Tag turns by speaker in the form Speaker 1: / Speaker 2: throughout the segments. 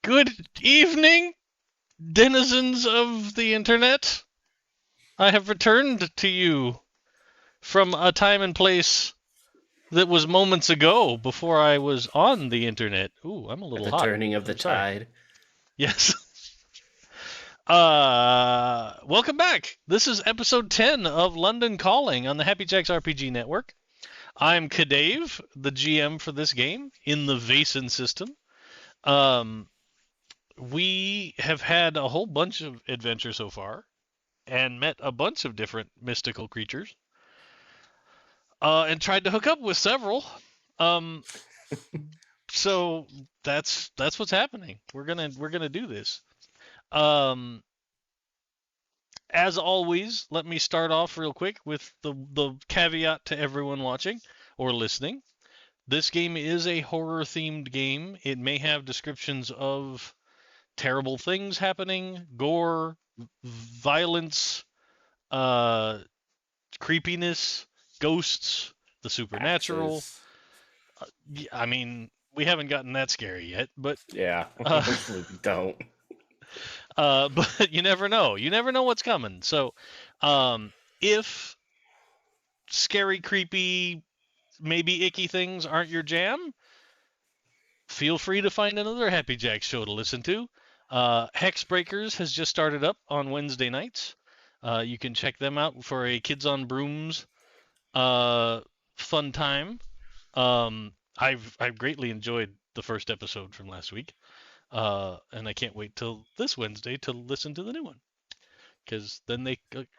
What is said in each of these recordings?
Speaker 1: Good evening, denizens of the internet. I have returned to you from a time and place that was moments ago before I was on the internet. Ooh, I'm a
Speaker 2: At
Speaker 1: little
Speaker 2: the
Speaker 1: hot.
Speaker 2: turning of the
Speaker 1: I'm sorry.
Speaker 2: tide.
Speaker 1: Yes. Welcome back. This is episode 10 of London Calling on the Happy Jacks RPG Network. I'm Kadave, the GM for this game in the Vaesen system. Um, we have had a whole bunch of adventures so far and met a bunch of different mystical creatures, and tried to hook up with several. Um, so that's what's happening. We're gonna do this. Um, as always, let me start off real quick with the caveat to everyone watching or listening. This game is a horror themed game. It may have descriptions of terrible things happening, gore, violence, uh, creepiness, ghosts, the supernatural.
Speaker 2: Axes.
Speaker 1: I mean, we haven't gotten that scary yet, but
Speaker 2: Yeah,
Speaker 1: uh,
Speaker 2: hopefully we don't.
Speaker 1: but you never know. You never know what's coming. So, if scary, creepy, maybe icky things aren't your jam, feel free to find another Happy Jack show to listen to. Hex Breakers has just started up on Wednesday nights. You can check them out for a Kids on Brooms uh, fun time. I've greatly enjoyed the first episode from last week, and I can't wait till this Wednesday to listen to the new one. Because then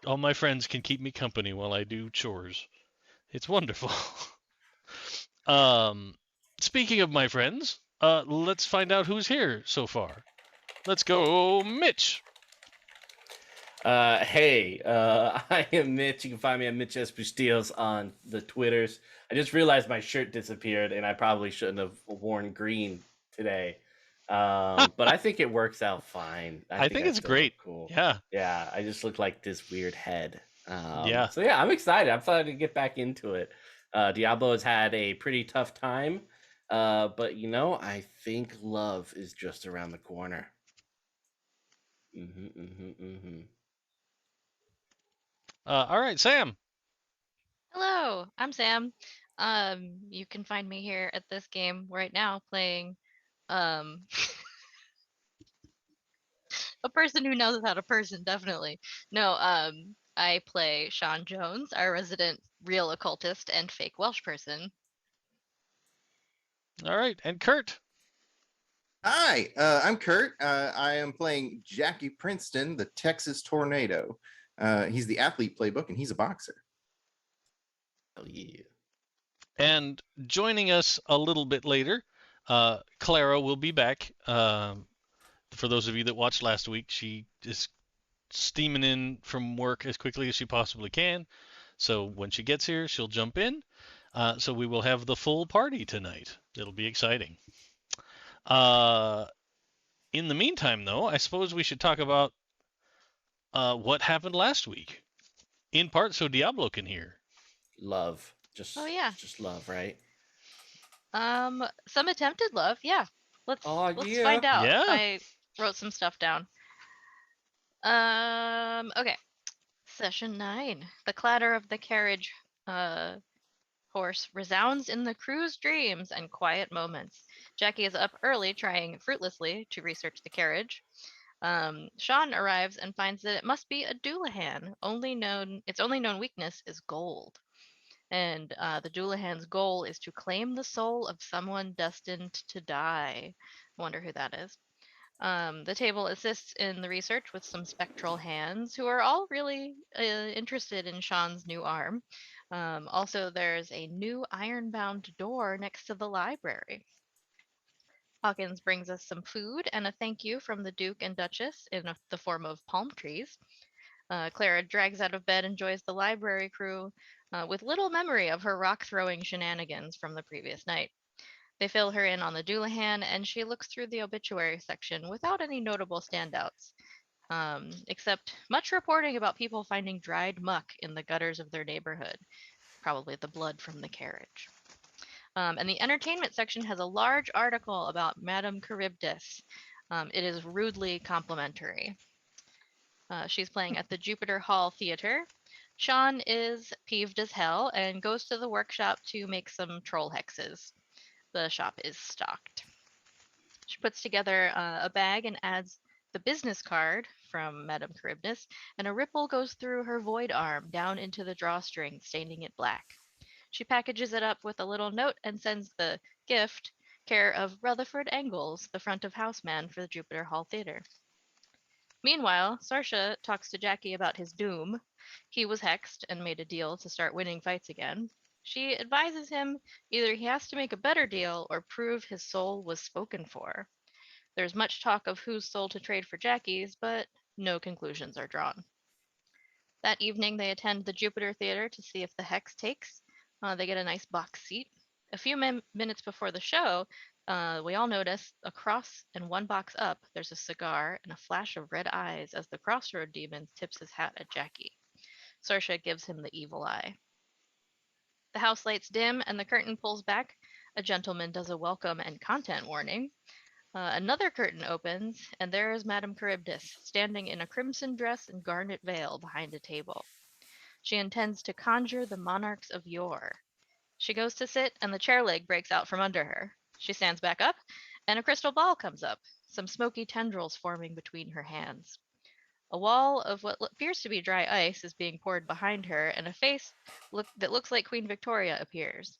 Speaker 1: all my friends can keep me company while I do chores. It's wonderful. um, Speaking of my friends, let's find out who's here so far. Let's go, Mitch.
Speaker 2: Hey, I am Mitch. You can find me at Mitch S. Bustillos on the Twitters. I just realized my shirt disappeared, and I probably shouldn't have worn green today. But I think it works out fine. I
Speaker 1: I
Speaker 2: think
Speaker 1: think
Speaker 2: I
Speaker 1: it's
Speaker 2: still look
Speaker 1: great.
Speaker 2: cool.
Speaker 1: Yeah,
Speaker 2: Yeah, I just look like this weird head.
Speaker 1: yeah.
Speaker 2: So yeah, I'm excited. I'm excited to get back into it. Diablo has had a pretty tough time, but I think love is just around the corner. Mm-hmm.
Speaker 1: All right, Sam.
Speaker 3: Hello, I'm Sam. You can find me here at this game right now playing um a person who knows how to person, definitely. No, I play Sean Jones, our resident real occultist and fake Welsh person.
Speaker 1: All right, and Kurt.
Speaker 4: Hi, I'm Kurt. I am playing Jackie Princeton, the Texas Tornado. He's the athlete playbook, and he's a boxer.
Speaker 2: Oh yeah.
Speaker 1: And joining us a little bit later, Clara will be back. For those of you that watched last week, she is steaming in from work as quickly as she possibly can. So when she gets here, she'll jump in. So we will have the full party tonight. It'll be exciting. Uh, in the meantime, though, I suppose we should talk about what happened last week, in part so Diablo can hear.
Speaker 2: Love.
Speaker 3: Oh
Speaker 2: Just
Speaker 3: yeah.
Speaker 2: just love, right?
Speaker 3: Some attempted love, yeah. Let's
Speaker 2: Oh
Speaker 3: let's
Speaker 2: yeah.
Speaker 3: find out.
Speaker 1: Yeah.
Speaker 3: I wrote some stuff down. Okay. Session 9. The clatter of the carriage horse resounds in the crew's dreams and quiet moments. Jackie is up early, trying fruitlessly to research the carriage. Sean arrives and finds that it must be a Doulahan. Its only known weakness is gold. And the Doulahan's goal is to claim the soul of someone destined to die. Wonder who that is. The table assists in the research with some spectral hands who are all really interested in Sean's new arm. Also, there's a new iron-bound door next to the library. Hawkins brings us some food and a thank you from the Duke and Duchess in the form of palm trees. Clara drags out of bed and joins the library crew with little memory of her rock throwing shenanigans from the previous night. They fill her in on the Doulahan, and she looks through the obituary section without any notable standouts, except much reporting about people finding dried muck in the gutters of their neighborhood, probably the blood from the carriage. And the entertainment section has a large article about Madame Charybdis. It is rudely complimentary. She's playing at the Jupiter Hall Theater. Sean is peeved as hell and goes to the workshop to make some troll hexes. The shop is stocked. She puts together a bag and adds the business card from Madame Charybdis, and a ripple goes through her void arm down into the drawstring, staining it black. She packages it up with a little note and sends the gift care of Rutherford Engels, the front of house man for the Jupiter Hall Theater. Meanwhile, Sarsha talks to Jackie about his doom. He was hexed and made a deal to start winning fights again. She advises him either he has to make a better deal or prove his soul was spoken for. There's much talk of whose soul to trade for Jackie's, but no conclusions are drawn. That evening, they attend the Jupiter Theater to see if the hex takes. They get a nice box seat. A few minutes before the show, we all notice across and one box up, there's a cigar and a flash of red eyes as the Crossroad Demon tips his hat at Jackie. Sarsha gives him the evil eye. The house lights dim and the curtain pulls back. A gentleman does a welcome and content warning. Another curtain opens, and there is Madame Charybdis, standing in a crimson dress and garnet veil behind a table. She intends to conjure the monarchs of yore. She goes to sit, and the chair leg breaks out from under her. She stands back up, and a crystal ball comes up, some smoky tendrils forming between her hands. A wall of what appears to be dry ice is being poured behind her, and a face that looks like Queen Victoria appears.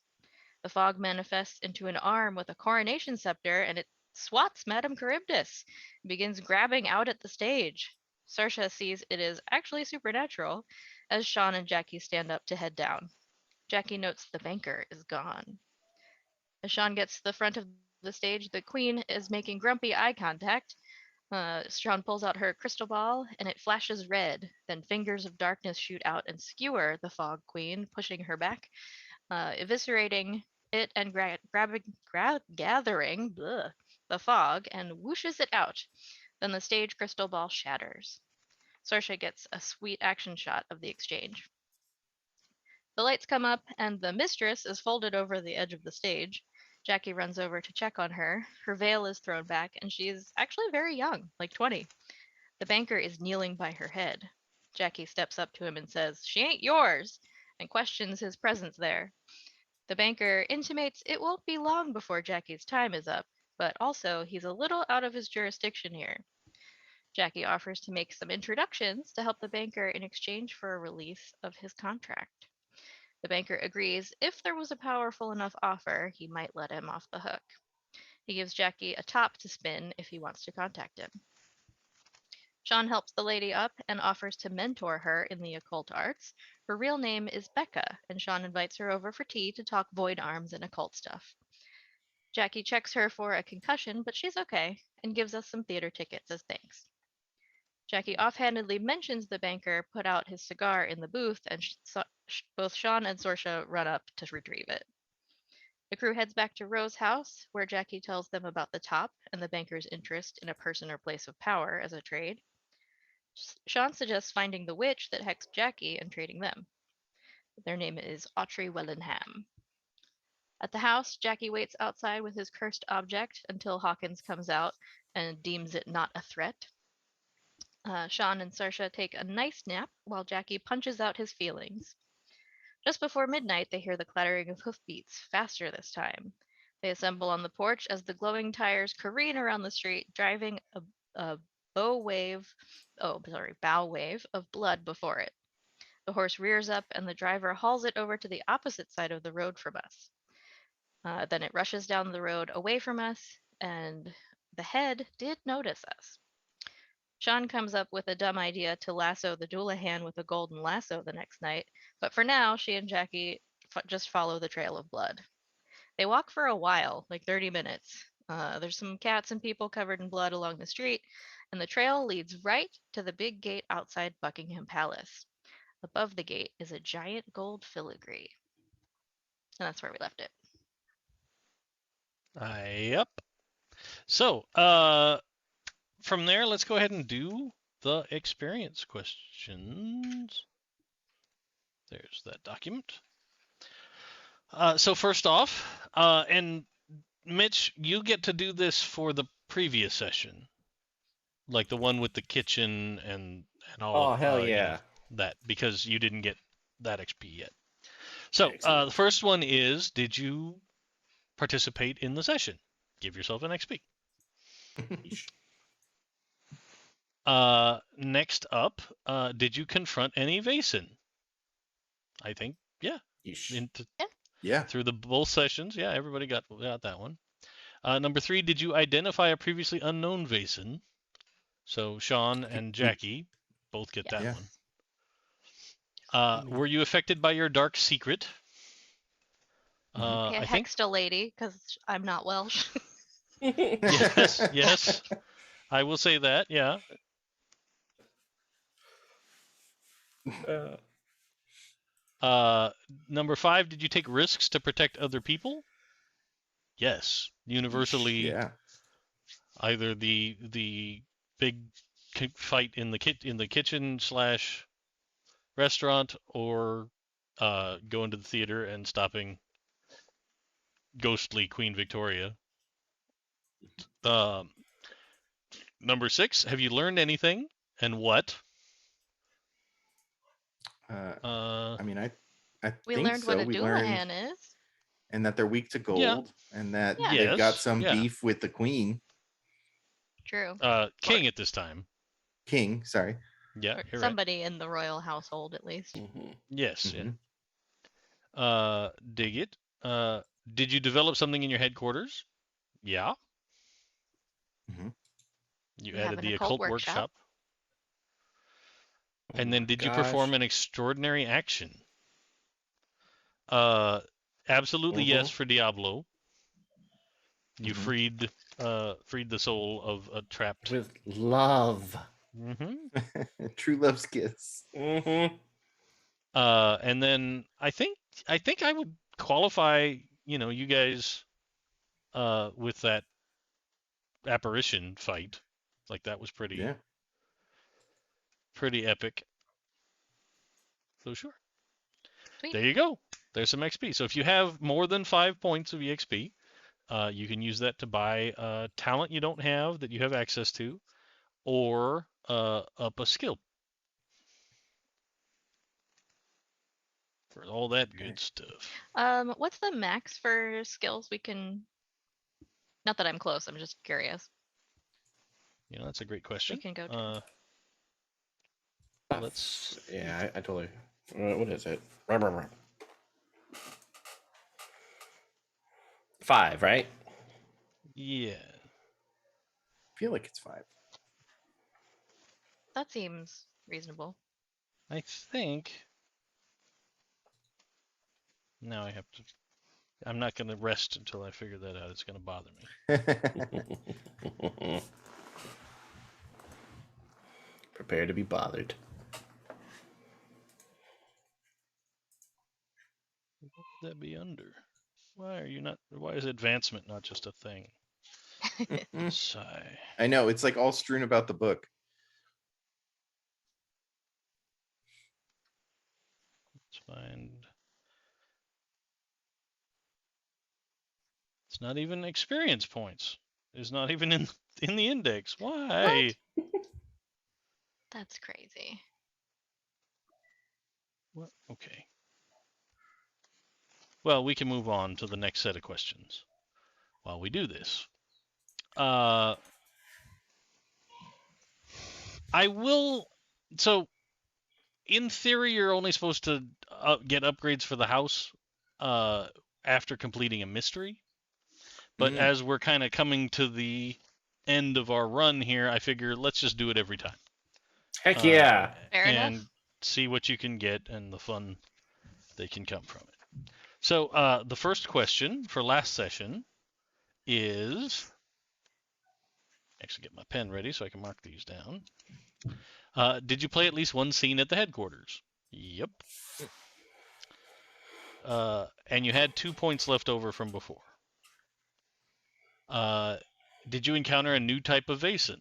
Speaker 3: The fog manifests into an arm with a coronation scepter, and it swats Madame Charybdis and begins grabbing out at the stage. Sarsha sees it is actually supernatural as Sean and Jackie stand up to head down. Jackie notes the banker is gone. As Sean gets to the front of the stage, the queen is making grumpy eye contact. Sean pulls out her crystal ball, and it flashes red. Then fingers of darkness shoot out and skewer the fog queen, pushing her back, eviscerating it and gathering the fog and whooshes it out. Then the stage crystal ball shatters. Sarsha gets a sweet action shot of the exchange. The lights come up, and the mistress is folded over the edge of the stage. Jackie runs over to check on her. Her veil is thrown back, and she's actually very young, like 20. The banker is kneeling by her head. Jackie steps up to him and says, "She ain't yours," and questions his presence there. The banker intimates it won't be long before Jackie's time is up, but also he's a little out of his jurisdiction here. Jackie offers to make some introductions to help the banker in exchange for a release of his contract. The banker agrees if there was a powerful enough offer, he might let him off the hook. He gives Jackie a top to spin if he wants to contact him. Sean helps the lady up and offers to mentor her in the occult arts. Her real name is Becca, and Sean invites her over for tea to talk void arms and occult stuff. Jackie checks her for a concussion, but she's okay, and gives us some theater tickets as thanks. Jackie offhandedly mentions the banker put out his cigar in the booth, and both Sean and Sarsha run up to retrieve it. The crew heads back to Rose's house, where Jackie tells them about the top and the banker's interest in a person or place of power as a trade. Sean suggests finding the witch that hexed Jackie and trading them. Their name is Autry Wellingham. At the house, Jackie waits outside with his cursed object until Hawkins comes out and deems it not a threat. Sean and Sarsha take a nice nap while Jackie punches out his feelings. Just before midnight, they hear the clattering of hoofbeats, faster this time. They assemble on the porch as the glowing tires careen around the street, driving a bow wave of blood before it. The horse rears up, and the driver hauls it over to the opposite side of the road from us. Then it rushes down the road away from us, and the head did notice us. Sean comes up with a dumb idea to lasso the Doulahan with a golden lasso the next night, but for now, she and Jackie just follow the trail of blood. They walk for a while, like 30 minutes. There's some cats and people covered in blood along the street, and the trail leads right to the big gate outside Buckingham Palace. Above the gate is a giant gold filigree. And that's where we left it.
Speaker 1: Yep. So, from there, let's go ahead and do the experience questions. There's that document. So first off, and Mitch, you get to do this for the previous session. like the one with the kitchen and all.
Speaker 2: Oh, hell
Speaker 1: you know,
Speaker 2: yeah.
Speaker 1: that, because you didn't get that XP yet. So
Speaker 2: Excellent.
Speaker 1: the first one is: did you participate in the session? Give yourself an XP. Next up, did you confront any Vaesen? I think, yeah.
Speaker 4: Yeah.
Speaker 1: Through the both sessions, yeah, everybody got that one. Number 3, did you identify a previously unknown Vaesen? So Sean and Jackie both get that
Speaker 3: Yes.
Speaker 1: one. Were you affected by your dark secret?
Speaker 3: I
Speaker 1: I think
Speaker 3: hexed a lady because I'm not Welsh.
Speaker 1: yes, yes. I will say that, yeah. Number 5, did you take risks to protect other people? Yes, universally.
Speaker 4: Yeah.
Speaker 1: Either the big fight in the kitchen / restaurant, or going to the theater and stopping ghostly Queen Victoria. Number 6, have you learned anything, and what?
Speaker 4: I mean, I
Speaker 3: We
Speaker 4: think
Speaker 3: learned
Speaker 4: so.
Speaker 3: what a
Speaker 4: We learned,
Speaker 3: Doulahan is.
Speaker 4: and that they're weak to gold, and that
Speaker 3: Yeah.
Speaker 4: they've got
Speaker 1: Yes,
Speaker 4: some
Speaker 1: yeah.
Speaker 4: beef with the queen.
Speaker 3: True.
Speaker 1: King at this time.
Speaker 4: King, sorry.
Speaker 1: Yeah,
Speaker 3: Or
Speaker 1: you're
Speaker 3: somebody in the royal household, at least.
Speaker 2: Mhm.
Speaker 1: Yes,
Speaker 4: Mhm.
Speaker 1: yeah. Dig it. Did you develop something in your headquarters? Yeah.
Speaker 4: Mhm.
Speaker 1: You
Speaker 3: We have
Speaker 1: added
Speaker 3: an
Speaker 1: the
Speaker 3: occult
Speaker 1: occult workshop.
Speaker 2: Oh
Speaker 1: And then
Speaker 2: my
Speaker 1: did you
Speaker 2: gosh.
Speaker 1: perform an extraordinary action? Absolutely yes for Diablo. You
Speaker 4: Mhm.
Speaker 1: freed the soul of a trapped.
Speaker 2: With love.
Speaker 4: True love's kiss.
Speaker 2: Mm-hmm.
Speaker 1: And then I think I would qualify, you guys with that apparition fight. Like, that was pretty
Speaker 4: Yeah.
Speaker 1: pretty epic. So sure.
Speaker 3: Sweet.
Speaker 1: There you go. There's some XP. So if you have more than 5 points of EXP, you can use that to buy talent you don't have that you have access to, or up a skill. For all that good stuff.
Speaker 3: What's the max for skills we can? Not that I'm close. I'm just curious.
Speaker 1: That's a great question.
Speaker 3: We can go to.
Speaker 1: Let's.
Speaker 2: Yeah, I totally. What is it? 5, right?
Speaker 1: Yeah.
Speaker 4: I feel like it's 5.
Speaker 3: That seems reasonable.
Speaker 1: I think. Now I have to. I'm not going to rest until I figure that out. It's going to bother me.
Speaker 2: Prepare to be bothered.
Speaker 1: What would that be under? Why is advancement not just a thing? Sigh.
Speaker 4: I know, it's like all strewn about the book.
Speaker 1: Let's find. It's not even experience points. It's not even in the index. Why?
Speaker 3: That's crazy.
Speaker 1: What? Okay. Well, we can move on to the next set of questions while we do this. I will. So, in theory, you're only supposed to get upgrades for the house after completing a mystery. But as we're kind of coming to the end of our run here, I figure let's just do it every time.
Speaker 2: Heck yeah.
Speaker 3: Fair
Speaker 1: and
Speaker 3: enough.
Speaker 1: see what you can get and the fun that can come from it. So the first question for last session is, actually get my pen ready so I can mark these down. Did you play at least one scene at the headquarters? Yep. And you had 2 points left over from before. Did you encounter a new type of Vaesen?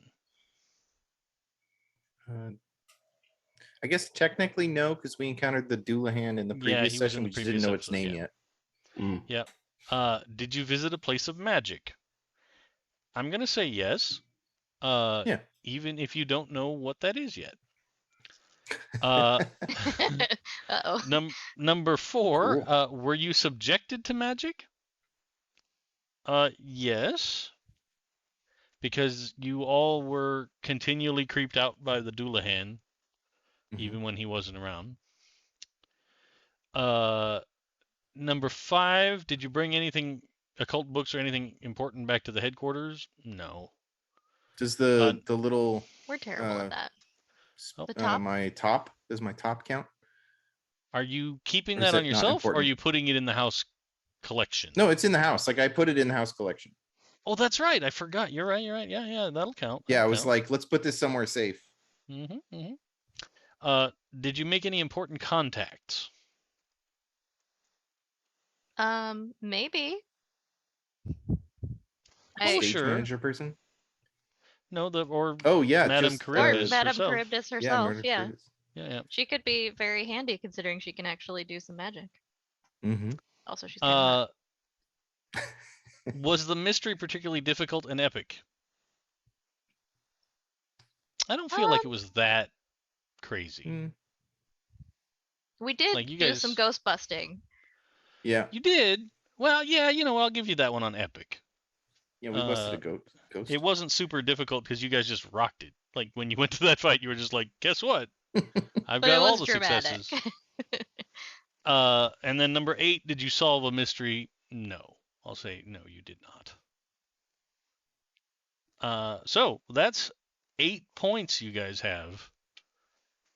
Speaker 4: I guess technically no, because we encountered the Doulahan in the previous
Speaker 1: he was
Speaker 4: session.
Speaker 1: in the
Speaker 4: We just
Speaker 1: previous
Speaker 4: didn't know its
Speaker 1: episode,
Speaker 4: name
Speaker 1: yeah.
Speaker 4: yet.
Speaker 1: Yep. Did you visit a place of magic? I'm going to say yes.
Speaker 4: Yeah.
Speaker 1: Even if you don't know what that is yet. Uh,
Speaker 3: Uh-oh.
Speaker 1: number 4,
Speaker 4: Cool.
Speaker 1: were you subjected to magic? Yes, because you all were continually creeped out by the Doulahan, even when he wasn't around. Number 5, did you bring anything, occult books or anything important back to the headquarters? No.
Speaker 4: Does the little
Speaker 3: We're terrible
Speaker 4: uh,
Speaker 3: at that.
Speaker 1: Oh.
Speaker 3: The top?
Speaker 4: does my top count?
Speaker 1: Are you keeping
Speaker 4: Or is
Speaker 1: that on
Speaker 4: it not
Speaker 1: yourself, or are
Speaker 4: important?
Speaker 1: you putting it in the house collection?
Speaker 4: No, it's in the house. Like I put it in the house collection.
Speaker 1: Oh, that's right. I forgot. You're right. Yeah, that'll count.
Speaker 4: Yeah, I
Speaker 1: That'll
Speaker 4: was
Speaker 1: count.
Speaker 4: like, let's put this somewhere safe.
Speaker 1: Did you make any important contacts?
Speaker 3: Maybe.
Speaker 1: Oh,
Speaker 4: Stage
Speaker 1: sure.
Speaker 4: manager person.
Speaker 1: No, or
Speaker 4: Oh yeah,
Speaker 1: Madame
Speaker 4: just
Speaker 1: Charybdis
Speaker 3: Madame
Speaker 1: herself.
Speaker 3: Charybdis
Speaker 4: yeah,
Speaker 3: herself,
Speaker 4: Murder
Speaker 3: yeah.
Speaker 4: Charybdis.
Speaker 1: Yeah.
Speaker 3: She could be very handy considering she can actually do some magic.
Speaker 4: Mm-hmm.
Speaker 3: Also, she's kind of hot.
Speaker 1: Was the mystery particularly difficult and epic? I don't feel like it was that crazy.
Speaker 3: We did
Speaker 1: Like, you
Speaker 3: do
Speaker 1: guys-
Speaker 3: some ghost busting.
Speaker 4: Yeah.
Speaker 1: You did? Well, yeah, I'll give you that one on epic.
Speaker 4: Yeah, we busted a ghost.
Speaker 1: It wasn't super difficult because you guys just rocked it. Like, when you went to that fight, you were just like, guess what? I've
Speaker 3: But
Speaker 1: got
Speaker 3: it
Speaker 1: all
Speaker 3: was
Speaker 1: the
Speaker 3: dramatic.
Speaker 1: successes. And then number 8, did you solve a mystery? No. I'll say no, you did not. So that's 8 points you guys have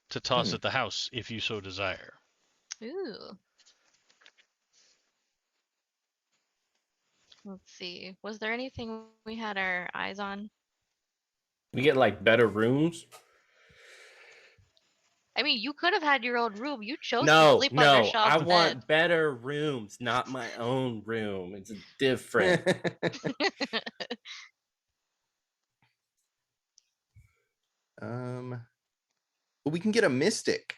Speaker 1: to toss at the house if you so desire.
Speaker 3: Ooh. Let's see. Was there anything we had our eyes on?
Speaker 2: We get like better rooms.
Speaker 3: I mean, you could have had your own room. You chose to
Speaker 2: No,
Speaker 3: sleep under Shaw's
Speaker 2: I
Speaker 3: bed.
Speaker 2: want better rooms, not my own room. It's different.
Speaker 4: Well, we can get a mystic.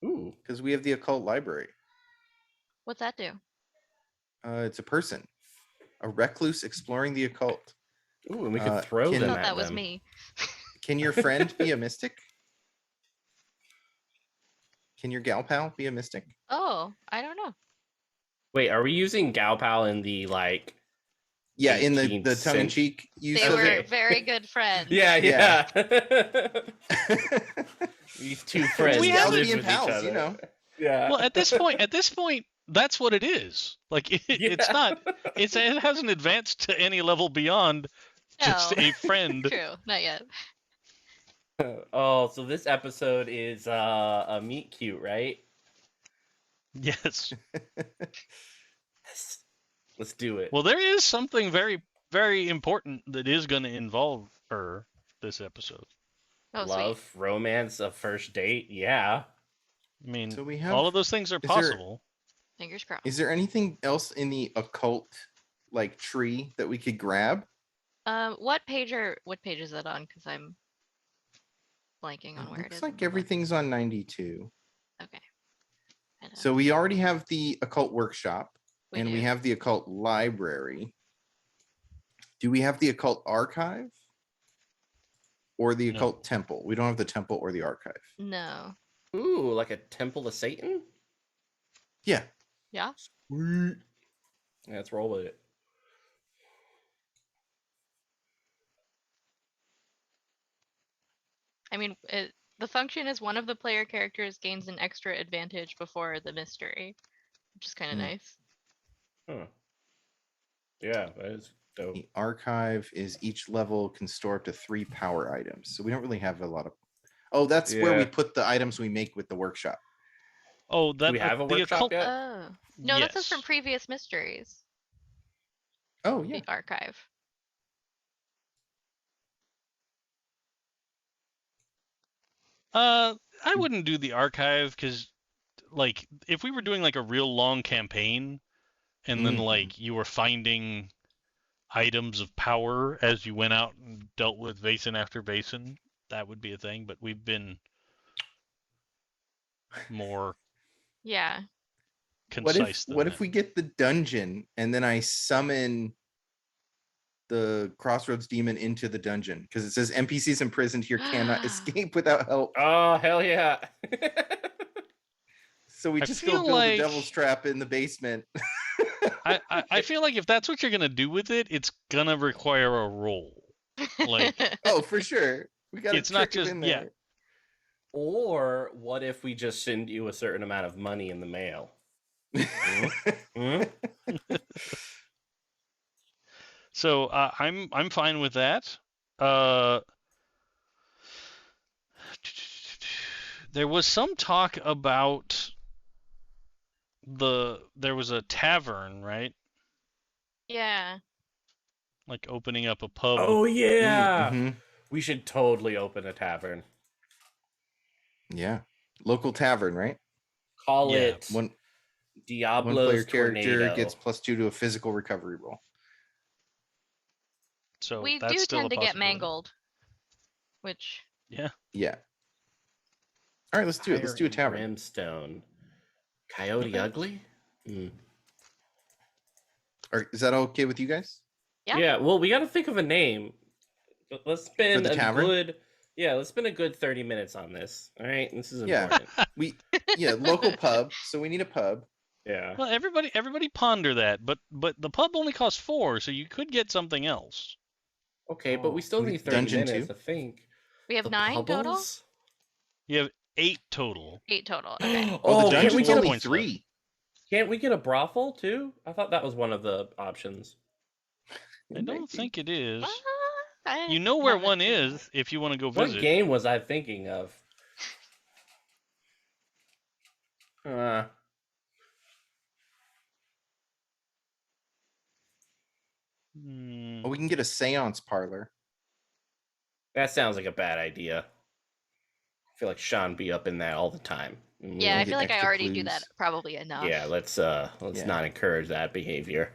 Speaker 2: Ooh,
Speaker 4: because we have the occult library.
Speaker 3: What's that do?
Speaker 4: It's a person, a recluse exploring the occult.
Speaker 2: ooh, and we could throw
Speaker 3: I
Speaker 2: them
Speaker 3: thought
Speaker 2: at
Speaker 3: that was
Speaker 2: them.
Speaker 3: me.
Speaker 4: Can your friend be a mystic? Can your gal pal be a mystic?
Speaker 3: Oh, I don't know.
Speaker 2: Wait, are we using Gal Pal in the like?
Speaker 4: Yeah, in the
Speaker 2: 18th
Speaker 4: tongue-in-cheek use
Speaker 3: They
Speaker 4: of
Speaker 3: were
Speaker 4: it.
Speaker 3: very good friends.
Speaker 2: Yeah. These two friends
Speaker 1: We
Speaker 2: live
Speaker 1: have to
Speaker 4: be
Speaker 2: with
Speaker 4: pals,
Speaker 2: each other.
Speaker 4: you know.
Speaker 2: Yeah.
Speaker 1: Well, at this point, that's what it is. Like, it's not. It hasn't advanced to any level beyond just
Speaker 3: No.
Speaker 1: a friend.
Speaker 3: True, not yet.
Speaker 2: Oh, so this episode is a meet cute, right?
Speaker 1: Yes.
Speaker 2: Yes. Let's do it.
Speaker 1: Well, there is something very, very important that is going to involve her this episode.
Speaker 3: Oh,
Speaker 2: Love,
Speaker 3: sweet.
Speaker 2: romance, a first date. Yeah.
Speaker 1: I mean,
Speaker 4: So we have.
Speaker 1: all of those things are
Speaker 4: there-
Speaker 1: possible.
Speaker 3: Fingers crossed.
Speaker 4: Is there anything else in the occult like tree that we could grab?
Speaker 3: What page is that on? Because I'm blanking on where it
Speaker 4: Looks
Speaker 3: is.
Speaker 4: like everything's on 92.
Speaker 3: Okay.
Speaker 4: So we already have the occult workshop
Speaker 3: We
Speaker 4: and we
Speaker 3: do.
Speaker 4: have the occult library. Do we have the occult archive or the
Speaker 1: No.
Speaker 4: occult temple? We don't have the temple or the archive.
Speaker 3: No.
Speaker 2: Ooh, like a temple of Satan?
Speaker 4: Yeah.
Speaker 3: Yeah.
Speaker 2: Sweet. Yeah, let's roll with it.
Speaker 3: I mean, the function is one of the player characters gains an extra advantage before the mystery, which is kind of nice.
Speaker 2: Huh. Yeah, that is dope.
Speaker 4: The archive is each level can store up to 3 power items. So we don't really have a lot of. Oh, that's where we
Speaker 2: Yeah.
Speaker 4: put the items we make with the workshop.
Speaker 1: Oh, that
Speaker 2: Do we have a
Speaker 1: the
Speaker 2: workshop
Speaker 1: occult.
Speaker 2: yet?
Speaker 3: Oh. No, this is from
Speaker 1: Yes.
Speaker 3: previous mysteries.
Speaker 4: Oh, yeah.
Speaker 3: The archive.
Speaker 1: I wouldn't do the archive because, like, if we were doing like a real long campaign, and then
Speaker 4: Mhm.
Speaker 1: like you were finding items of power as you went out and dealt with Vaesen after Vaesen, that would be a thing. But we've been more
Speaker 3: Yeah.
Speaker 4: What
Speaker 1: concise
Speaker 4: if
Speaker 1: than
Speaker 4: what
Speaker 1: that.
Speaker 4: if we get the dungeon and then I summon the Crossroads demon into the dungeon because it says NPCs imprisoned here cannot escape without help.
Speaker 2: Oh, hell yeah.
Speaker 4: So we
Speaker 1: I
Speaker 4: just
Speaker 1: feel
Speaker 4: go build a
Speaker 1: like-
Speaker 4: devil's trap in the basement.
Speaker 1: I feel like if that's what you're gonna do with it, it's gonna require a roll. Like
Speaker 4: Oh, for sure. We got to
Speaker 1: It's not
Speaker 4: trick him
Speaker 1: just-
Speaker 4: in
Speaker 1: yeah.
Speaker 4: there.
Speaker 2: Or what if we just send you a certain amount of money in the mail? Hmm?
Speaker 1: so, I'm fine with that. There was some talk about there was a tavern, right?
Speaker 3: Yeah.
Speaker 1: Like opening up a pub.
Speaker 2: Oh, yeah.
Speaker 4: Mhm.
Speaker 2: We should totally open a tavern.
Speaker 4: Yeah. Local tavern, right?
Speaker 2: Call
Speaker 1: Yeah.
Speaker 2: it
Speaker 4: One
Speaker 2: Diablo's
Speaker 4: player character
Speaker 2: Tornado.
Speaker 4: gets +2 to a physical recovery roll.
Speaker 1: So
Speaker 3: We
Speaker 1: that's
Speaker 3: do
Speaker 1: still
Speaker 3: tend
Speaker 1: a
Speaker 3: to get
Speaker 1: possibility.
Speaker 3: mangled. Which
Speaker 1: Yeah.
Speaker 4: Yeah. All right, let's do it. Let's do a
Speaker 2: Fire and
Speaker 4: tavern.
Speaker 2: Brimstone. Coyote
Speaker 1: Okay.
Speaker 2: Ugly? Mm.
Speaker 4: Is that okay with you guys?
Speaker 3: Yeah.
Speaker 2: Yeah, well, we got to think of a name. Let's spend
Speaker 4: the
Speaker 2: a
Speaker 4: tavern?
Speaker 2: good. Yeah, let's spend a good 30 minutes on this. All right, this is
Speaker 4: Yeah.
Speaker 2: important.
Speaker 4: Local pub. So we need a pub.
Speaker 2: Yeah.
Speaker 1: Well, everybody ponder that, but the pub only costs 4, so you could get something else.
Speaker 2: Okay, but we still
Speaker 4: we
Speaker 2: need
Speaker 4: get
Speaker 2: 30
Speaker 4: dungeon
Speaker 2: minutes
Speaker 4: too?
Speaker 2: to think.
Speaker 3: we have
Speaker 2: The
Speaker 3: 9 total?
Speaker 2: Pubbles?
Speaker 1: You have 8 total.
Speaker 3: 8 total. Okay.
Speaker 4: Oh, the
Speaker 2: can't we
Speaker 4: dungeon's
Speaker 2: get a
Speaker 4: only
Speaker 1: points
Speaker 4: 3.
Speaker 2: Can't we get a brothel too? I thought that was one of the options.
Speaker 1: I don't think it is.
Speaker 3: I
Speaker 1: You know where
Speaker 3: haven't
Speaker 1: one
Speaker 3: seen that.
Speaker 1: is if you want to go
Speaker 2: What
Speaker 1: visit.
Speaker 2: game was I thinking of?
Speaker 1: Hmm.
Speaker 4: Oh, we can get a seance parlor.
Speaker 2: That sounds like a bad idea. I feel like Sean be up in that all the time. And we
Speaker 3: Yeah, I
Speaker 2: don't-
Speaker 4: get
Speaker 3: feel like I
Speaker 4: extra
Speaker 3: already do
Speaker 4: clues.
Speaker 3: that probably enough.
Speaker 2: Yeah, let's
Speaker 4: Yeah.
Speaker 2: not encourage that behavior.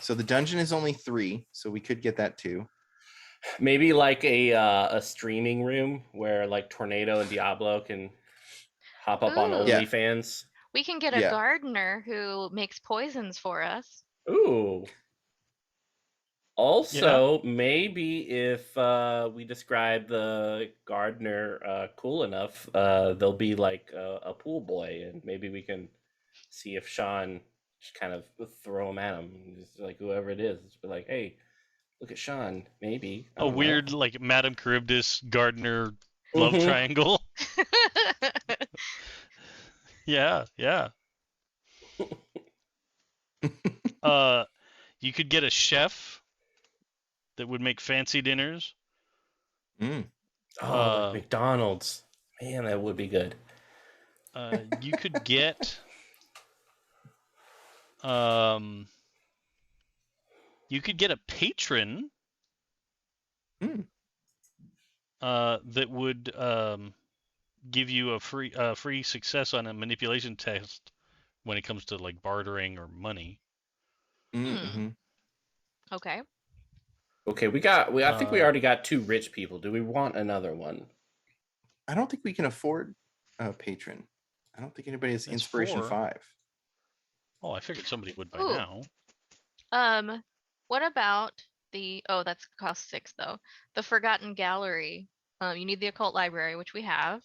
Speaker 4: So the dungeon is only 3, so we could get that too.
Speaker 2: Maybe like a streaming room where like Tornado and Diablo can hop up on
Speaker 3: Ooh.
Speaker 4: Yeah.
Speaker 2: OnlyFans.
Speaker 3: We can get a
Speaker 4: Yeah.
Speaker 3: gardener who makes poisons for us.
Speaker 2: Ooh. Also, maybe if we describe the gardener cool enough, they'll be like a pool boy, and maybe we can see if Sean just kind of throw him at him, just like whoever it is, just be like, "Hey, look at Sean." Maybe I
Speaker 1: A
Speaker 2: don't know.
Speaker 1: weird like Madame Charybdis Gardner love
Speaker 2: Mhm.
Speaker 1: triangle. Yeah. You could get a chef that would make fancy dinners.
Speaker 4: Mm.
Speaker 2: Oh, like McDonald's. Man, that would be good.
Speaker 1: You could get a patron
Speaker 4: Mm.
Speaker 1: that would give you a free success on a manipulation test when it comes to like bartering or money.
Speaker 4: Mm-hmm.
Speaker 3: Okay.
Speaker 2: Okay, I think we
Speaker 1: Uh,
Speaker 2: already got 2 rich people. Do we want another one?
Speaker 4: I don't think we can afford a patron. I don't think anybody has
Speaker 1: That's
Speaker 4: inspiration
Speaker 1: 4.
Speaker 4: 5.
Speaker 1: Oh, I figured somebody would by
Speaker 3: Ooh.
Speaker 1: now.
Speaker 3: What about that's cost 6 though. The Forgotten Gallery. You need the occult library, which we have.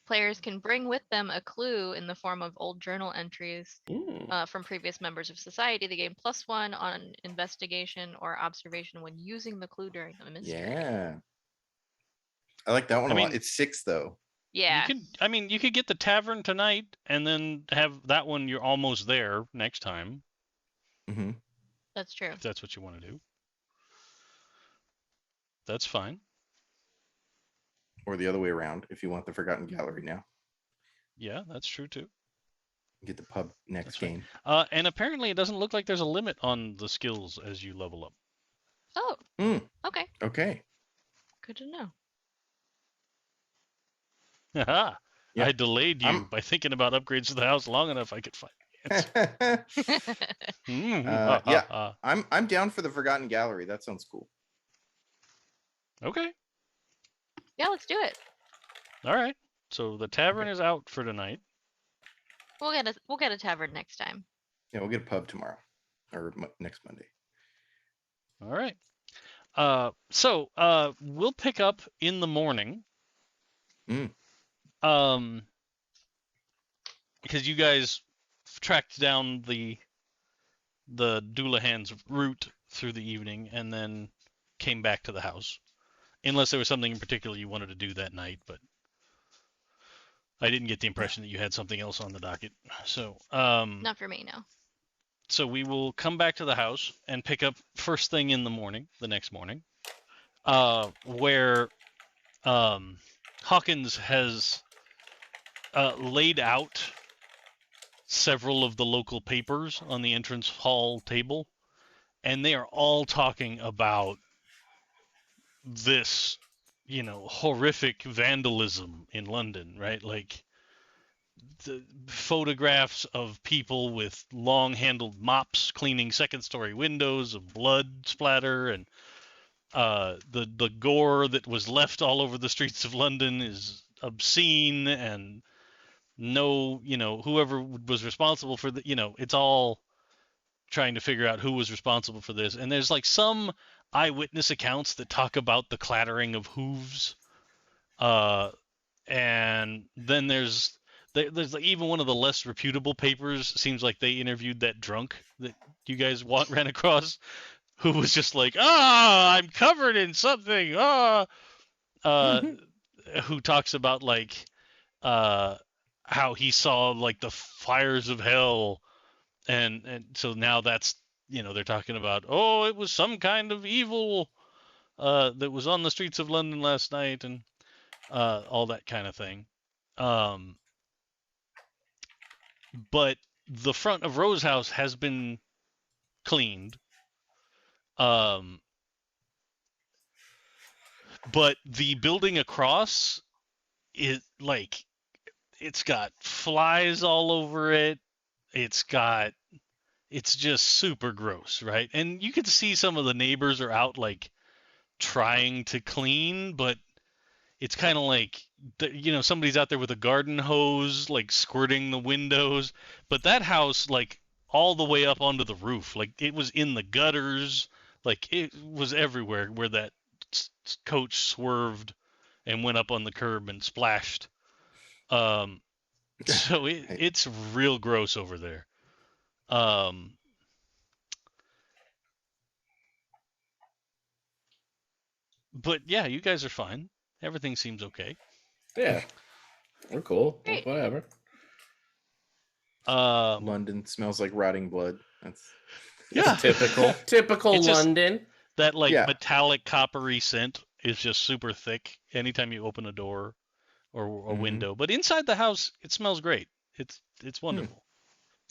Speaker 3: Players can bring with them a clue in the form of old journal entries
Speaker 2: Mm.
Speaker 3: from previous members of society. They gain +1 on investigation or observation when using the clue during the mystery.
Speaker 4: Yeah. I like that one
Speaker 1: I
Speaker 4: a lot.
Speaker 1: mean-
Speaker 4: It's 6 though.
Speaker 3: Yeah.
Speaker 1: You could get the tavern tonight and then have that one. You're almost there next time
Speaker 4: Mm-hmm.
Speaker 3: That's true.
Speaker 1: if that's what you want to do. That's fine.
Speaker 4: Or the other way around if you want the Forgotten Gallery now.
Speaker 1: Yeah, that's true too.
Speaker 4: Get the pub next
Speaker 1: That's right.
Speaker 4: game.
Speaker 1: And apparently, it doesn't look like there's a limit on the skills as you level up.
Speaker 3: Oh,
Speaker 4: Mm.
Speaker 3: okay.
Speaker 4: Okay.
Speaker 3: Good to know.
Speaker 1: Haha.
Speaker 4: Yeah.
Speaker 1: I delayed you
Speaker 4: I'm-
Speaker 1: by thinking about upgrades to the house long enough I could find the answer.
Speaker 4: Yeah. I'm down for the Forgotten Gallery. That sounds cool.
Speaker 1: Okay.
Speaker 3: Yeah, let's do it.
Speaker 1: All right. So the tavern
Speaker 4: Okay.
Speaker 1: is out for tonight.
Speaker 3: We'll get a tavern next time.
Speaker 4: Yeah, we'll get a pub tomorrow. or next Monday.
Speaker 1: All right. So we'll pick up in the morning.
Speaker 4: Mm.
Speaker 1: Because you guys tracked down the Doulahan's route through the evening and then came back to the house. Unless there was something in particular you wanted to do that night, but I didn't get the impression that you had something else on the docket. So,
Speaker 3: Not for me, no.
Speaker 1: so we will come back to the house and pick up first thing in the morning, the next morning, where Hawkins has laid out several of the local papers on the entrance hall table, and they are all talking about this, horrific vandalism in London, right? Like the photographs of people with long-handled mops cleaning second-story windows of blood splatter, and the gore that was left all over the streets of London is obscene, and whoever was responsible for it's all trying to figure out who was responsible for this. And there's like some eyewitness accounts that talk about the clattering of hooves. And then there's like even one of the less reputable papers seems like they interviewed that drunk that you guys ran across, who was just like, I'm covered in something. Who talks about like how he saw like the fires of hell, and so now that's they're talking about, it was some kind of evil that was on the streets of London last night, and all that kind of thing. But the front of Rose House has been cleaned. But the building across is like, it's got flies all over it. It's just super gross, right? And you can see some of the neighbors are out like trying to clean, but it's kind of like somebody's out there with a garden hose like squirting the windows. But that house, like all the way up onto the roof, like it was in the gutters, like it was everywhere where that coach swerved and went up on the curb and splashed. So it's real gross over there. But yeah, you guys are fine. Everything seems okay.
Speaker 2: Yeah, we're cool.
Speaker 3: Great.
Speaker 2: Whatever.
Speaker 4: London smells like rotting blood. That's
Speaker 2: typical. Typical
Speaker 1: It's just
Speaker 2: London.
Speaker 1: that like
Speaker 4: Yeah.
Speaker 1: metallic coppery scent is just super thick anytime you open a door or a
Speaker 4: Mhm.
Speaker 1: window. But inside the house, it smells great. It's wonderful.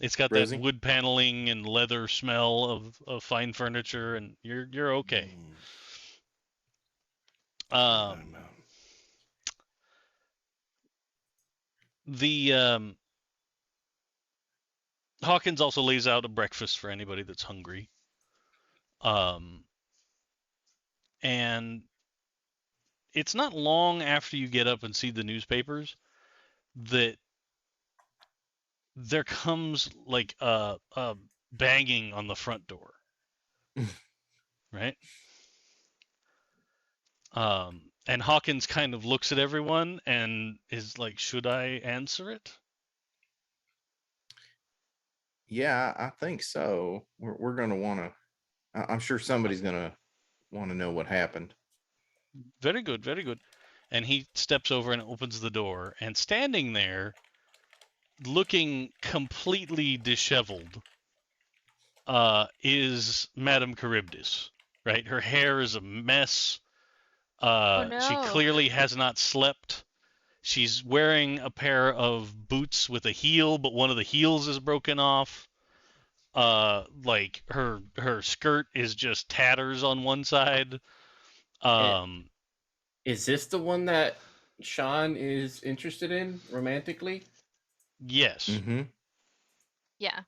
Speaker 1: It's got
Speaker 4: Rosie?
Speaker 1: that wood paneling and leather smell of fine furniture, and you're okay. The Hawkins also lays out a breakfast for anybody that's hungry. And it's not long after you get up and see the newspapers that there comes like a banging on the front door. Right? And Hawkins kind of looks at everyone and is like, should I answer it?
Speaker 4: Yeah, I think so. We're gonna want to. I'm sure somebody's gonna want to know what happened.
Speaker 1: Very good, very good. And he steps over and opens the door, and standing there, looking completely disheveled, is Madame Charybdis. Right? Her hair is a mess.
Speaker 3: No.
Speaker 1: She clearly has not slept. She's wearing a pair of boots with a heel, but one of the heels is broken off. Like her skirt is just tatters on one side.
Speaker 2: Is this the one that Sean is interested in romantically?
Speaker 1: Yes.
Speaker 4: Mm-hmm.
Speaker 3: Yeah.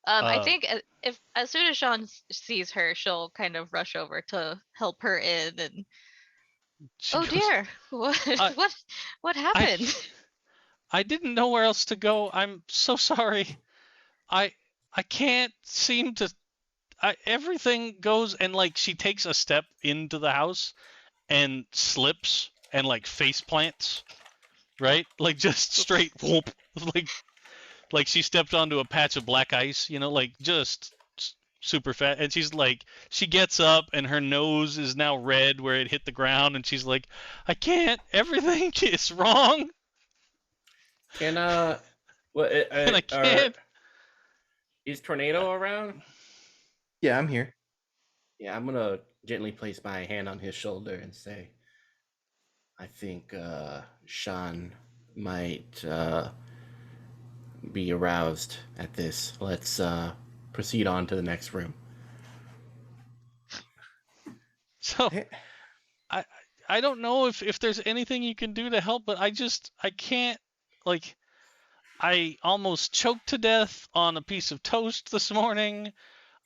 Speaker 3: I think if as soon as Sean sees her, she'll kind of rush over to help her in, and
Speaker 1: She goes,
Speaker 3: dear, what happened?
Speaker 1: I didn't know where else to go. I'm so sorry. I can't seem to. Everything goes, and like she takes a step into the house and slips and like face plants, right? Like just straight whoop, like she stepped onto a patch of black ice, like just super fat. And she's like, she gets up and her nose is now red where it hit the ground, and she's like, I can't. Everything is wrong,
Speaker 2: Can what?
Speaker 1: and I can't.
Speaker 2: Is Tornado around?
Speaker 4: Yeah, I'm here.
Speaker 2: Yeah, I'm gonna gently place my hand on his shoulder and say, I think Sean might be aroused at this. Let's proceed on to the next room.
Speaker 1: So I don't know if there's anything you can do to help, but I can't, like, I almost choked to death on a piece of toast this morning.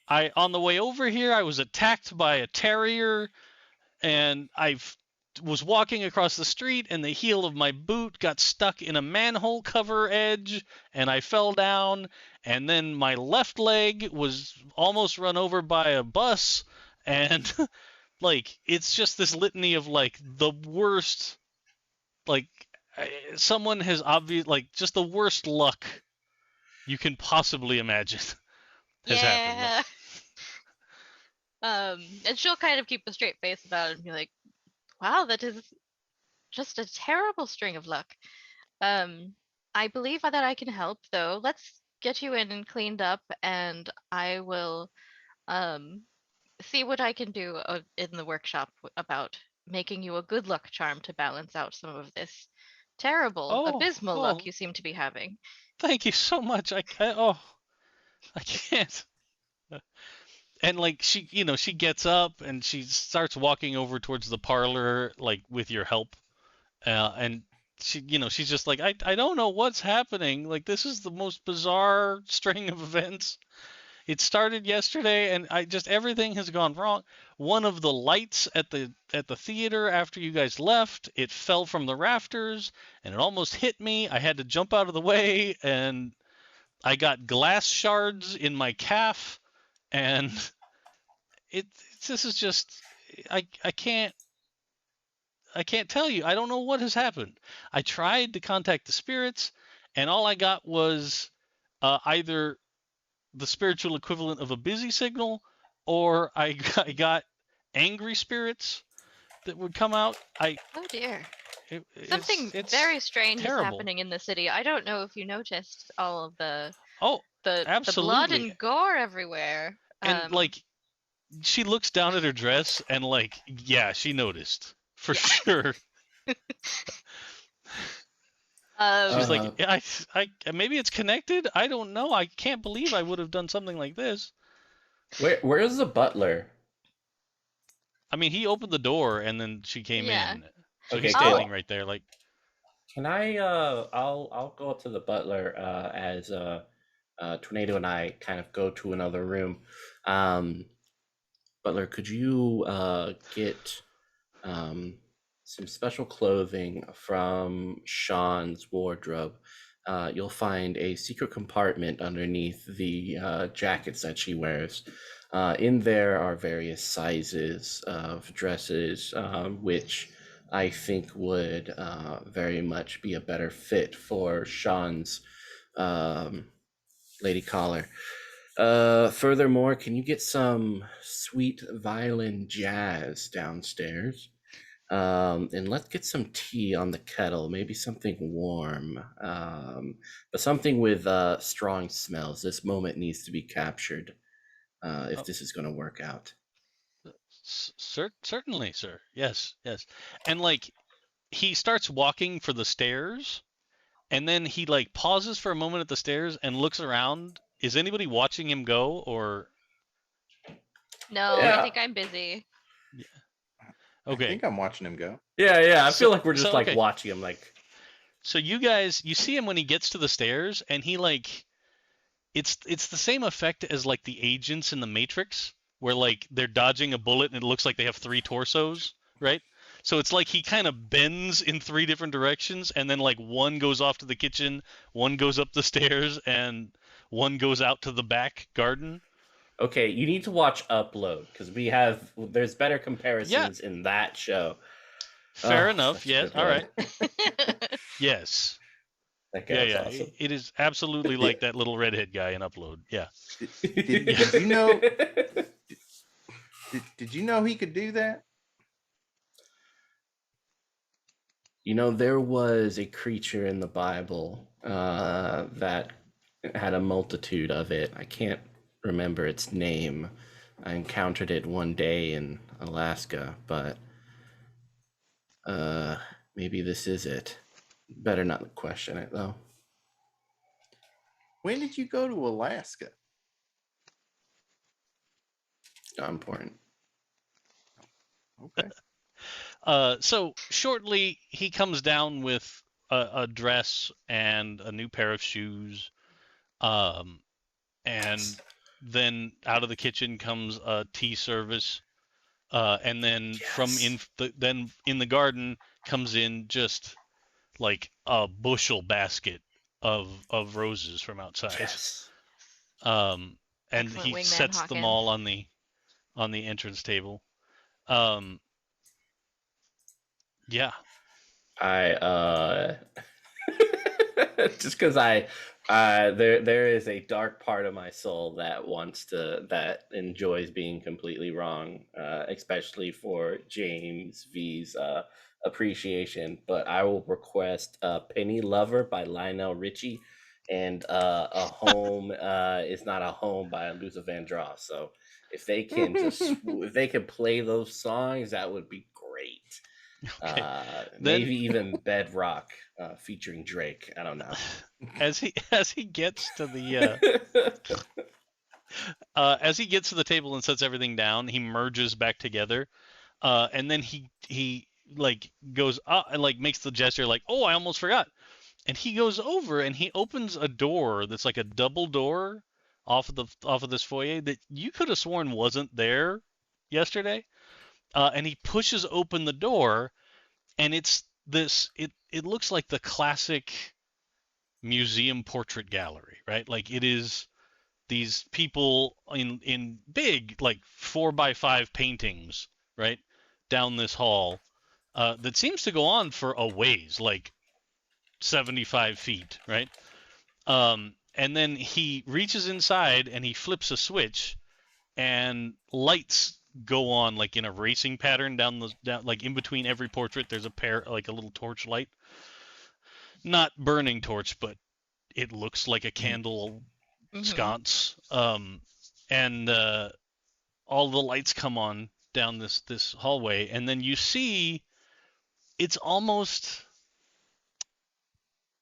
Speaker 1: On the way over here, I was attacked by a terrier, and I was walking across the street, and the heel of my boot got stuck in a manhole cover edge, and I fell down, and then my left leg was almost run over by a bus, and like, it's just this litany of like the worst, like, someone has like just the worst luck you can possibly imagine has happened.
Speaker 3: And she'll kind of keep a straight face about it and be like, wow, that is just a terrible string of luck. I believe that I can help, though. Let's get you in and cleaned up, and I will see what I can do in the workshop about making you a good luck charm to balance out some of this terrible, abysmal luck you seem to be having.
Speaker 1: Thank you so much. I can't. And like she gets up and she starts walking over towards the parlor, like with your help, and she's just like, I don't know what's happening. Like, this is the most bizarre string of events. It started yesterday, and everything has gone wrong. One of the lights at the theater after you guys left, it fell from the rafters, and it almost hit me. I had to jump out of the way, and I got glass shards in my calf, and this is just, I can't tell you. I don't know what has happened. I tried to contact the spirits, and all I got was either the spiritual equivalent of a busy signal, or I got angry spirits that would come out.
Speaker 3: Oh dear. Something very strange
Speaker 1: terrible.
Speaker 3: is happening in the city. I don't know if you noticed all of the
Speaker 1: absolutely.
Speaker 3: the blood and gore everywhere.
Speaker 1: And like, she looks down at her dress and like, yeah, she noticed for sure. She's like, I maybe it's connected. I don't know. I can't believe I would have done something like this.
Speaker 2: Where is the butler?
Speaker 1: I mean, he opened the door and then she came in. So
Speaker 2: Okay,
Speaker 1: he's standing right there, like.
Speaker 2: Can I? I'll go up to the butler as Tornado and I kind of go to another room. Butler, could you get some special clothing from Sean's wardrobe? You'll find a secret compartment underneath the jackets that she wears. In there are various sizes of dresses, which I think would very much be a better fit for Sean's lady collar. Furthermore, can you get some sweet violin jazz downstairs? And let's get some tea on the kettle, maybe something warm, but something with strong smells. This moment needs to be captured if this is going to work out.
Speaker 1: Certainly, sir. Yes. And like, he starts walking for the stairs, and then he like pauses for a moment at the stairs and looks around. Is anybody watching him go, or?
Speaker 3: No, yeah. I think I'm busy.
Speaker 1: Yeah. Okay.
Speaker 4: I think I'm watching him go.
Speaker 2: Yeah. I feel like we're just watching him. Like,
Speaker 1: so you guys, you see him when he gets to the stairs, and he like, it's the same effect as like the agents in the Matrix, where like they're dodging a bullet and it looks like they have 3 torsos, right? So it's like he kind of bends in 3 different directions, and then like one goes off to the kitchen, one goes up the stairs, and one goes out to the back garden.
Speaker 2: Okay, you need to watch Upload because there's better comparisons in that show.
Speaker 1: Fair
Speaker 2: Oh,
Speaker 1: enough.
Speaker 2: such a
Speaker 1: Yes.
Speaker 2: good
Speaker 1: All
Speaker 2: one.
Speaker 1: right. Yes.
Speaker 2: That guy was
Speaker 1: Yeah.
Speaker 2: awesome.
Speaker 1: It is absolutely like that little redhead guy in Upload. Yeah.
Speaker 4: Did you know? Did you know he could do that?
Speaker 2: You know, there was a creature in the Bible that had a multitude of it. I can't remember its name. I encountered it one day in Alaska, but maybe this is it. Better not question it, though.
Speaker 4: When did you go to Alaska?
Speaker 2: Not important.
Speaker 4: Okay.
Speaker 1: So shortly he comes down with a dress and a new pair of shoes, and then out of the kitchen comes a tea service, and then then in the garden comes in just like a bushel basket of roses from outside.
Speaker 2: Yes.
Speaker 1: And
Speaker 3: Excellent
Speaker 1: he
Speaker 3: wingman,
Speaker 1: sets them
Speaker 3: Hawkins.
Speaker 1: all on the entrance table. Yeah.
Speaker 2: I just because there is a dark part of my soul that enjoys being completely wrong, especially for James V's appreciation. But I will request "Penny Lover" by Lionel Richie and "A Home Is Not a Home" by Luther Vandross. So if they can if they can play those songs, that would be great.
Speaker 1: Okay.
Speaker 2: Maybe even Bedrock featuring Drake. I don't know.
Speaker 1: As he gets to the as he gets to the table and sets everything down, he merges back together, and then he like goes up and like makes the gesture like, oh, I almost forgot, and he goes over and he opens a door that's like a double door off of this foyer that you could have sworn wasn't there yesterday, and he pushes open the door, and it's this it looks like the classic museum portrait gallery, right? Like it is these people in big like 4x5 paintings, right, down this hall, that seems to go on for a ways, like 75 feet, right? And then he reaches inside and he flips a switch, and lights go on like in a racing pattern down like in between every portrait. There's like a little torch light, not burning torch, but it looks like a candle sconce. And all the lights come on down this hallway, and then you see it's almost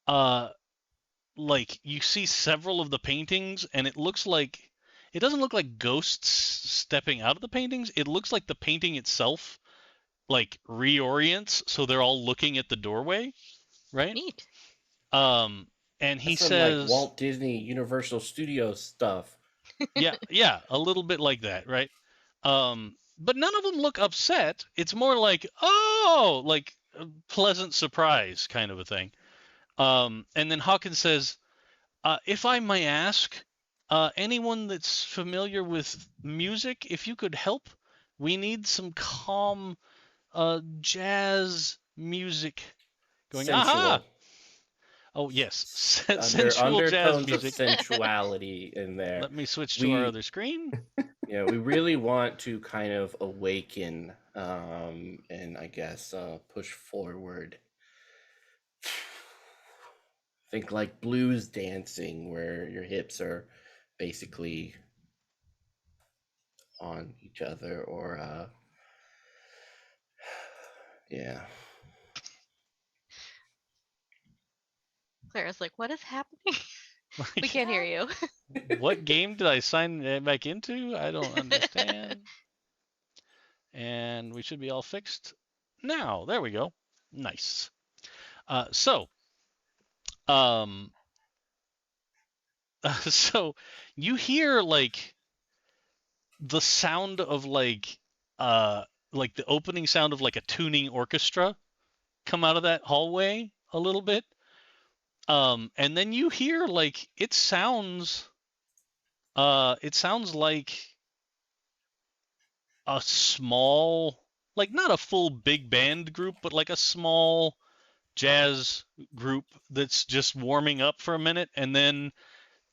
Speaker 1: like you see several of the paintings, and it doesn't look like ghosts stepping out of the paintings. It looks like the painting itself like reorients, so they're all looking at the doorway, right?
Speaker 3: Neat.
Speaker 1: And he
Speaker 2: That's some,
Speaker 1: says,
Speaker 2: like Walt Disney Universal Studios stuff.
Speaker 1: yeah, a little bit like that, right? But none of them look upset. It's more like, oh, like a pleasant surprise kind of a thing. And then Hawkins says, if I may ask, anyone that's familiar with music, if you could help, we need some calm jazz music going.
Speaker 2: Sensual.
Speaker 1: Aha! Oh yes, sensual jazz
Speaker 2: undertones
Speaker 1: music.
Speaker 2: of sensuality in there.
Speaker 1: Let me switch to our other screen.
Speaker 2: Yeah, we really want to kind of awaken and I guess push forward. Think like blues dancing, where your hips are basically on each other, or yeah.
Speaker 3: Clara's like, what is happening? We
Speaker 1: Like,
Speaker 3: can't hear you.
Speaker 1: what game did I sign back into? I don't understand. And we should be all fixed now. There we go. Nice. So you hear like the sound of like the opening sound of like a tuning orchestra come out of that hallway a little bit. And then you hear like it sounds It sounds like a small, like not a full big band group, but like a small jazz group that's just warming up for a minute and then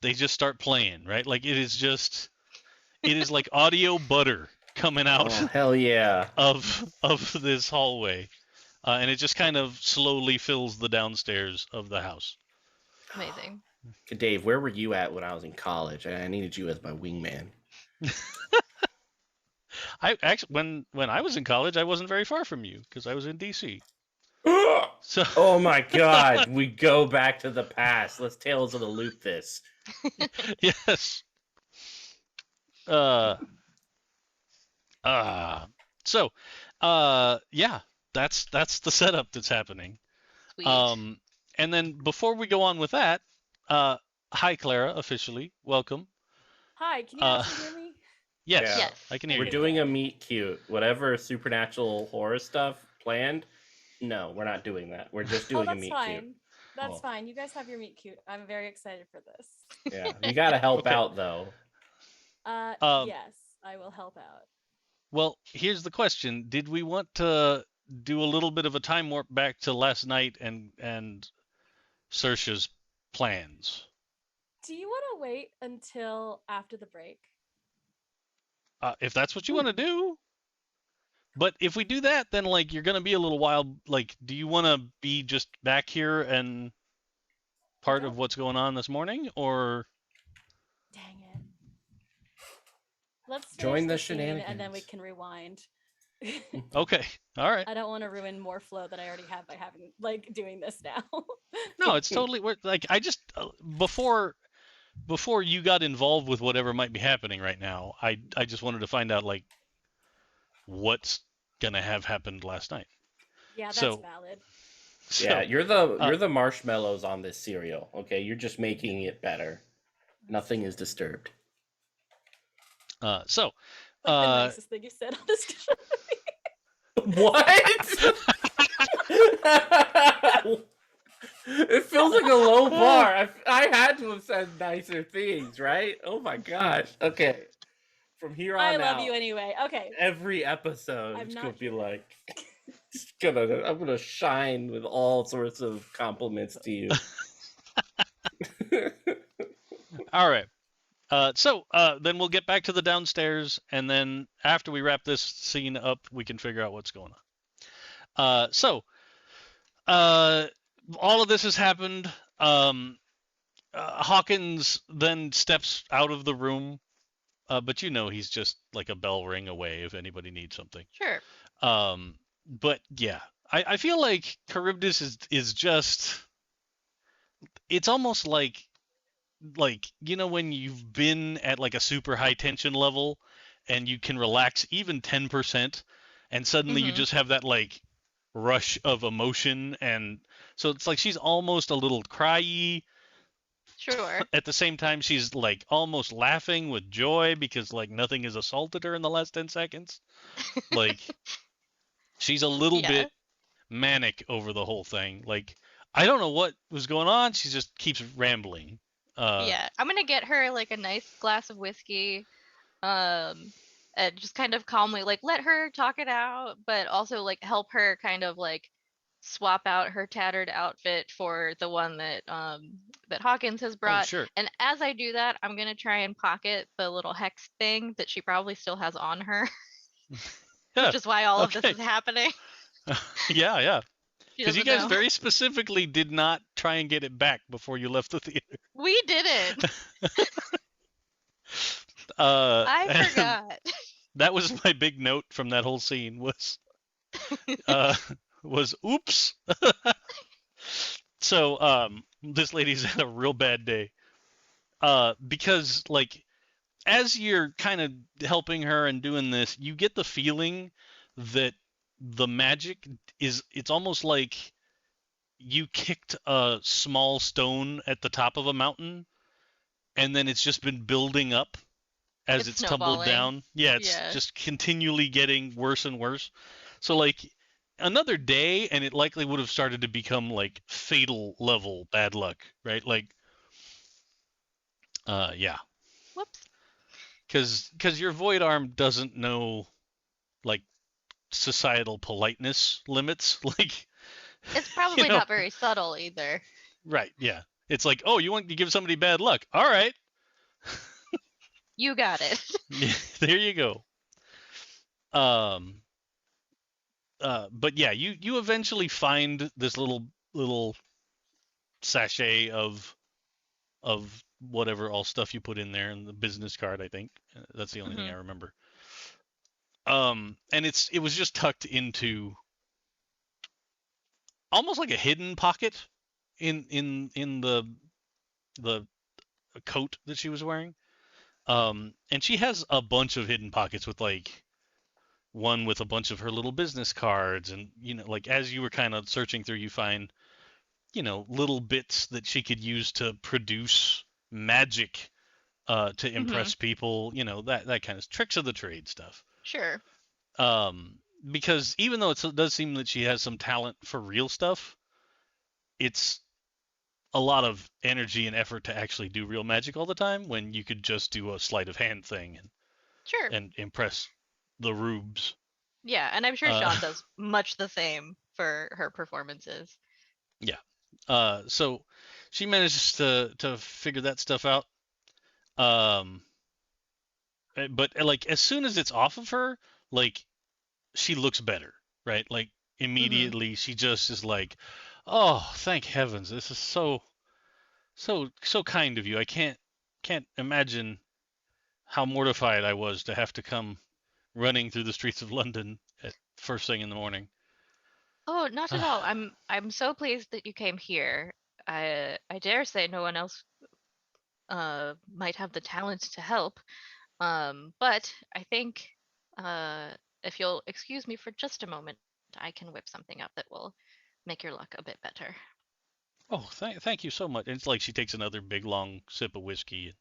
Speaker 1: they just start playing, right? Like it is like audio butter coming out
Speaker 2: Oh, hell yeah.
Speaker 1: of this hallway. And it just kind of slowly fills the downstairs of the house.
Speaker 3: Amazing.
Speaker 2: Dave, where were you at when I was in college? I needed you as my wingman.
Speaker 1: I actually, when I was in college, I wasn't very far from you because I was in DC. So
Speaker 2: Oh my god, we go back to the past. Let's Tales of the Loop this.
Speaker 1: yes. So yeah, that's the setup that's happening.
Speaker 3: Sweet.
Speaker 1: And then before we go on with that, hi Clara, officially welcome.
Speaker 5: Hi, can you actually hear me?
Speaker 1: Yes,
Speaker 2: Yeah.
Speaker 3: Yes.
Speaker 1: I can hear
Speaker 2: We're
Speaker 1: you.
Speaker 2: doing a meet cute. Whatever supernatural horror stuff planned. No, we're not doing that. We're just doing a
Speaker 5: that's
Speaker 2: meet
Speaker 5: fine.
Speaker 2: cute.
Speaker 5: That's
Speaker 2: Oh.
Speaker 5: fine. You guys have your meet cute. I'm very excited for this.
Speaker 2: Yeah, you gotta help
Speaker 1: Okay.
Speaker 2: out though.
Speaker 5: Yes, I will help out.
Speaker 1: Well, here's the question: did we want to do a little bit of a time warp back to last night and Saoirse's plans?
Speaker 5: Do you want to wait until after the break?
Speaker 1: If that's what you want to do. But if we do that, then like you're gonna be a little while. Like, do you want to be just back here and part of what's going on this morning, or
Speaker 5: Dang it. Let's
Speaker 2: Join
Speaker 5: finish
Speaker 2: the
Speaker 5: scene and then we
Speaker 2: shenanigans.
Speaker 5: can rewind.
Speaker 1: okay, all right?
Speaker 5: I don't want to ruin more flow than I already have by having doing this now.
Speaker 1: No, it's totally like I just before you got involved with whatever might be happening right now, I just wanted to find out like what's gonna have happened last night.
Speaker 5: Yeah, that's
Speaker 1: So-
Speaker 5: valid.
Speaker 1: So,
Speaker 2: Yeah, you're the marshmallows on this cereal. Okay, you're just making it better. Nothing is disturbed.
Speaker 1: so
Speaker 5: Like the nicest thing you said on this show.
Speaker 2: What? It feels like a low bar. I had to have said nicer things, right? Oh my gosh. Okay. From here on
Speaker 5: I
Speaker 2: out,
Speaker 5: love you anyway. Okay.
Speaker 2: every episode
Speaker 5: I'm
Speaker 2: is
Speaker 5: not
Speaker 2: gonna be
Speaker 5: here.
Speaker 2: like I'm gonna shine with all sorts of compliments to you.
Speaker 1: all right. So then we'll get back to the downstairs, and then after we wrap this scene up, we can figure out what's going on. All of this has happened. Hawkins then steps out of the room, but you know he's just like a bell ring away if anybody needs something.
Speaker 3: Sure.
Speaker 1: But yeah, I feel like Charybdis is just. It's almost like you know when you've been at like a super high tension level and you can relax even 10% and suddenly you
Speaker 3: Mhm.
Speaker 1: just have that like rush of emotion, and so it's like she's almost a little cryy.
Speaker 3: Sure.
Speaker 1: At the same time she's like almost laughing with joy because like nothing has assaulted her in the last 10 seconds. Like she's a little
Speaker 3: Yeah.
Speaker 1: bit manic over the whole thing. Like I don't know what was going on, she just keeps rambling.
Speaker 3: Yeah. I'm gonna get her like a nice glass of whiskey. And just kind of calmly like let her talk it out, but also like help her kind of like swap out her tattered outfit for the one that that Hawkins has
Speaker 1: Oh,
Speaker 3: brought.
Speaker 1: sure.
Speaker 3: And as I do that, I'm gonna try and pocket the little hex thing that she probably still has on her,
Speaker 1: Yeah.
Speaker 3: which is why all of this
Speaker 1: Okay.
Speaker 3: is happening.
Speaker 1: Yeah.
Speaker 3: She
Speaker 1: Because you
Speaker 3: doesn't
Speaker 1: guys
Speaker 3: know.
Speaker 1: very specifically did not try and get it back before you left the theater.
Speaker 3: We didn't.
Speaker 1: I
Speaker 3: I forgot.
Speaker 1: That was my big note from that whole scene was oops. So this lady's had a real bad day. Because like as you're kind of helping her and doing this, you get the feeling that the magic it's almost like you kicked a small stone at the top of a mountain and then it's just been building up as
Speaker 3: It's
Speaker 1: it's tumbled
Speaker 3: snowballing.
Speaker 1: down. Yeah, it's
Speaker 3: Yeah.
Speaker 1: just continually getting worse and worse. So like another day and it likely would have started to become like fatal level bad luck, right? Like yeah.
Speaker 3: Whoops.
Speaker 1: because your void arm doesn't know like societal politeness limits. Like,
Speaker 3: It's
Speaker 1: you
Speaker 3: probably
Speaker 1: know,
Speaker 3: not very subtle either.
Speaker 1: right? Yeah. It's like, oh, you want to give somebody bad luck? All right.
Speaker 3: You got it.
Speaker 1: Yeah, there you go. Um. But yeah, you eventually find this little sachet of whatever all stuff you put in there and the business card. I think that's the only thing I
Speaker 3: Mhm.
Speaker 1: remember. And it was just tucked into almost like a hidden pocket in the coat that she was wearing. And she has a bunch of hidden pockets with like one with a bunch of her little business cards, and like as you were kind of searching through, you find little bits that she could use to produce magic to
Speaker 3: Mhm.
Speaker 1: impress people, that kind of tricks of the trade stuff.
Speaker 3: Sure.
Speaker 1: Um, because even though it does seem that she has some talent for real stuff, it's a lot of energy and effort to actually do real magic all the time when you could just do a sleight of hand thing
Speaker 3: Sure.
Speaker 1: and impress the rubes.
Speaker 3: Yeah, and I'm sure
Speaker 1: Uh,
Speaker 3: Sean does much the same for her performances.
Speaker 1: yeah. So she manages to figure that stuff out. Um, but like as soon as it's off of her, like she looks better, right? Like
Speaker 3: Mhm.
Speaker 1: immediately she just is like, "Oh, thank heavens. This is so kind of you. I can't imagine how mortified I was to have to come running through the streets of London at first thing in the morning."
Speaker 3: Oh, not at all. I'm so pleased that you came here. I dare say no one else might have the talent to help. But I think uh if you'll excuse me for just a moment, I can whip something up that will make your luck a bit better.
Speaker 1: Oh, thank you so much. And it's like she takes another big long sip of whiskey and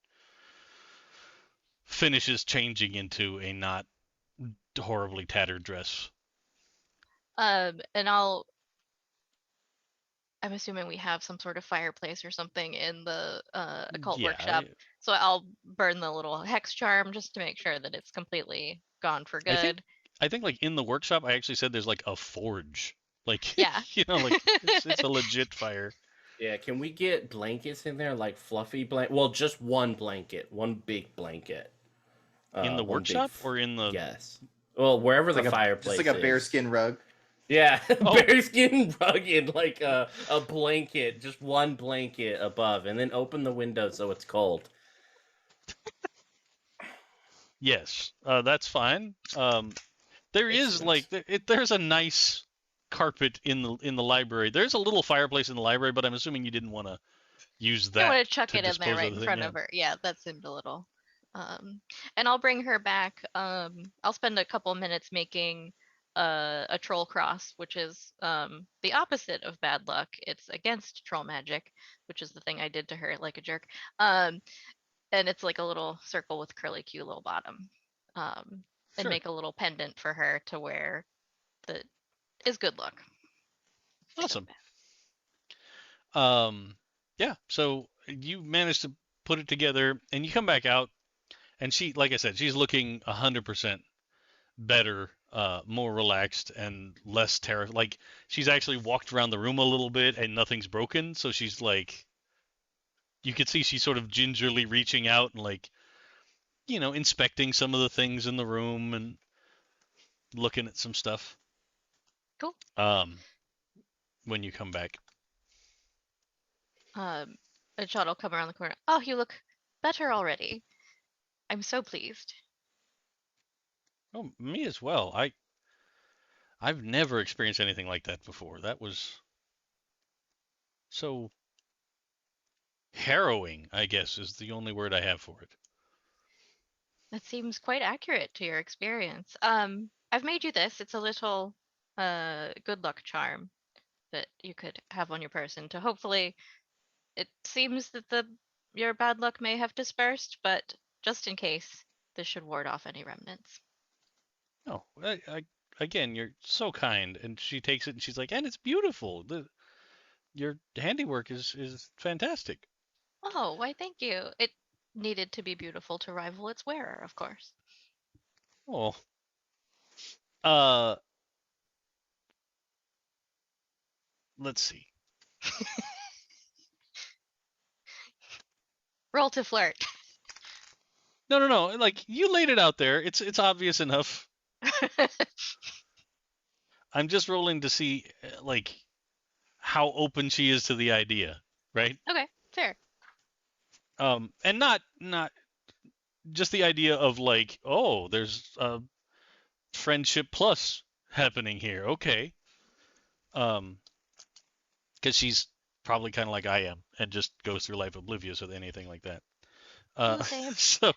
Speaker 1: finishes changing into a not horribly tattered dress.
Speaker 3: And I'm assuming we have some sort of fireplace or something in the occult
Speaker 1: Yeah,
Speaker 3: workshop. So I'll burn the little hex charm just to make sure that it's completely gone for
Speaker 1: I think
Speaker 3: good.
Speaker 1: I think like in the workshop I actually said there's like a forge. Like
Speaker 3: Yeah.
Speaker 1: like it's a legit fire.
Speaker 2: Yeah, can we get blankets in there, like fluffy blanket? Well, just one blanket, one big blanket.
Speaker 1: In the
Speaker 2: One big.
Speaker 1: workshop or in the
Speaker 2: Yes. Well, wherever the
Speaker 4: Just
Speaker 2: fireplace
Speaker 4: like a
Speaker 2: is.
Speaker 4: bearskin rug.
Speaker 2: Yeah,
Speaker 1: Oh.
Speaker 2: bearskin rug and like a blanket, just one blanket above, and then open the window so it's cold.
Speaker 1: Yes, that's fine. There is
Speaker 2: Excellent.
Speaker 1: like there's a nice carpet in the library. There's a little fireplace in the library, but I'm assuming you didn't want to use
Speaker 3: I
Speaker 1: that
Speaker 3: want to chuck
Speaker 1: to
Speaker 3: it in there
Speaker 1: dispose
Speaker 3: right
Speaker 1: of the
Speaker 3: in
Speaker 1: thing.
Speaker 3: front
Speaker 1: Yeah.
Speaker 3: of her. Yeah, that seemed a little. And I'll bring her back. I'll spend a couple minutes making a troll cross, which is the opposite of bad luck. It's against troll magic, which is the thing I did to her like a jerk. And it's like a little circle with curly Q little bottom. And
Speaker 1: Sure.
Speaker 3: make a little pendant for her to wear that is good luck. instead of
Speaker 1: Awesome.
Speaker 3: bad.
Speaker 1: Yeah. So you managed to put it together, and you come back out, and she, like I said, she's looking 100% better, more relaxed and less terrified. Like she's actually walked around the room a little bit, and nothing's broken. So she's like, you could see she's sort of gingerly reaching out and like, inspecting some of the things in the room and looking at some stuff.
Speaker 3: Cool.
Speaker 1: When you come back.
Speaker 3: And Sean will come around the corner. Oh, you look better already. I'm so pleased.
Speaker 1: Oh, me as well. I've never experienced anything like that before. That was so harrowing, I guess, is the only word I have for it.
Speaker 3: That seems quite accurate to your experience. I've made you this. It's a little good luck charm that you could have on your person to hopefully it seems that the your bad luck may have dispersed, but just in case, this should ward off any remnants.
Speaker 1: No, again, you're so kind. And she takes it and she's like, and it's beautiful. Your handiwork is fantastic.
Speaker 3: Oh, why thank you. It needed to be beautiful to rival its wearer, of course.
Speaker 1: Oh. Uh, let's see.
Speaker 3: Roll to flirt.
Speaker 1: No. Like you laid it out there. It's obvious enough. I'm just rolling to see like how open she is to the idea, right?
Speaker 3: Okay, fair.
Speaker 1: And not just the idea of like, oh, there's friendship plus happening here. Okay. Because she's probably kind of like I am and just goes through life oblivious with anything like that.
Speaker 3: Oh, same.
Speaker 1: So.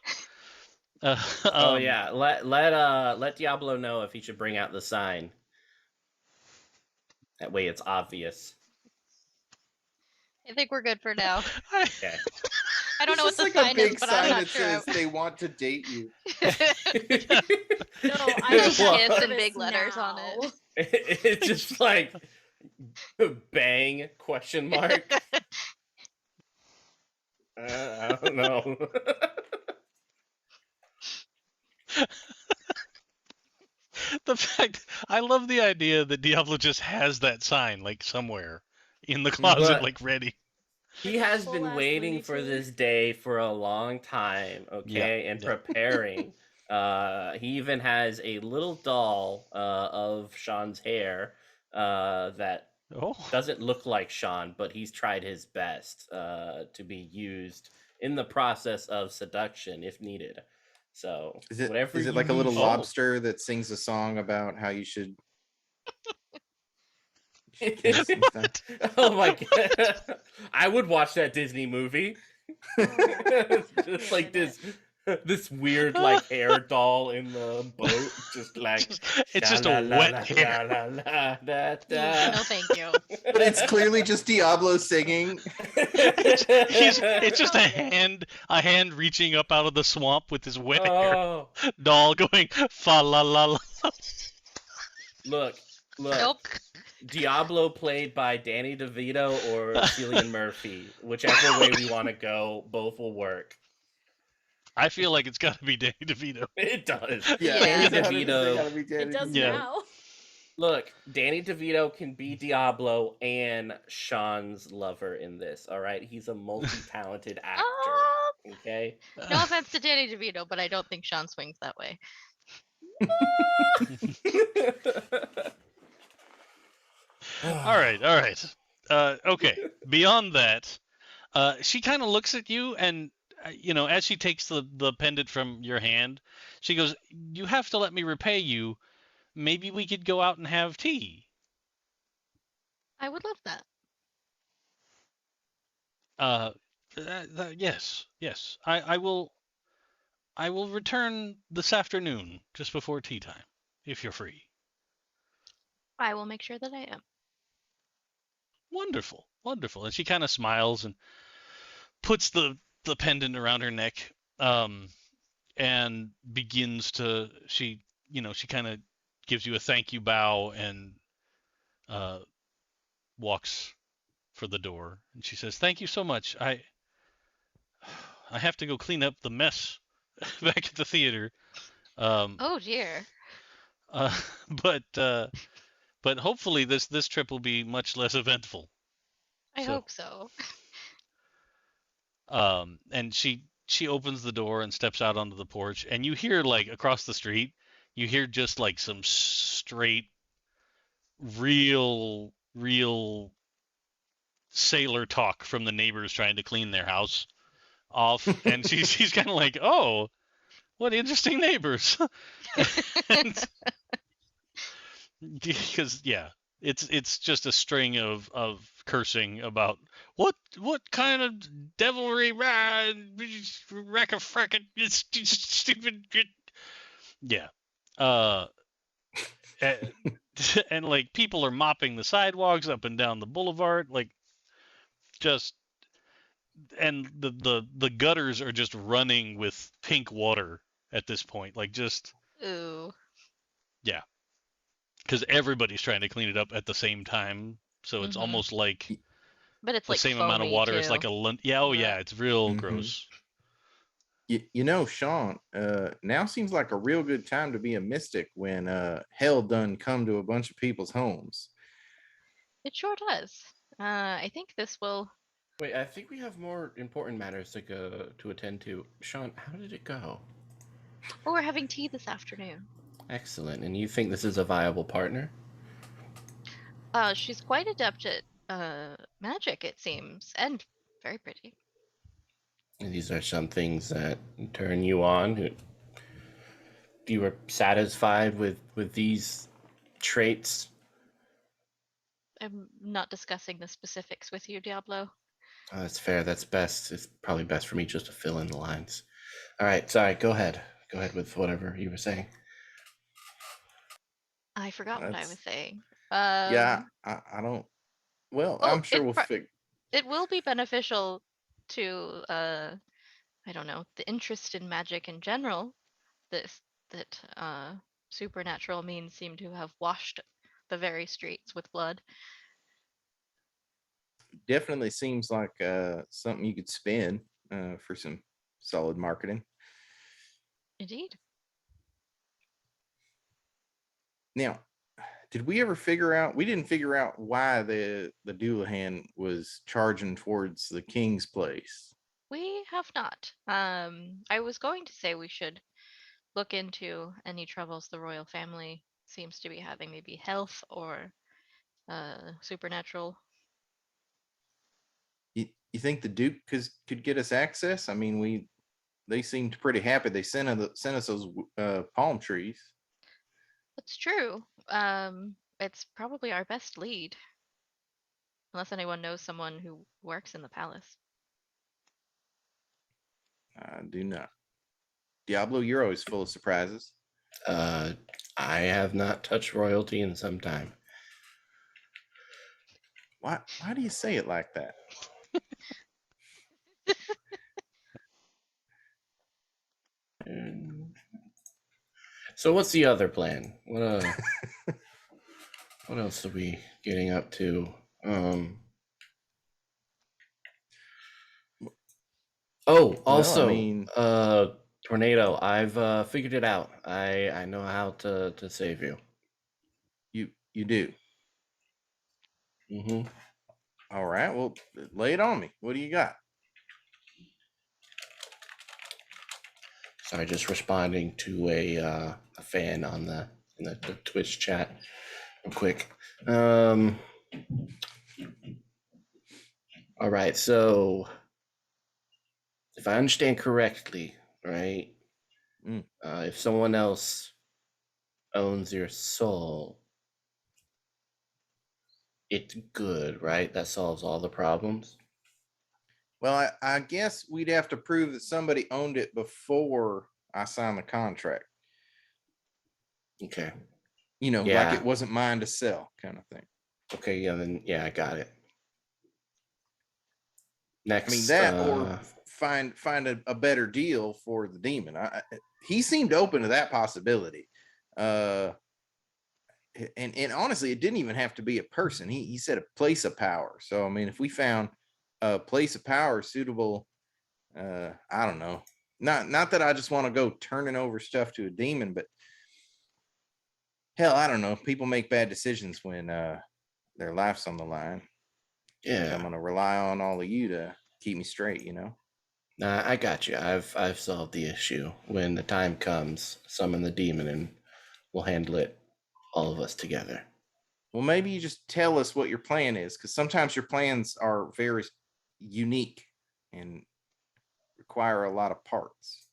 Speaker 2: Oh yeah, let Diablo know if he should bring out the sign. That way it's obvious.
Speaker 3: I think we're good for now.
Speaker 2: Okay.
Speaker 3: I don't know what
Speaker 4: It's
Speaker 3: the
Speaker 4: just like
Speaker 3: sign
Speaker 4: a big
Speaker 3: is, but
Speaker 4: sign
Speaker 3: I'm not
Speaker 4: that
Speaker 3: sure.
Speaker 4: says they want to date you.
Speaker 5: No, I
Speaker 3: There's
Speaker 5: don't
Speaker 3: kiss
Speaker 5: have
Speaker 3: in
Speaker 5: this
Speaker 3: big letters on
Speaker 5: now.
Speaker 3: it.
Speaker 2: It's just like bang question mark. I don't know.
Speaker 1: The fact I love the idea that Diablo just has that sign like somewhere in the closet,
Speaker 2: But-
Speaker 1: like ready.
Speaker 2: He has been
Speaker 5: Full-ass
Speaker 2: waiting
Speaker 5: Looney
Speaker 2: for
Speaker 5: Tune.
Speaker 2: this day for a long time, okay, and preparing. He even has a little doll of Sean's hair that
Speaker 1: Oh,
Speaker 2: doesn't look like Sean, but he's tried his best to be used in the process of seduction if needed. So
Speaker 4: Is it
Speaker 2: whatever
Speaker 4: is it
Speaker 2: you
Speaker 4: like a little
Speaker 2: need-
Speaker 4: lobster that sings a song about how you should kiss and stuff?
Speaker 2: Oh my god! I would watch that Disney movie. Just like this weird like hair doll in the boat, just like
Speaker 1: it's just a wet hair.
Speaker 3: No, thank you.
Speaker 4: But it's clearly just Diablo singing.
Speaker 1: It's just a hand reaching up out of the swamp with his wet hair
Speaker 2: Oh,
Speaker 1: doll going fa la la la.
Speaker 2: look.
Speaker 3: Nope.
Speaker 2: Diablo played by Danny DeVito or Cillian Murphy. Whichever way we want to go, both will work.
Speaker 1: I feel like it's got to be Danny DeVito.
Speaker 2: It does.
Speaker 3: Yeah.
Speaker 2: Danny
Speaker 4: it's 100%
Speaker 2: DeVito.
Speaker 4: gotta be Danny
Speaker 5: It does
Speaker 1: Yeah.
Speaker 5: now.
Speaker 2: Look, Danny DeVito can be Diablo and Sean's lover in this. All right, he's a multi-talented actor. Okay.
Speaker 3: No offense to Danny DeVito, but I don't think Sean swings that way.
Speaker 1: All right. Okay. Beyond that, she kind of looks at you, and as she takes the pendant from your hand, she goes, "You have to let me repay you. Maybe we could go out and have tea."
Speaker 3: I would love that.
Speaker 1: Yes. I will return this afternoon, just before tea time, if you're free.
Speaker 3: I will make sure that I am.
Speaker 1: Wonderful. And she kind of smiles and puts the pendant around her neck, and begins to she kind of gives you a thank you bow and walks for the door, and she says, "Thank you so much. I have to go clean up the mess back at the theater."
Speaker 3: Oh dear.
Speaker 1: But hopefully this trip will be much less eventful.
Speaker 3: I
Speaker 1: So-
Speaker 3: hope so.
Speaker 1: And she opens the door and steps out onto the porch, and you hear like across the street, you hear just like some straight, real sailor talk from the neighbors trying to clean their house off, and she's kind of like, "Oh, what interesting neighbors." Because it's just a string of cursing about what kind of devilry rack of frackin' stupid. Yeah. And like people are mopping the sidewalks up and down the boulevard, like just, and the gutters are just running with pink water at this point, like just
Speaker 3: Ooh.
Speaker 1: because everybody's trying to clean it up at the same time, so it's
Speaker 3: Mhm.
Speaker 1: almost like
Speaker 3: But it's
Speaker 1: the
Speaker 3: like
Speaker 1: same amount of
Speaker 3: foamy,
Speaker 1: water as
Speaker 3: too.
Speaker 1: like a yeah,
Speaker 3: Blech.
Speaker 1: it's real
Speaker 4: Mhm.
Speaker 1: gross.
Speaker 4: You know, Sean, now seems like a real good time to be a mystic when hell done come to a bunch of people's homes.
Speaker 3: It sure does. I think this will.
Speaker 2: Wait, I think we have more important matters to go to attend to. Sean, how did it go?
Speaker 3: Oh, we're having tea this afternoon.
Speaker 2: Excellent. And you think this is a viable partner?
Speaker 3: She's quite adept at magic, it seems, and very pretty.
Speaker 2: And these are some things that turn you on. You were satisfied with these traits?
Speaker 3: I'm not discussing the specifics with you, Diablo.
Speaker 2: That's fair. That's best. It's probably best for me just to fill in the lines. All right. Sorry. Go ahead. Go ahead with whatever you were saying.
Speaker 3: I forgot what I was
Speaker 4: That's
Speaker 3: saying.
Speaker 4: yeah. I don't. Well,
Speaker 3: Oh,
Speaker 4: I'm sure we'll figure.
Speaker 3: it will be beneficial to I don't know, the interest in magic in general. This that supernatural means seem to have washed the very streets with blood.
Speaker 4: Definitely seems like something you could spin for some solid marketing.
Speaker 3: Indeed.
Speaker 4: Now, did we ever figure out? We didn't figure out why the Doulahan was charging towards the king's place.
Speaker 3: We have not. I was going to say we should look into any troubles the royal family seems to be having, maybe health or supernatural.
Speaker 4: You think the Duke could get us access? I mean, they seemed pretty happy. They sent us those palm trees.
Speaker 3: That's true. It's probably our best lead, unless anyone knows someone who works in the palace.
Speaker 4: I do not. Diablo, you're always full of surprises.
Speaker 2: I have not touched royalty in some time.
Speaker 4: Why do you say it like that?
Speaker 2: So what's the other plan? What else are we getting up to? Also,
Speaker 4: I mean,
Speaker 2: tornado. I've figured it out. I know how to save you.
Speaker 4: you do.
Speaker 2: Mm-hmm.
Speaker 4: All right. Well, lay it on me. What do you got?
Speaker 2: Sorry, just responding to a fan on in the Twitch chat, real quick. All right. So, if I understand correctly, right? If someone else owns your soul, it's good, right? That solves all the problems.
Speaker 4: Well, I guess we'd have to prove that somebody owned it before I signed the contract.
Speaker 2: Okay.
Speaker 4: You know,
Speaker 2: Yeah.
Speaker 4: like it wasn't mine to sell, kind of thing.
Speaker 2: Okay. Yeah. Then yeah, I got it. Next,
Speaker 4: I mean that, or find a better deal for the demon. He seemed open to that possibility. And honestly, it didn't even have to be a person. He said a place of power. So I mean, if we found a place of power suitable, I don't know. Not that I just want to go turning over stuff to a demon, but hell, I don't know. People make bad decisions when their life's on the line.
Speaker 2: yeah,
Speaker 4: I'm gonna rely on all of you to keep me straight, you know.
Speaker 2: nah, I got you. I've solved the issue. When the time comes, summon the demon, and we'll handle it, all of us together.
Speaker 4: Well, maybe you just tell us what your plan is, because sometimes your plans are very unique and require a lot of parts.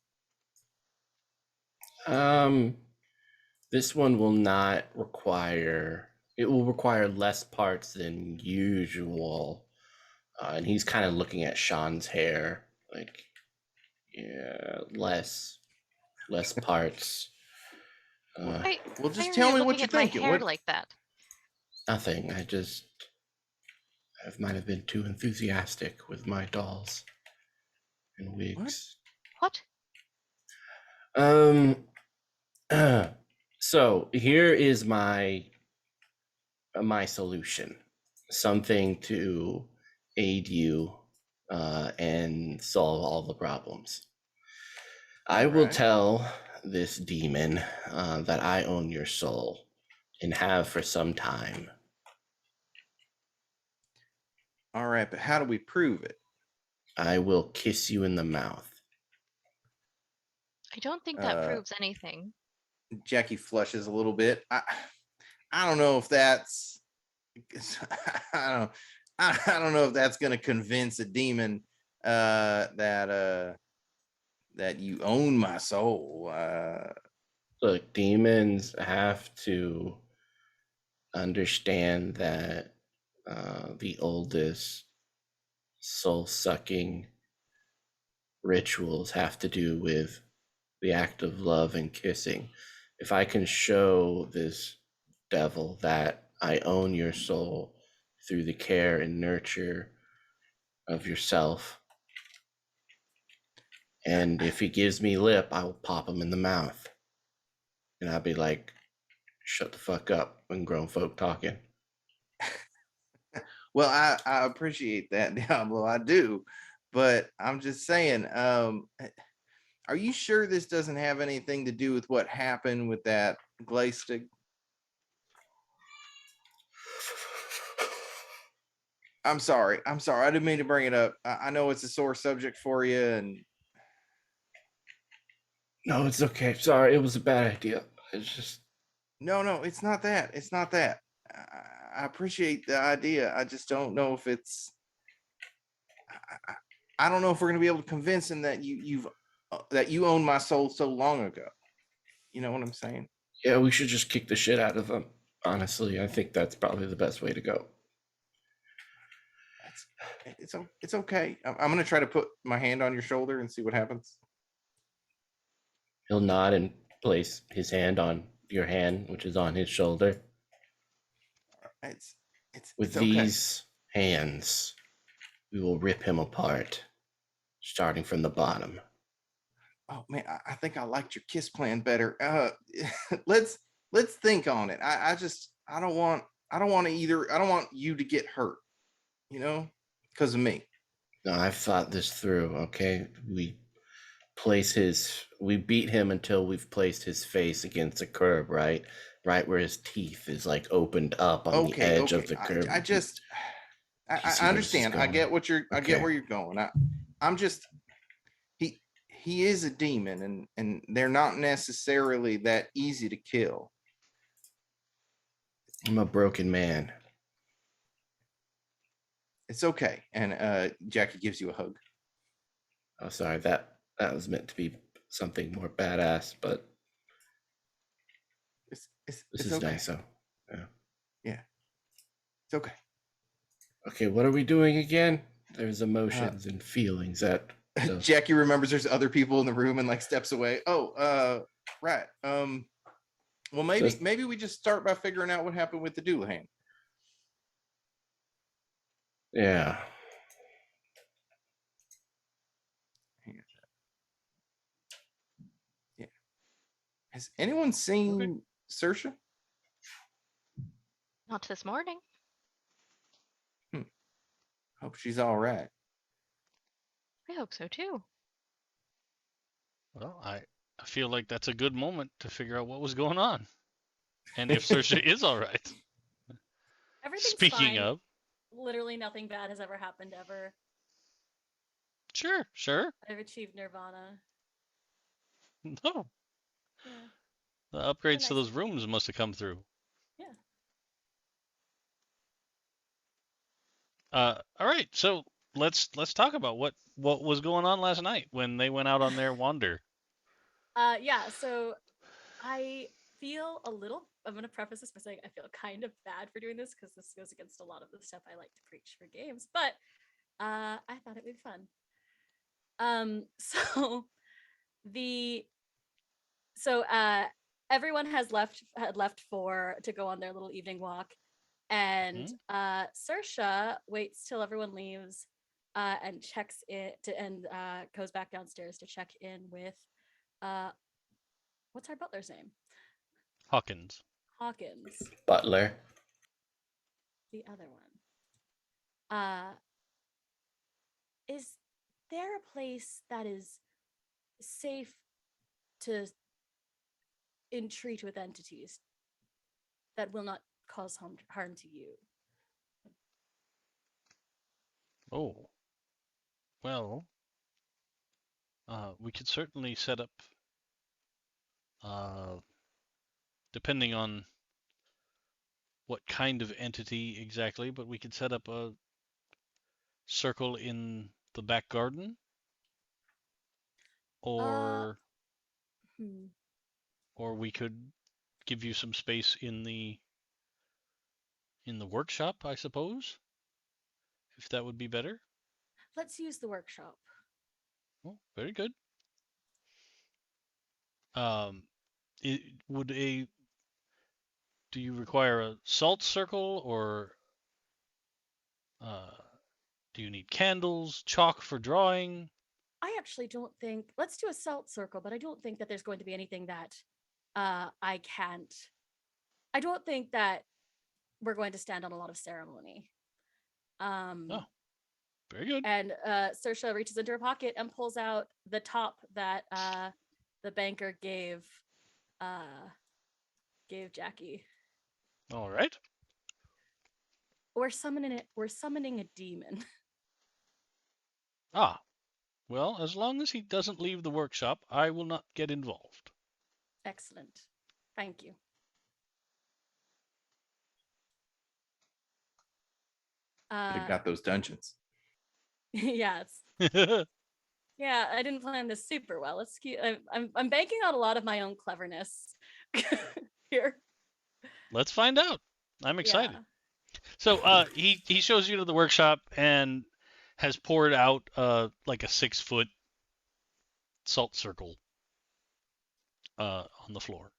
Speaker 2: This one will not require. It will require less parts than usual. And he's kind of looking at Sean's hair, like, yeah, less parts.
Speaker 3: Why
Speaker 4: Well, just
Speaker 3: are
Speaker 4: tell me what
Speaker 3: looking
Speaker 4: you're
Speaker 3: at my
Speaker 4: thinking.
Speaker 3: hair
Speaker 4: What?
Speaker 3: like that?
Speaker 2: Nothing. I might have been too enthusiastic with my dolls and wigs.
Speaker 3: What?
Speaker 2: So here is my solution. Something to aid you and solve all the problems. I will
Speaker 4: Alright.
Speaker 2: tell this demon that I own your soul and have for some time.
Speaker 4: All right, but how do we prove it?
Speaker 2: I will kiss you in the mouth.
Speaker 3: I don't think that
Speaker 4: Uh,
Speaker 3: proves anything.
Speaker 4: Jackie flushes a little bit. I don't know if that's I don't I don't know if that's going to convince a demon that you own my soul.
Speaker 2: Look, demons have to understand that the oldest soul-sucking rituals have to do with the act of love and kissing. If I can show this devil that I own your soul through the care and nurture of yourself, and if he gives me lip, I will pop him in the mouth. And I'll be like, shut the fuck up when grown folk talking.
Speaker 4: Well, I appreciate that, Diablo. I do. But I'm just saying, are you sure this doesn't have anything to do with what happened with that Glaystig? I'm sorry. I'm sorry. I didn't mean to bring it up. I know it's a sore subject for you, and
Speaker 2: No, it's okay. Sorry, it was a bad idea. It's just
Speaker 4: no, it's not that. It's not that. I appreciate the idea. I just don't know if it's. I don't know if we're going to be able to convince him that you own my soul so long ago. You know what I'm saying?
Speaker 2: yeah, we should just kick the shit out of him. Honestly, I think that's probably the best way to go.
Speaker 4: It's okay. I'm going to try to put my hand on your shoulder and see what happens.
Speaker 2: He'll nod and place his hand on your hand, which is on his shoulder.
Speaker 4: It's
Speaker 2: With
Speaker 4: it's okay.
Speaker 2: these hands, we will rip him apart, starting from the bottom.
Speaker 4: Oh man, I think I liked your kiss plan better. Let's think on it. I don't want you to get hurt, you know, because of me.
Speaker 2: No, I've thought this through, okay? We beat him until we've placed his face against a curb, right? Right where his teeth is like opened up on the edge of the curb.
Speaker 4: I just
Speaker 2: You see
Speaker 4: I
Speaker 2: where this is
Speaker 4: understand. I get
Speaker 2: going?
Speaker 4: what you're I get
Speaker 2: Okay.
Speaker 4: where you're going. I'm just he is a demon, and they're not necessarily that easy to kill.
Speaker 2: I'm a broken man.
Speaker 4: It's okay. And Jackie gives you a hug.
Speaker 2: Oh, sorry, that was meant to be something more badass, but
Speaker 4: It's
Speaker 2: this
Speaker 4: it's
Speaker 2: is
Speaker 4: okay.
Speaker 2: nice, though.
Speaker 4: Yeah. It's okay.
Speaker 2: Okay, what are we doing again? There's emotions and feelings that
Speaker 4: Jackie remembers there's other people in the room and like steps away. Oh, right. Well, maybe we just start by figuring out what happened with the Doulahan.
Speaker 2: yeah.
Speaker 4: Yeah. Has anyone seen Saoirse?
Speaker 3: Not this morning.
Speaker 4: Hope she's all right.
Speaker 3: I hope so too.
Speaker 1: Well, I feel like that's a good moment to figure out what was going on, and if Saoirse is all right.
Speaker 5: Everything's
Speaker 1: Speaking
Speaker 5: fine.
Speaker 1: of,
Speaker 5: Literally nothing bad has ever happened ever.
Speaker 1: sure.
Speaker 5: I've achieved nirvana.
Speaker 1: No,
Speaker 5: Yeah.
Speaker 1: the upgrades
Speaker 5: nice
Speaker 1: to those rooms must have come through.
Speaker 5: Yeah.
Speaker 1: All right, so let's talk about what was going on last night when they went out on their wander.
Speaker 5: Yeah, so I feel I'm going to preface this by saying I feel kind of bad for doing this because this goes against a lot of the stuff I like to preach for games, but I thought it would be fun. So the so everyone had left to go on their little evening walk, and Saoirse waits till everyone leaves and checks it and goes back downstairs to check in with what's our butler's name?
Speaker 1: Hawkins.
Speaker 2: Butler.
Speaker 5: The other one. Is there a place that is safe to entreat with entities that will not cause harm to you.
Speaker 1: Oh. Well, we could certainly set up, depending on what kind of entity exactly, but we could set up a circle in the back garden, or
Speaker 5: Hmm.
Speaker 1: or we could give you some space in the workshop, I suppose, if that would be better.
Speaker 5: Let's use the workshop.
Speaker 1: Oh, very good. Um, would a do you require a salt circle, or do you need candles, chalk for drawing?
Speaker 5: I actually don't think, let's do a salt circle, but I don't think that there's going to be anything that I can't. I don't think that we're going to stand on a lot of ceremony.
Speaker 1: Oh, very good.
Speaker 5: And Saoirse reaches into her pocket and pulls out the top that the banker gave Jackie.
Speaker 1: All right.
Speaker 5: We're summoning it. We're summoning a demon.
Speaker 1: Ah, well, as long as he doesn't leave the workshop, I will not get involved.
Speaker 5: Excellent. Thank you.
Speaker 4: Could have got those dungeons.
Speaker 5: Yeah, yeah. I didn't plan this super well. Let's keep. I'm banking on a lot of my own cleverness here.
Speaker 1: Let's find out. I'm excited.
Speaker 5: Yeah.
Speaker 1: So he shows you to the workshop and has poured out like a 6-foot salt circle on the floor.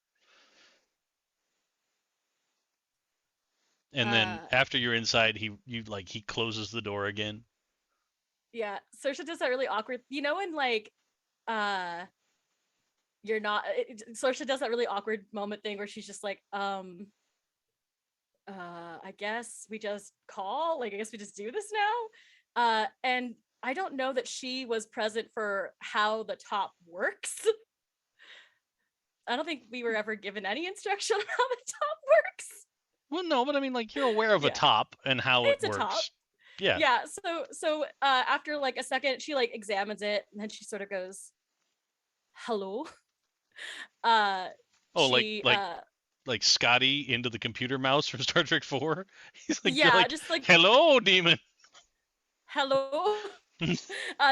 Speaker 1: And then after you're inside, he closes the door again.
Speaker 5: Yeah, Saoirse does that really awkward. You know, when like you're not. Saoirse does that really awkward moment thing where she's just like, I guess we just call. Like, I guess we just do this now. And I don't know that she was present for how the top works. I don't think we were ever given any instruction on how the top works.
Speaker 1: Well, no, but I mean, like, you're aware of a
Speaker 5: Yeah.
Speaker 1: top and how
Speaker 5: It's
Speaker 1: it
Speaker 5: a top.
Speaker 1: works. Yeah.
Speaker 5: Yeah. So after like a second, she like examines it and then she sort of goes, "Hello."
Speaker 1: Oh,
Speaker 5: she,
Speaker 1: like Scotty into the computer mouse from Star Trek 4. He's like,
Speaker 5: yeah,
Speaker 1: you're like,
Speaker 5: just like,
Speaker 1: hello, demon.
Speaker 5: "Hello."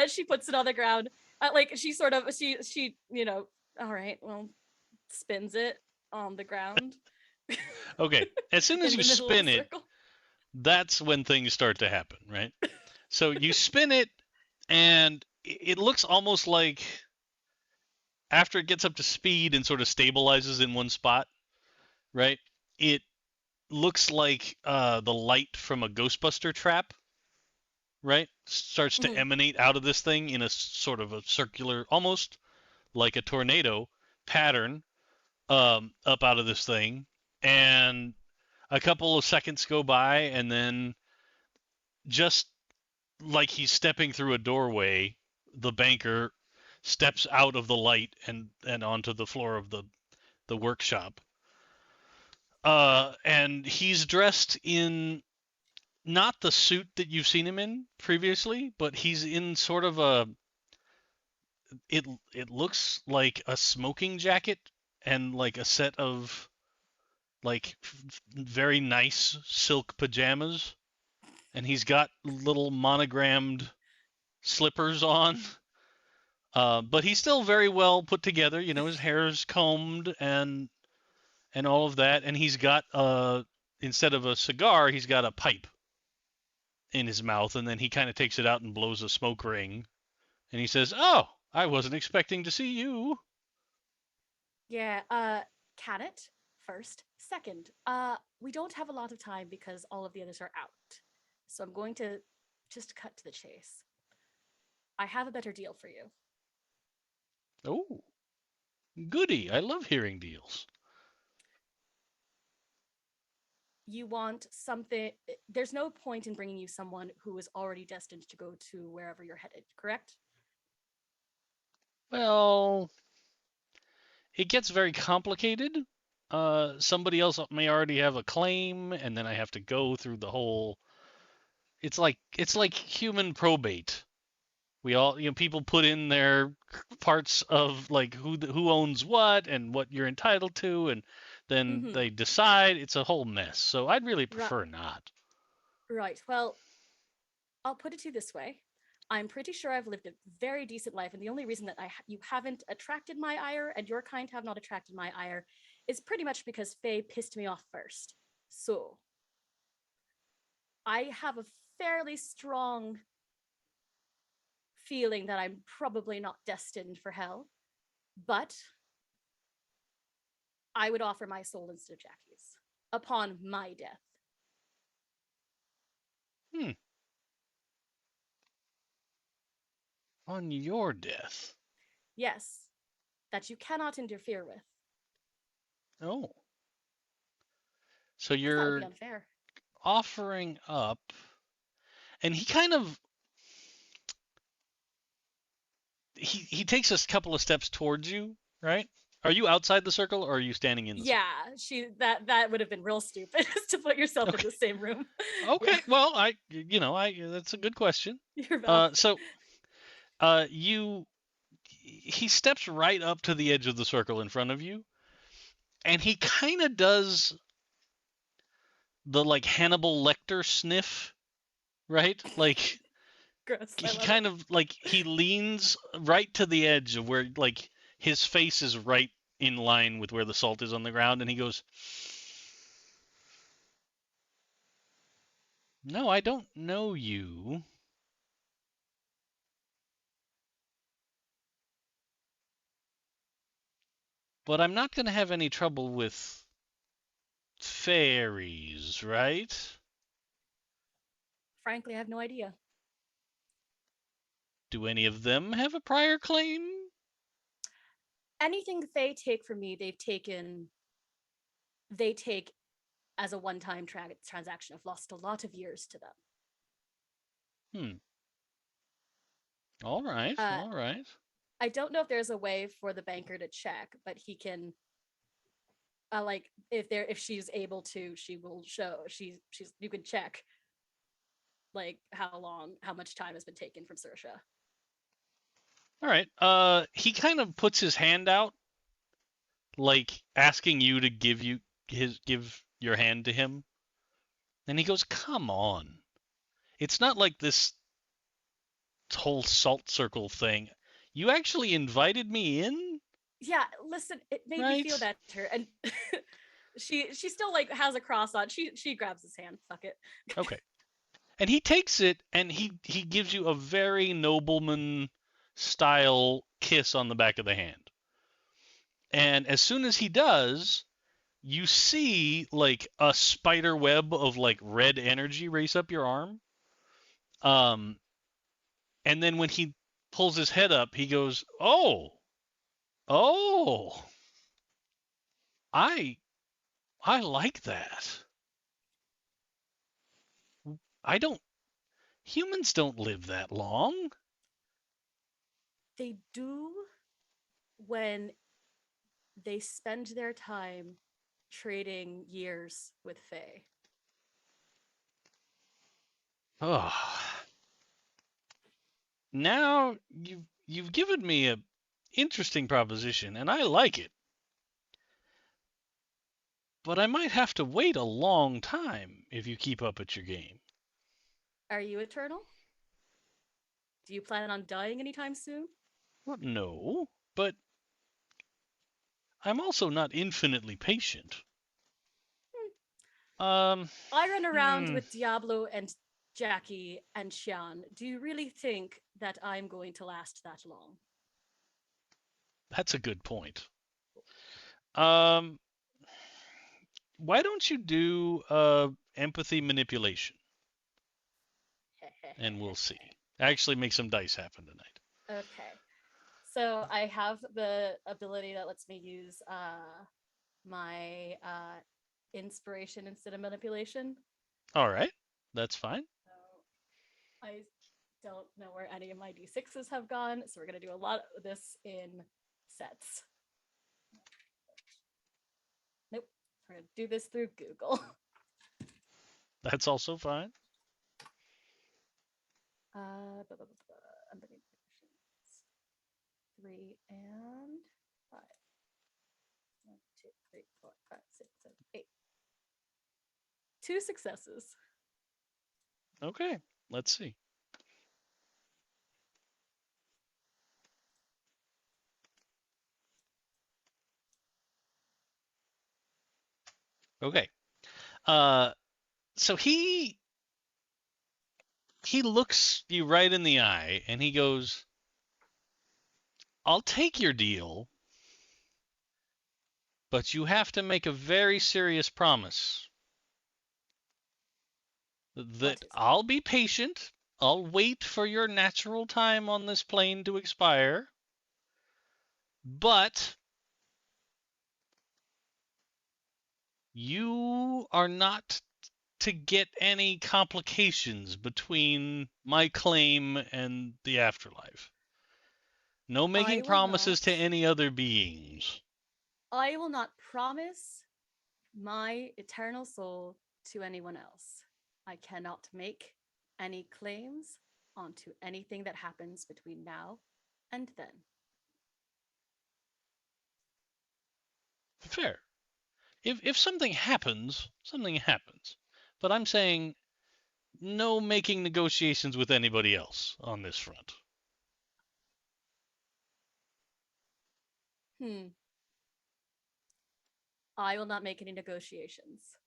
Speaker 5: She puts it on the ground. Like she sort of she you know, all right, well, spins it on the ground.
Speaker 1: Okay, as soon as
Speaker 5: In
Speaker 1: you
Speaker 5: the middle of
Speaker 1: spin
Speaker 5: the
Speaker 1: it,
Speaker 5: circle.
Speaker 1: that's when things start to happen, right? So you spin it, and it looks almost like after it gets up to speed and sort of stabilizes in one spot, right? It looks like the light from a Ghostbuster trap, right? Starts to
Speaker 5: Mhm.
Speaker 1: emanate out of this thing in a sort of a circular, almost like a tornado pattern, up out of this thing. And a couple of seconds go by, and then just like he's stepping through a doorway, the banker steps out of the light and onto the floor of the workshop. And he's dressed in not the suit that you've seen him in previously, but he's in sort of a it looks like a smoking jacket and like a set of like very nice silk pajamas, and he's got little monogrammed slippers on. But he's still very well put together. You know, his hair's combed and all of that, and he's got instead of a cigar, he's got a pipe in his mouth, and then he kind of takes it out and blows a smoke ring, and he says, "Oh, I wasn't expecting to see you."
Speaker 5: Yeah, can it first. Second, we don't have a lot of time because all of the others are out. So I'm going to just cut to the chase. I have a better deal for you.
Speaker 1: Oh, goody! I love hearing deals.
Speaker 5: You want something. There's no point in bringing you someone who is already destined to go to wherever you're headed, correct?
Speaker 1: Well, it gets very complicated. Somebody else may already have a claim, and then I have to go through the whole. It's like human probate. We all, people put in their parts of like who owns what and what you're entitled to, and then they decide. It's a whole mess. So I'd really prefer not.
Speaker 5: Right. Well, I'll put it to you this way. I'm pretty sure I've lived a very decent life, and the only reason that you haven't attracted my ire and your kind have not attracted my ire is pretty much because Faye pissed me off first. So I have a fairly strong feeling that I'm probably not destined for hell, but I would offer my soul instead of Jackie's upon my death.
Speaker 1: On your death.
Speaker 5: Yes, that you cannot interfere with.
Speaker 1: Oh. So
Speaker 5: That would
Speaker 1: you're
Speaker 5: be unfair.
Speaker 1: offering up, and he kind of he takes a couple of steps towards you, right? Are you outside the circle or are you standing in the circle?
Speaker 5: Yeah, that would have been real stupid to put yourself in the same room.
Speaker 1: Okay,
Speaker 5: Yeah.
Speaker 1: well, I that's a good question.
Speaker 5: You're welcome.
Speaker 1: So he steps right up to the edge of the circle in front of you, and he kind of does the like Hannibal Lecter sniff, right? Like
Speaker 5: Gross.
Speaker 1: he kind of like he leans right to the edge of where like his face is right in line with where the salt is on the ground, and he goes, "No, I don't know you. But I'm not going to have any trouble with fairies, right?"
Speaker 5: Frankly, I have no idea.
Speaker 1: Do any of them have a prior claim?
Speaker 5: Anything they take from me, they take as a one-time transaction. I've lost a lot of years to them.
Speaker 1: All right, all right.
Speaker 5: I don't know if there's a way for the banker to check, but he can like if she's able to, she will show you can check like how much time has been taken from Saoirse.
Speaker 1: All right. He kind of puts his hand out, like asking you to give your hand to him. And he goes, "Come on. It's not like this whole salt circle thing. You actually invited me in?"
Speaker 5: Yeah, listen, it made me feel better, and she still like has a cross on. She grabs his hand. Fuck it.
Speaker 1: Okay. And he takes it and he gives you a very nobleman style kiss on the back of the hand. And as soon as he does, you see like a spider web of like red energy race up your arm. And then when he pulls his head up, he goes, "Oh, I like that. Humans don't live that long."
Speaker 5: They do when they spend their time trading years with Faye.
Speaker 1: Oh. Now you've given me a interesting proposition, and I like it. But I might have to wait a long time if you keep up at your game.
Speaker 5: Are you eternal? Do you plan on dying anytime soon?
Speaker 1: Well, no, but I'm also not infinitely patient.
Speaker 5: I run around with Diablo and Jackie and Xian. Do you really think that I'm going to last that long?
Speaker 1: That's a good point. Why don't you do empathy manipulation? And we'll see. Actually make some dice happen tonight.
Speaker 5: Okay. So I have the ability that lets me use my inspiration instead of manipulation.
Speaker 1: All right. That's fine.
Speaker 5: So I don't know where any of my d6s have gone, so we're going to do a lot of this in sets. We're gonna do this through Google.
Speaker 1: That's also fine.
Speaker 5: Unlimited potions. 3 and 5. 1, 2, 3, 4, 5, 6, 7, 8. 2 successes.
Speaker 1: Okay, let's see. Okay. So he looks you right in the eye and he goes, "I'll take your deal, but you have to make a very serious promise that
Speaker 5: is it?
Speaker 1: I'll be patient. I'll wait for your natural time on this plane to expire, but you are not to get any complications between my claim and the afterlife. No making promises to any other beings."
Speaker 5: I will not promise my eternal soul to anyone else. I cannot make any claims onto anything that happens between now and then.
Speaker 1: Fair. If something happens, something happens. But I'm saying no making negotiations with anybody else on this front.
Speaker 5: I will not make any negotiations.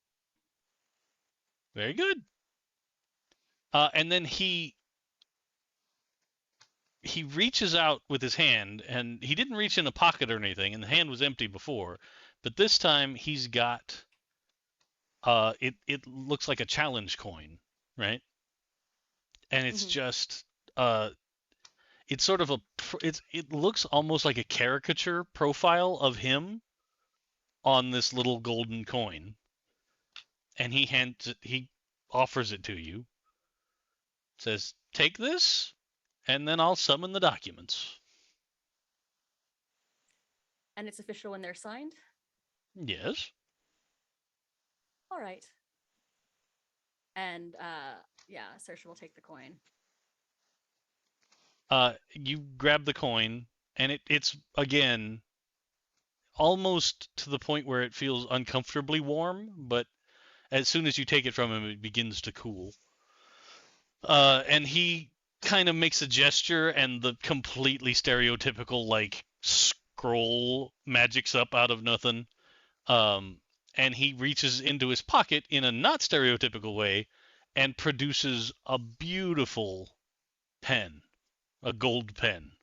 Speaker 1: Very good. And then he reaches out with his hand, and he didn't reach in a pocket or anything, and the hand was empty before, but this time he's got it looks like a challenge coin, right? And it's just it's sort of it looks almost like a caricature profile of him on this little golden coin, and he offers it to you. Says, "Take this, and then I'll summon the documents."
Speaker 5: And it's official when they're signed?
Speaker 1: Yes.
Speaker 5: All right. And yeah, Saoirse will take the coin.
Speaker 1: You grab the coin, and it's again almost to the point where it feels uncomfortably warm, but as soon as you take it from him, it begins to cool. And he kind of makes a gesture, and the completely stereotypical like scroll magics up out of nothing. And he reaches into his pocket in a not stereotypical way and produces a beautiful pen, a gold pen.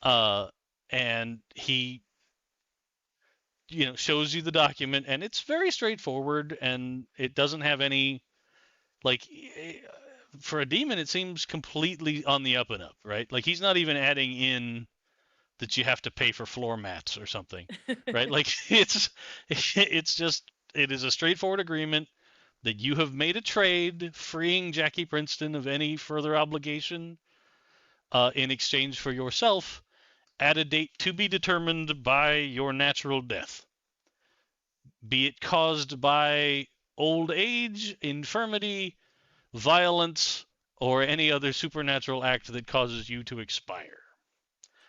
Speaker 1: And he shows you the document, and it's very straightforward, and it doesn't have any like for a demon it seems completely on the up and up, right? Like he's not even adding in that you have to pay for floor mats or something, right? Like it's just it is a straightforward agreement that you have made a trade freeing Jackie Princeton of any further obligation in exchange for yourself at a date to be determined by your natural death, be it caused by old age, infirmity, violence, or any other supernatural act that causes you to expire.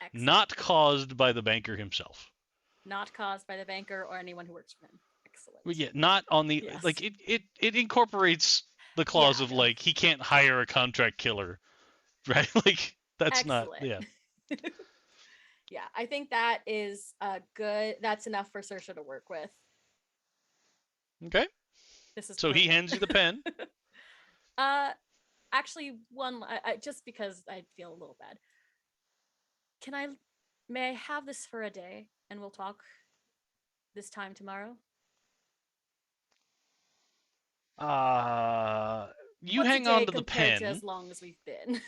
Speaker 5: Excellent.
Speaker 1: Not caused by the banker himself.
Speaker 5: Not caused by the banker or anyone who works for him. Excellent.
Speaker 1: Well, yeah, not on the like it incorporates the clause of like he can't hire a contract killer, right? Like that's
Speaker 5: Excellent.
Speaker 1: not
Speaker 5: Yeah, I think that is good. That's enough for Saoirse to work with.
Speaker 1: Okay.
Speaker 5: This is
Speaker 1: so
Speaker 5: perfect.
Speaker 1: he hands you the pen.
Speaker 5: Actually, just because I feel a little bad. May I have this for a day, and we'll talk this time tomorrow?
Speaker 1: You hang on to the
Speaker 5: compared
Speaker 1: pen.
Speaker 5: to as long as we've been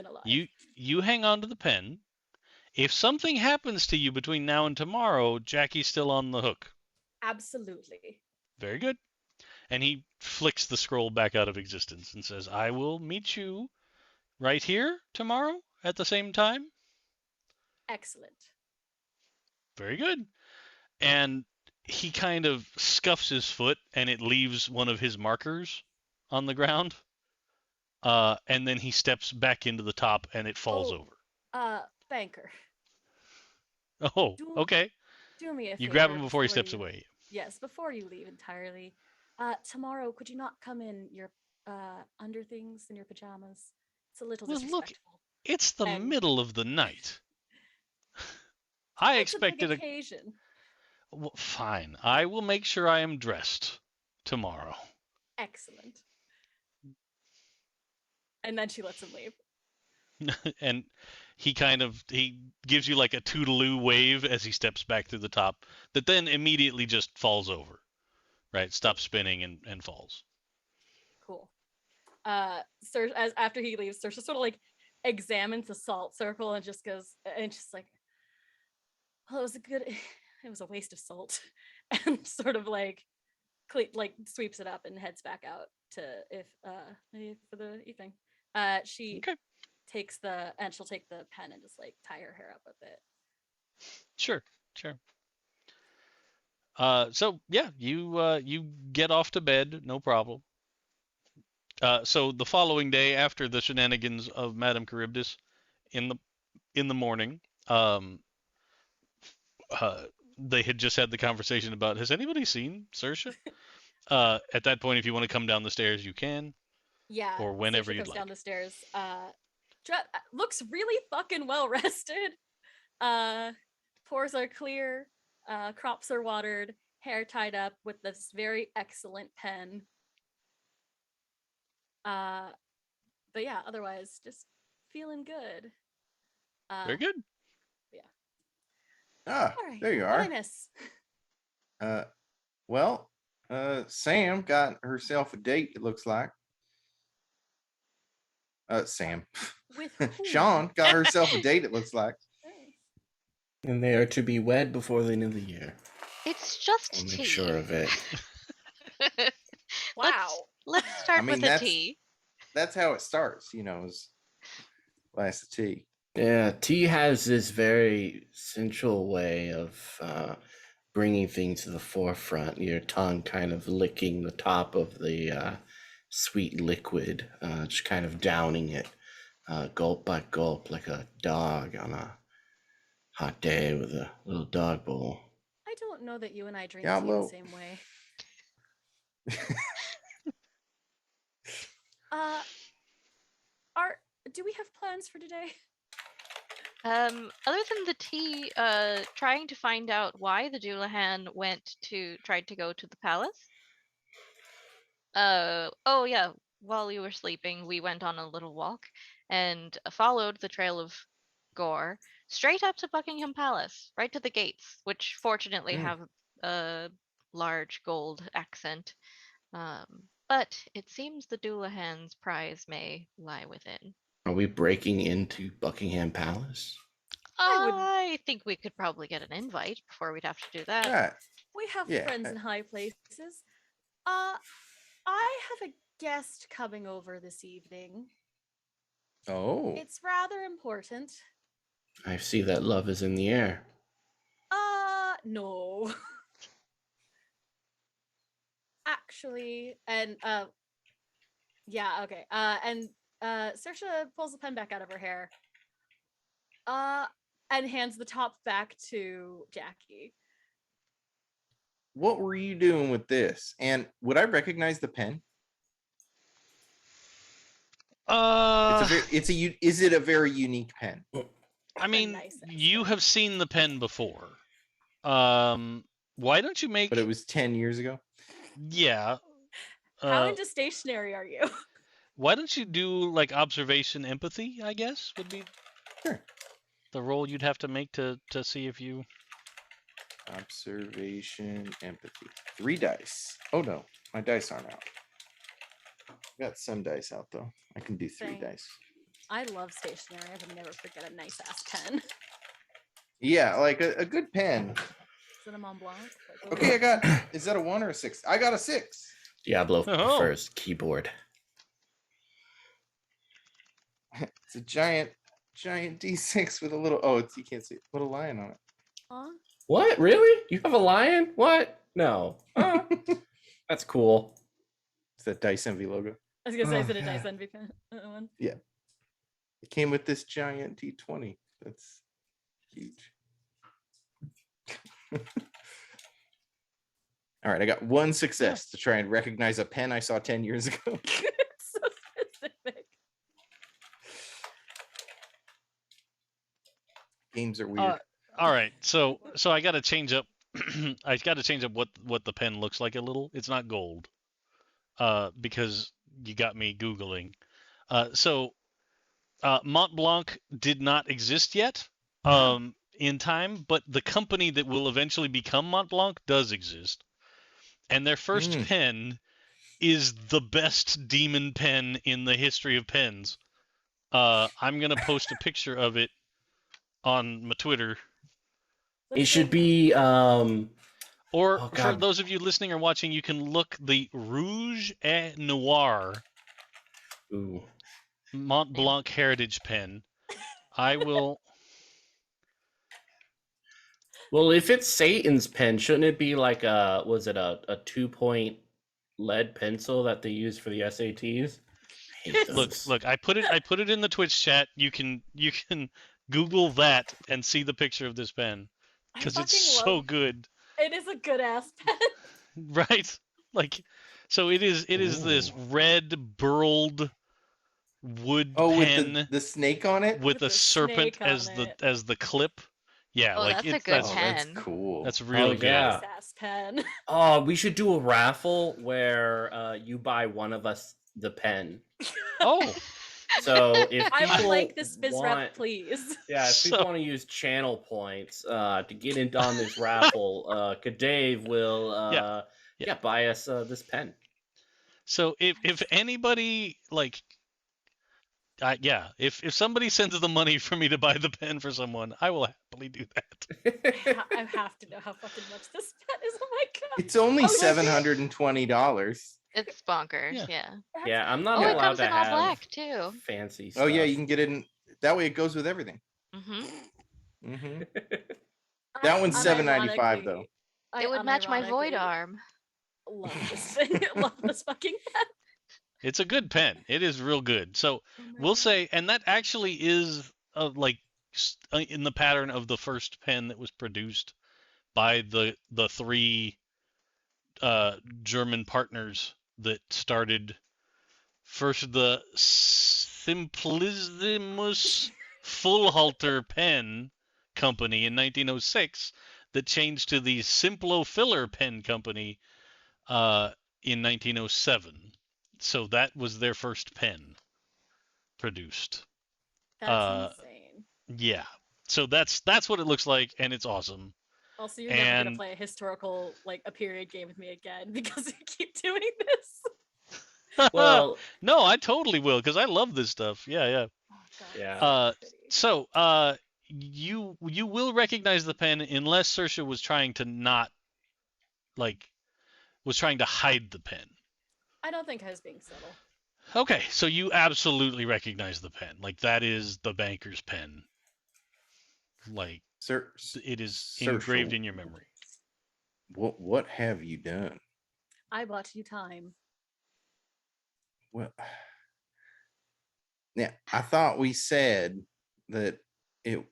Speaker 5: alive.
Speaker 1: You hang on to the pen. If something happens to you between now and tomorrow, Jackie's still on the hook.
Speaker 5: Absolutely.
Speaker 1: Very good. And he flicks the scroll back out of existence and says, "I will meet you right here tomorrow at the same time."
Speaker 5: Excellent.
Speaker 1: Very good. And he kind of scuffs his foot and it leaves one of his markers on the ground. And then he steps back into the top and it falls over.
Speaker 5: Banker,
Speaker 1: Oh,
Speaker 5: do
Speaker 1: okay.
Speaker 5: do me a favor.
Speaker 1: You grab him before he steps
Speaker 5: you-
Speaker 1: away.
Speaker 5: Yes, before you leave entirely. Tomorrow, could you not come in your underthings and your pajamas? It's a little
Speaker 1: Well, look,
Speaker 5: disrespectful.
Speaker 1: it's the
Speaker 5: And-
Speaker 1: middle of the night. I
Speaker 5: It's a big
Speaker 1: expected a.
Speaker 5: occasion.
Speaker 1: Well, fine. I will make sure I am dressed tomorrow.
Speaker 5: Excellent. And then she lets him leave.
Speaker 1: And he gives you like a toodaloo wave as he steps back through the top that then immediately just falls over. Right? Stops spinning and falls.
Speaker 5: Cool. After he leaves, Saoirse sort of like examines the salt circle and just goes and just like, well, it was a waste of salt, and sort of like sweeps it up and heads back out to maybe for the evening. She
Speaker 1: Okay.
Speaker 5: she'll take the pen and just like tie her hair up with it.
Speaker 1: Sure. So yeah, you get off to bed, no problem. So the following day, after the shenanigans of Madame Charybdis, in the morning, they had just had the conversation about, has anybody seen Saoirse? At that point, if you want to come down the stairs, you can.
Speaker 5: Yeah.
Speaker 1: Or whenever
Speaker 5: Saoirse
Speaker 1: you'd
Speaker 5: comes
Speaker 1: like.
Speaker 5: down the stairs. Looks really fucking well rested. Pores are clear. Crops are watered. Hair tied up with this very excellent pen. But yeah, otherwise just feeling good.
Speaker 1: Very good.
Speaker 4: Ah,
Speaker 5: All right.
Speaker 4: there you
Speaker 5: What did I
Speaker 4: are.
Speaker 5: miss?
Speaker 4: Well, Sam got herself a date, it looks like. Sam.
Speaker 5: With whom?
Speaker 4: Sean got herself a date, it looks like.
Speaker 2: And they are to be wed before the end of the year.
Speaker 3: It's just
Speaker 2: I'll
Speaker 3: tea.
Speaker 2: make sure of it.
Speaker 5: Wow.
Speaker 3: Let's start
Speaker 4: I mean,
Speaker 3: with a
Speaker 4: that's-
Speaker 3: tea.
Speaker 4: That's how it starts, is glass of tea.
Speaker 2: Yeah, tea has this very sensual way of bringing things to the forefront. Your tongue kind of licking the top of the sweet liquid, just kind of downing it gulp by gulp like a dog on a hot day with a little dog bowl.
Speaker 5: I don't know that you and I drink
Speaker 4: Yeah,
Speaker 5: tea the
Speaker 4: well-
Speaker 5: same way. Do we have plans for today?
Speaker 3: Other than the tea, trying to find out why the Doulahan tried to go to the palace. Oh yeah, while you were sleeping, we went on a little walk and followed the trail of gore straight up to Buckingham Palace, right to the gates, which fortunately have a large gold accent. But it seems the Doulahan's prize may lie within.
Speaker 2: Are we breaking into Buckingham Palace?
Speaker 3: I think we could probably get an invite before we'd have to do that.
Speaker 4: Right.
Speaker 5: We have
Speaker 4: Yeah.
Speaker 5: friends in high places. I have a guest coming over this evening.
Speaker 4: Oh.
Speaker 5: It's rather important.
Speaker 2: I see that love is in the air.
Speaker 5: No. Actually, and yeah, okay. And Saoirse pulls the pen back out of her hair. And hands the top back to Jackie.
Speaker 4: What were you doing with this? And would I recognize the pen? Is it a very unique pen?
Speaker 1: I mean,
Speaker 5: nice
Speaker 1: you
Speaker 5: accent.
Speaker 1: have seen the pen before. Why don't you make?
Speaker 4: But it was 10 years ago.
Speaker 1: Yeah.
Speaker 5: How into stationery are you?
Speaker 1: Why don't you do like observation empathy? I guess would be
Speaker 4: Sure.
Speaker 1: the roll you'd have to make to see if you.
Speaker 4: Observation empathy. 3 dice. Oh no, my dice aren't out. I got some dice out though. I can do 3
Speaker 5: Same.
Speaker 4: dice.
Speaker 5: I love stationery. I can never forget a nice ass pen.
Speaker 4: Yeah, like a good pen.
Speaker 5: Is it a Mont Blanc? Like,
Speaker 4: Okay, I got. Is that a 1 or a 6? I got a 6.
Speaker 2: Diablo
Speaker 1: Oh.
Speaker 2: prefers keyboard.
Speaker 4: It's a giant D6 with a little. Oh, you can't see it. Little lion on it.
Speaker 5: Huh?
Speaker 2: What? Really? You have a lion? What? No. Oh, that's cool.
Speaker 4: It's that Dice Envy logo.
Speaker 5: I was gonna say,
Speaker 4: Oh,
Speaker 5: is it a Dice
Speaker 4: God.
Speaker 5: Envy one?
Speaker 4: Yeah. It came with this giant T20. That's huge. All right, I got one success to try and recognize a pen I saw 10 years ago.
Speaker 5: It's so specific.
Speaker 4: Games are weird.
Speaker 1: All right, so I got to change up. I got to change up what the pen looks like a little. It's not gold, because you got me googling. Mont Blanc did not exist yet, in time, but the company that will eventually become Mont Blanc does exist, and their first pen is the best demon pen in the history of pens. I'm gonna post a picture of it on my Twitter.
Speaker 2: It should be
Speaker 1: Or
Speaker 2: Oh,
Speaker 1: for
Speaker 2: God.
Speaker 1: those of you listening or watching, you can look the Rouge et Noir
Speaker 2: ooh.
Speaker 1: Mont Blanc Heritage pen. I will.
Speaker 2: Well, if it's Satan's pen, shouldn't it be like a 2-point lead pencil that they use for the SATs? I hate those.
Speaker 1: Look, I put it in the Twitch chat. You can Google that and see the picture of this pen
Speaker 5: I
Speaker 1: because it's
Speaker 5: fucking
Speaker 1: so
Speaker 5: love-
Speaker 1: good,
Speaker 5: It is a good ass pen.
Speaker 1: right? Like, so it is this red burled wood pen
Speaker 4: with the snake on it?
Speaker 1: with
Speaker 5: With
Speaker 1: a
Speaker 5: the
Speaker 1: serpent
Speaker 5: snake on
Speaker 1: as the clip. Yeah,
Speaker 3: Oh,
Speaker 1: like
Speaker 3: that's a
Speaker 1: it's
Speaker 3: good
Speaker 1: that's
Speaker 3: pen.
Speaker 4: That's cool.
Speaker 1: that's real good.
Speaker 2: yeah.
Speaker 5: Nice ass pen.
Speaker 2: Oh, we should do a raffle where you buy one of us the pen.
Speaker 1: Oh,
Speaker 2: So if
Speaker 5: I would
Speaker 2: people
Speaker 5: like this biz
Speaker 2: want,
Speaker 5: rep, please.
Speaker 2: yeah, if
Speaker 1: So-
Speaker 2: people want to use channel points to get in on this raffle, Dave will
Speaker 1: Yeah.
Speaker 2: buy us this pen.
Speaker 1: so if anybody like, if somebody sends the money for me to buy the pen for someone, I will happily do that.
Speaker 5: I have to know how fucking much this pen is. Oh my god.
Speaker 4: It's only
Speaker 5: Oh, that's it.
Speaker 4: $720.
Speaker 3: It's bonkers.
Speaker 1: Yeah.
Speaker 3: Yeah.
Speaker 2: Yeah, I'm not
Speaker 3: Oh, it
Speaker 2: allowed
Speaker 3: comes
Speaker 2: to
Speaker 3: in all
Speaker 2: have
Speaker 3: black too.
Speaker 2: fancy stuff.
Speaker 4: Oh yeah, you can get it in. That way it goes with everything.
Speaker 3: Mm-hmm.
Speaker 4: hmm That one's $7.95 though.
Speaker 3: It would match my void
Speaker 5: unironically
Speaker 3: arm.
Speaker 5: Love this thing. Love this fucking pen.
Speaker 1: It's a good pen. It is real good. So
Speaker 5: Oh my
Speaker 1: we'll
Speaker 5: God.
Speaker 1: say, and that actually is in the pattern of the first pen that was produced by the three German partners that started first the Simplicissimus Fullhalter pen company in 1906 that changed to the Simplo Filler pen company in 1907. So that was their first pen produced.
Speaker 5: That's insane.
Speaker 1: Yeah. So that's what it looks like, and it's awesome.
Speaker 5: Also, you're never gonna
Speaker 1: and-
Speaker 5: play a historical, like a period game with me again because you keep doing this.
Speaker 2: Well,
Speaker 1: no, I totally will because I love this stuff. Yeah, yeah.
Speaker 5: Oh god.
Speaker 2: Yeah.
Speaker 5: it's so pretty.
Speaker 1: So you will recognize the pen unless Saoirse was trying to hide the pen.
Speaker 5: I don't think I was being subtle.
Speaker 1: Okay, so you absolutely recognize the pen. Like that is the banker's pen. Like
Speaker 4: Sir,
Speaker 1: it is
Speaker 4: Saoirse,
Speaker 1: engraved in your memory.
Speaker 4: What have you done?
Speaker 5: I bought you time.
Speaker 4: Well, now I thought we said that it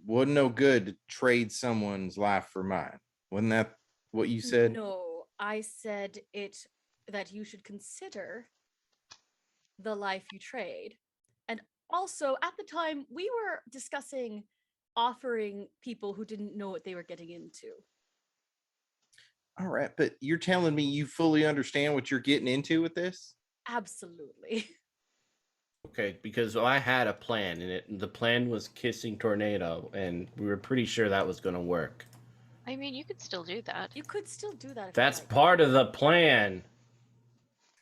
Speaker 4: wasn't no good to trade someone's life for mine. Wasn't that what you said?
Speaker 5: No, I said that you should consider the life you trade. And also, at the time, we were discussing offering people who didn't know what they were getting into.
Speaker 4: All right, but you're telling me you fully understand what you're getting into with this?
Speaker 5: Absolutely.
Speaker 2: okay, because I had a plan, and the plan was kissing Tornado, and we were pretty sure that was going to work.
Speaker 3: I mean, you could still do that.
Speaker 5: You could still do that. If
Speaker 2: That's
Speaker 5: you like.
Speaker 2: part of the plan.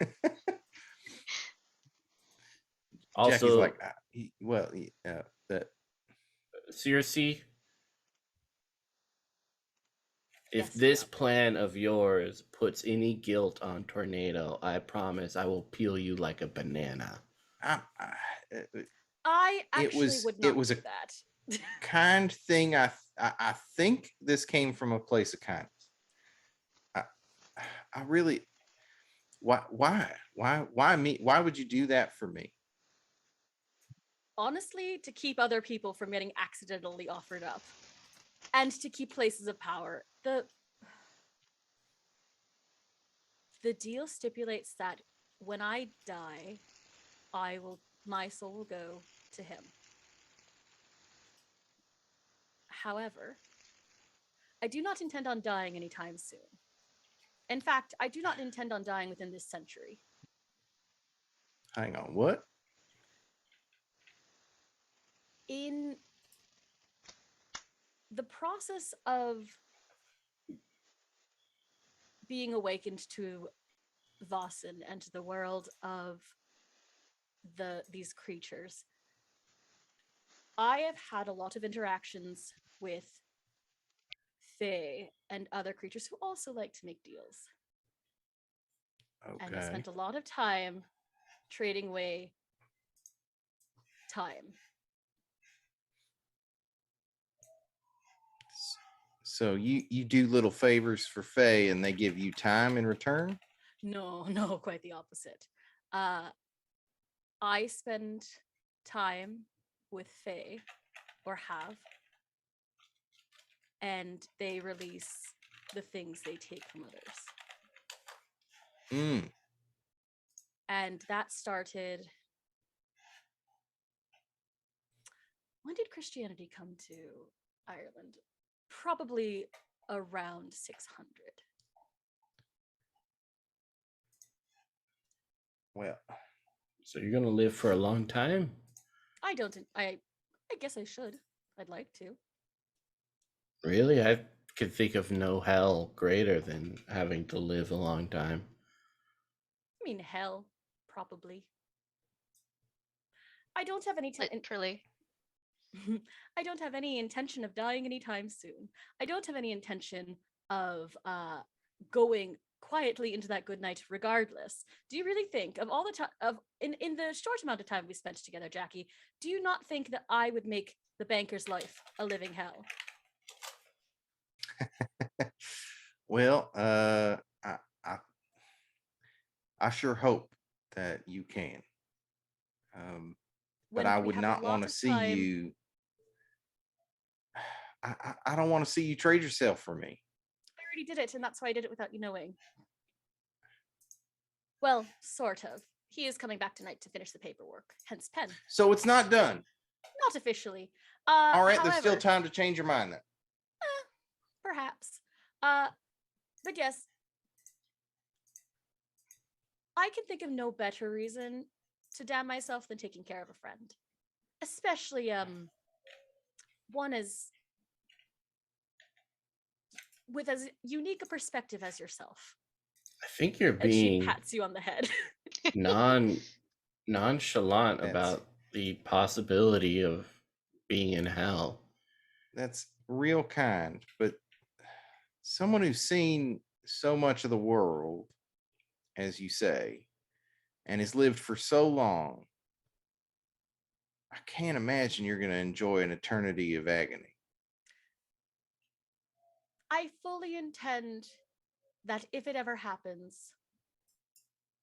Speaker 4: Jackie's
Speaker 2: Also,
Speaker 4: like, that
Speaker 2: seriously, if
Speaker 5: Yes,
Speaker 2: this
Speaker 5: Rob.
Speaker 2: plan of yours puts any guilt on Tornado, I promise I will peel you like a banana.
Speaker 5: I actually
Speaker 4: was-
Speaker 5: would
Speaker 4: it
Speaker 5: not
Speaker 4: was
Speaker 5: do
Speaker 4: a-
Speaker 5: that.
Speaker 4: kind thing. I think this came from a place of kindness. I really, why me? Why would you do that for me?
Speaker 5: Honestly, to keep other people from getting accidentally offered up, and to keep places of power. The deal stipulates that when I die, my soul will go to him. However, I do not intend on dying anytime soon. In fact, I do not intend on dying within this century.
Speaker 4: Hang on, what?
Speaker 5: In the process of being awakened to Vaesen and to the world of these creatures, I have had a lot of interactions with Fae and other creatures who also like to make deals. And I
Speaker 4: Okay.
Speaker 5: spent a lot of time trading away time.
Speaker 4: So you do little favors for Faye and they give you time in return?
Speaker 5: No, quite the opposite. I spend time with Fae, or have, and they release the things they take from others.
Speaker 4: Mm.
Speaker 5: And that started. When did Christianity come to Ireland? Probably around 600.
Speaker 4: Well,
Speaker 2: So you're gonna live for a long time?
Speaker 5: I guess I should. I'd like to.
Speaker 2: Really? I could think of no hell greater than having to live a long time.
Speaker 5: I mean, hell, probably. I don't have any
Speaker 3: Literally.
Speaker 5: I don't have any intention of dying anytime soon. I don't have any intention of going quietly into that good night regardless. Do you really think of all the time in the short amount of time we spent together, Jackie, do you not think that I would make the banker's life a living hell?
Speaker 4: well, I sure hope that you can. But I would not want to see you. I don't want to see you trade yourself for me.
Speaker 5: I already did it, and that's why I did it without you knowing. Well, sort of. He is coming back tonight to finish the paperwork, hence pen.
Speaker 4: So it's not done.
Speaker 5: Not officially.
Speaker 4: All right,
Speaker 5: however,
Speaker 4: there's still time to change your mind then.
Speaker 5: Perhaps. But yes, I can think of no better reason to damn myself than taking care of a friend. Especially one with as unique a perspective as yourself.
Speaker 2: I think you're
Speaker 5: And she
Speaker 2: being
Speaker 5: pats you on the head.
Speaker 2: nonchalant about the possibility of being in hell.
Speaker 4: That's real kind, but someone who's seen so much of the world, as you say, and has lived for so long, I can't imagine you're going to enjoy an eternity of agony.
Speaker 5: I fully intend that if it ever happens,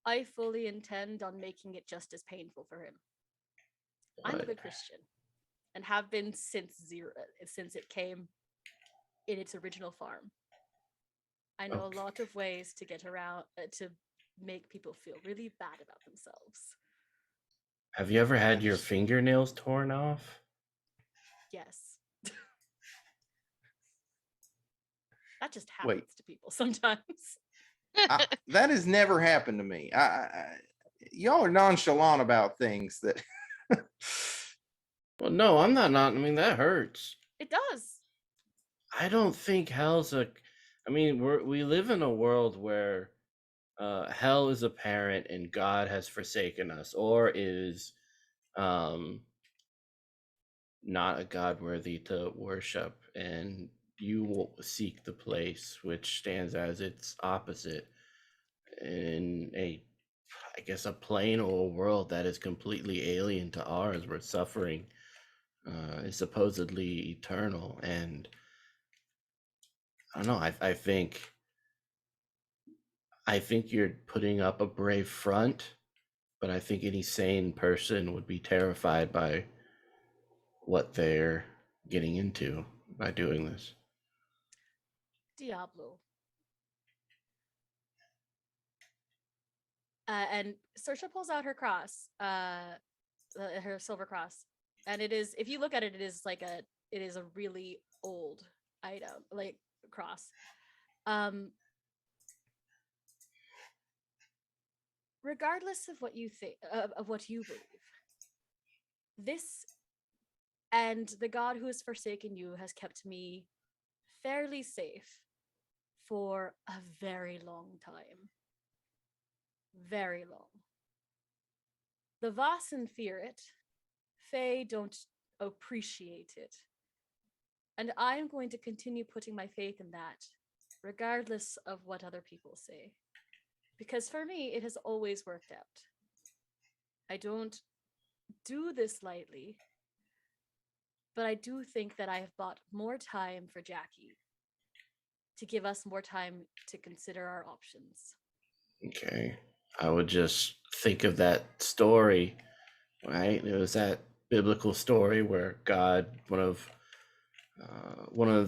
Speaker 5: I fully intend on making it just as painful for him. I'm a good Christian and have been since it came in its original form. I know a lot of ways to get around to make people feel really bad about themselves.
Speaker 2: Have you ever had your fingernails torn off?
Speaker 5: Yes. That just happens to people sometimes.
Speaker 4: That has never happened to me. Y'all are nonchalant about things that.
Speaker 2: Well, no, I'm not. I mean, that hurts.
Speaker 5: It does.
Speaker 2: I don't think hell's a. I mean, we live in a world where hell is apparent and God has forsaken us, or is not a God worthy to worship, and you will seek the place which stands as its opposite in I guess, a plane or a world that is completely alien to ours, where suffering is supposedly eternal. And I don't know, I think I think you're putting up a brave front, but I think any sane person would be terrified by what they're getting into by doing this.
Speaker 5: Diablo. And Saoirse pulls out her cross, her silver cross, and it is, if you look at it, it is a really old item, like cross. Regardless of what you think, of what you believe, this and the God who has forsaken you has kept me fairly safe for a very long time. Very long. The Vaesen fear it. Fae don't appreciate it. And I am going to continue putting my faith in that, regardless of what other people say. Because for me, it has always worked out. I don't do this lightly, but I do think that I have bought more time for Jackie to give us more time to consider our options.
Speaker 2: Okay. I would just think of that story, right? It was that biblical story where God, one of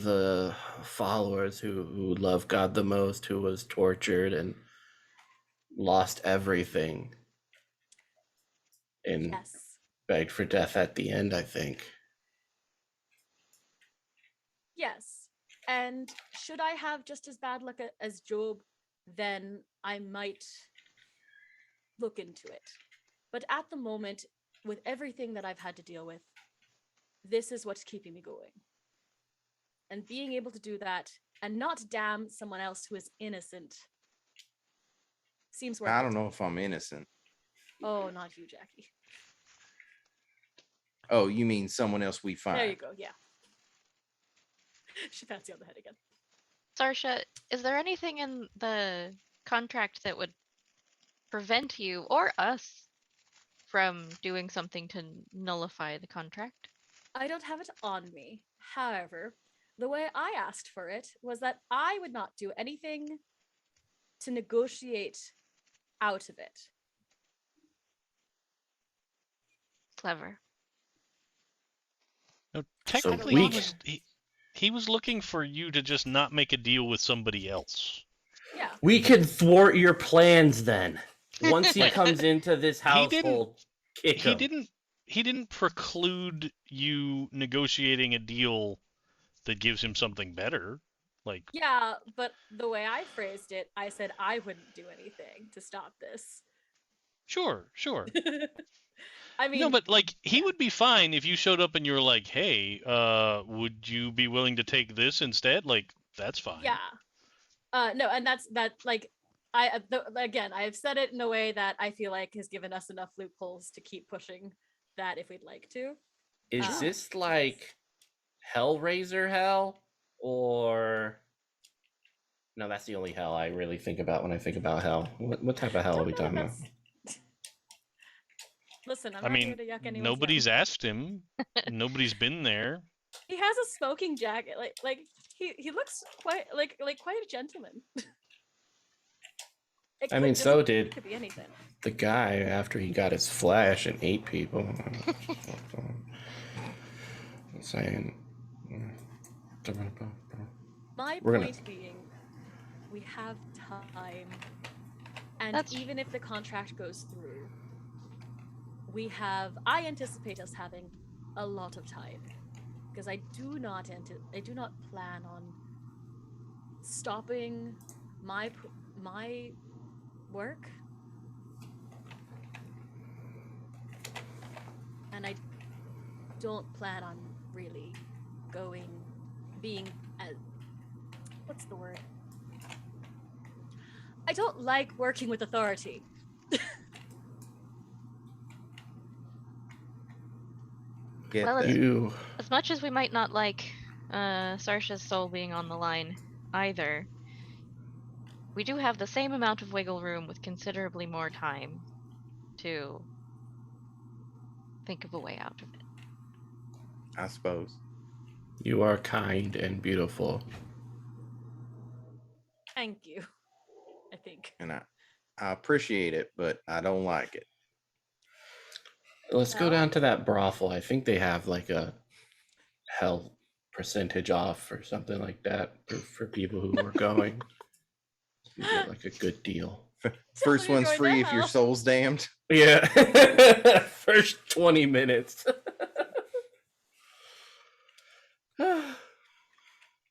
Speaker 2: the followers who loved God the most, who was tortured and lost everything and
Speaker 5: Yes.
Speaker 2: begged for death at the end, I think.
Speaker 5: Yes. And should I have just as bad luck as Job, then I might look into it. But at the moment, with everything that I've had to deal with, this is what's keeping me going. And being able to do that and not damn someone else who is innocent seems worth
Speaker 4: I
Speaker 5: it.
Speaker 4: don't know if I'm innocent.
Speaker 5: Oh, not you, Jackie.
Speaker 4: Oh, you mean someone else we find?
Speaker 5: There you go. Yeah. She pats you on the head again.
Speaker 3: Saoirse, is there anything in the contract that would prevent you or us from doing something to nullify the contract?
Speaker 5: I don't have it on me. However, the way I asked for it was that I would not do anything to negotiate out of it.
Speaker 3: Clever.
Speaker 1: No,
Speaker 2: So
Speaker 1: technically,
Speaker 2: we
Speaker 1: he was looking for you to just not make a deal with somebody else.
Speaker 5: Yeah.
Speaker 2: We could thwart your plans then. Once he
Speaker 1: Like,
Speaker 2: comes into this household, kick
Speaker 1: he
Speaker 2: him.
Speaker 1: didn't preclude you negotiating a deal that gives him something better. Like,
Speaker 5: Yeah, but the way I phrased it, I said I wouldn't do anything to stop this.
Speaker 1: sure.
Speaker 5: I mean,
Speaker 1: No, but like he
Speaker 5: yeah.
Speaker 1: would be fine if you showed up and you were like, "Hey, would you be willing to take this instead?" Like, that's fine.
Speaker 5: Yeah. No, and that's like again, I have said it in a way that I feel like has given us enough loopholes to keep pushing that if we'd like to.
Speaker 2: Is this like Hellraiser hell? Or no, that's the only hell I really think about when I think about hell. What type of hell are we
Speaker 5: Don't know
Speaker 2: talking
Speaker 5: if
Speaker 2: about?
Speaker 5: that's- Listen, I'm
Speaker 1: I
Speaker 5: not here
Speaker 1: mean,
Speaker 5: to yuck anyone's
Speaker 1: nobody's
Speaker 5: yum.
Speaker 1: asked him. Nobody's been there.
Speaker 5: He has a smoking jacket. Like he looks quite like quite a gentleman.
Speaker 2: I mean, so did
Speaker 5: could be anything.
Speaker 2: the guy after he got his flash and ate people. I'm saying.
Speaker 5: My
Speaker 2: We're gonna-
Speaker 5: point being, we have time, and
Speaker 3: That's-
Speaker 5: even if the contract goes through, I anticipate us having a lot of time, because I do not plan on stopping my work, and I don't plan on really being what's the word? I don't like working with authority.
Speaker 4: Get
Speaker 3: Well,
Speaker 4: that.
Speaker 2: You.
Speaker 3: As much as we might not like Saoirse's soul being on the line either, we do have the same amount of wiggle room with considerably more time to think of a way out of it.
Speaker 4: I suppose.
Speaker 2: You are kind and beautiful.
Speaker 5: Thank you. I think.
Speaker 4: and I appreciate it, but I don't like it.
Speaker 2: Let's go
Speaker 5: No?
Speaker 2: down to that brothel. I think they have like a hell percentage off or something like that for people who are going. You get like a good deal.
Speaker 4: First
Speaker 5: you're
Speaker 4: one's
Speaker 5: going to
Speaker 4: free if your
Speaker 5: hell.
Speaker 4: soul's damned.
Speaker 2: Yeah. First 20 minutes.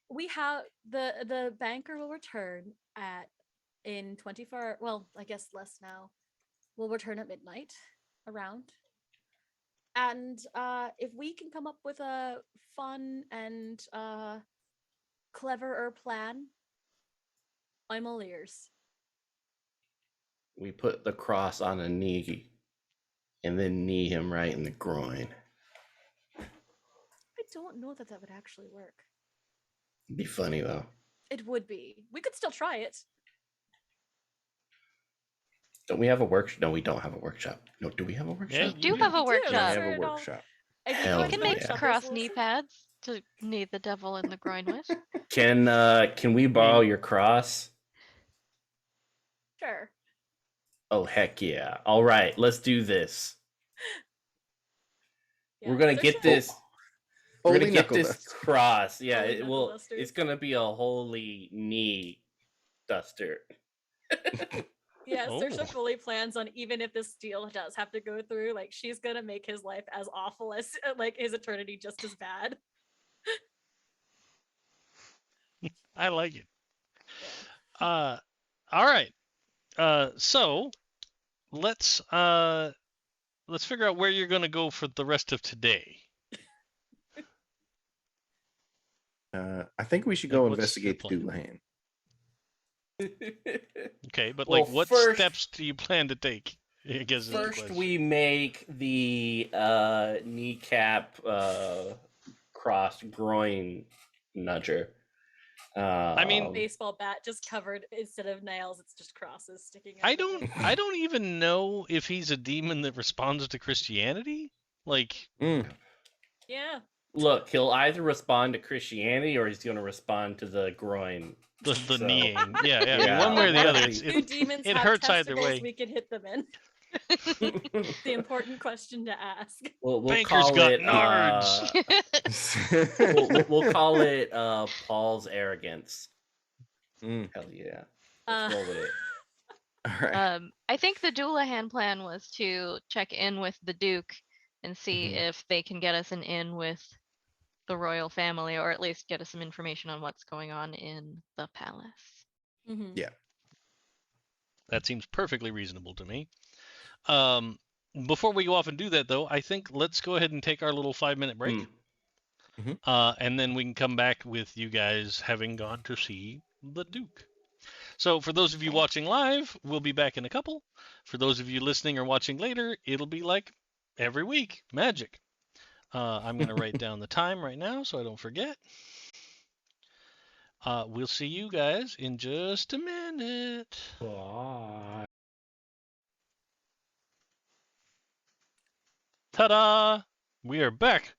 Speaker 5: We have the banker will return in 24, well, I guess less now. Will return at midnight around. And if we can come up with a fun and cleverer plan, I'm all ears.
Speaker 2: We put the cross on a knee and then knee him right in the groin.
Speaker 5: I don't know that would actually work.
Speaker 2: It'd be funny though.
Speaker 5: It would be. We could still try it.
Speaker 2: Don't we have a workshop? No, we don't have a workshop. No, do we have a workshop?
Speaker 1: Yeah,
Speaker 3: We do
Speaker 1: you
Speaker 3: have
Speaker 5: We
Speaker 3: a
Speaker 5: do,
Speaker 3: workshop.
Speaker 4: Yeah, we
Speaker 5: sure,
Speaker 4: have a
Speaker 5: it'll-
Speaker 4: workshop.
Speaker 5: I think
Speaker 2: Hell
Speaker 3: We
Speaker 5: what
Speaker 3: can
Speaker 5: the
Speaker 2: yeah.
Speaker 3: make
Speaker 5: workshop is,
Speaker 3: cross
Speaker 5: we'll
Speaker 3: knee
Speaker 5: see.
Speaker 3: pads to knee the devil in the groin with.
Speaker 2: Can we borrow your cross?
Speaker 5: Sure.
Speaker 2: Oh heck yeah. All right, let's do this.
Speaker 5: Yeah,
Speaker 2: We're gonna
Speaker 5: so
Speaker 2: get
Speaker 5: sure.
Speaker 2: this. We're
Speaker 4: Holy
Speaker 2: gonna get
Speaker 4: knuckle
Speaker 2: this
Speaker 4: dust.
Speaker 2: cross. Yeah,
Speaker 5: Holy
Speaker 2: it
Speaker 5: knuckle
Speaker 2: will.
Speaker 5: duster.
Speaker 2: It's gonna be a holy knee duster.
Speaker 5: Yeah,
Speaker 1: Oh.
Speaker 5: Saoirse fully plans on, even if this deal does have to go through, like she's gonna make his life as awful as like his eternity just as bad.
Speaker 1: I like it.
Speaker 5: Yeah.
Speaker 1: All right. So let's figure out where you're gonna go for the rest of today.
Speaker 4: I think we should
Speaker 1: Like,
Speaker 4: go
Speaker 1: what's
Speaker 4: investigate the
Speaker 1: your
Speaker 4: Doulahan.
Speaker 1: Okay, but
Speaker 2: Well,
Speaker 1: like, what
Speaker 2: first-
Speaker 1: steps do you plan to take? I guess is the
Speaker 2: First,
Speaker 1: question.
Speaker 2: we make the kneecap crossed groin nudger.
Speaker 1: mean,
Speaker 5: Baseball bat just covered, instead of nails, it's just crosses sticking out.
Speaker 1: I
Speaker 5: of it.
Speaker 1: don't even know if he's a demon that responds to Christianity. Like,
Speaker 4: Mm.
Speaker 5: Yeah.
Speaker 2: look, he'll either respond to Christianity or he's going to respond to the groin.
Speaker 1: the
Speaker 2: So-
Speaker 1: kneeing. Yeah, yeah.
Speaker 2: Yeah,
Speaker 1: One way or the
Speaker 2: one
Speaker 1: other.
Speaker 2: of
Speaker 1: It's,
Speaker 2: the-
Speaker 5: Do
Speaker 1: it,
Speaker 5: demons
Speaker 1: it
Speaker 5: have
Speaker 1: hurts either
Speaker 5: testicles
Speaker 1: way.
Speaker 5: we can hit them in? The important question to ask.
Speaker 2: We'll
Speaker 1: Banker's
Speaker 2: call
Speaker 1: got
Speaker 2: it.
Speaker 1: nards.
Speaker 2: We'll call it Paul's arrogance.
Speaker 4: Mm.
Speaker 2: Hell yeah.
Speaker 5: Uh,
Speaker 2: Let's roll with it.
Speaker 4: All right.
Speaker 3: I think the Doulahan plan was to check in with the Duke and see
Speaker 4: Mhm.
Speaker 3: if they can get us an in with the royal family, or at least get us some information on what's going on in the palace.
Speaker 5: mhm.
Speaker 4: Yeah.
Speaker 1: That seems perfectly reasonable to me. Before we go off and do that, though, I think let's go ahead and take our little 5-minute break. And then we can come back with you guys having gone to see the Duke. So for those of you
Speaker 3: Okay.
Speaker 1: watching live, we'll be back in a couple. For those of you listening or watching later, it'll be like every week. Magic. I'm going to write down the time right now so I don't forget. We'll see you guys in just a minute.
Speaker 2: Bye.
Speaker 1: Ta-da! We are back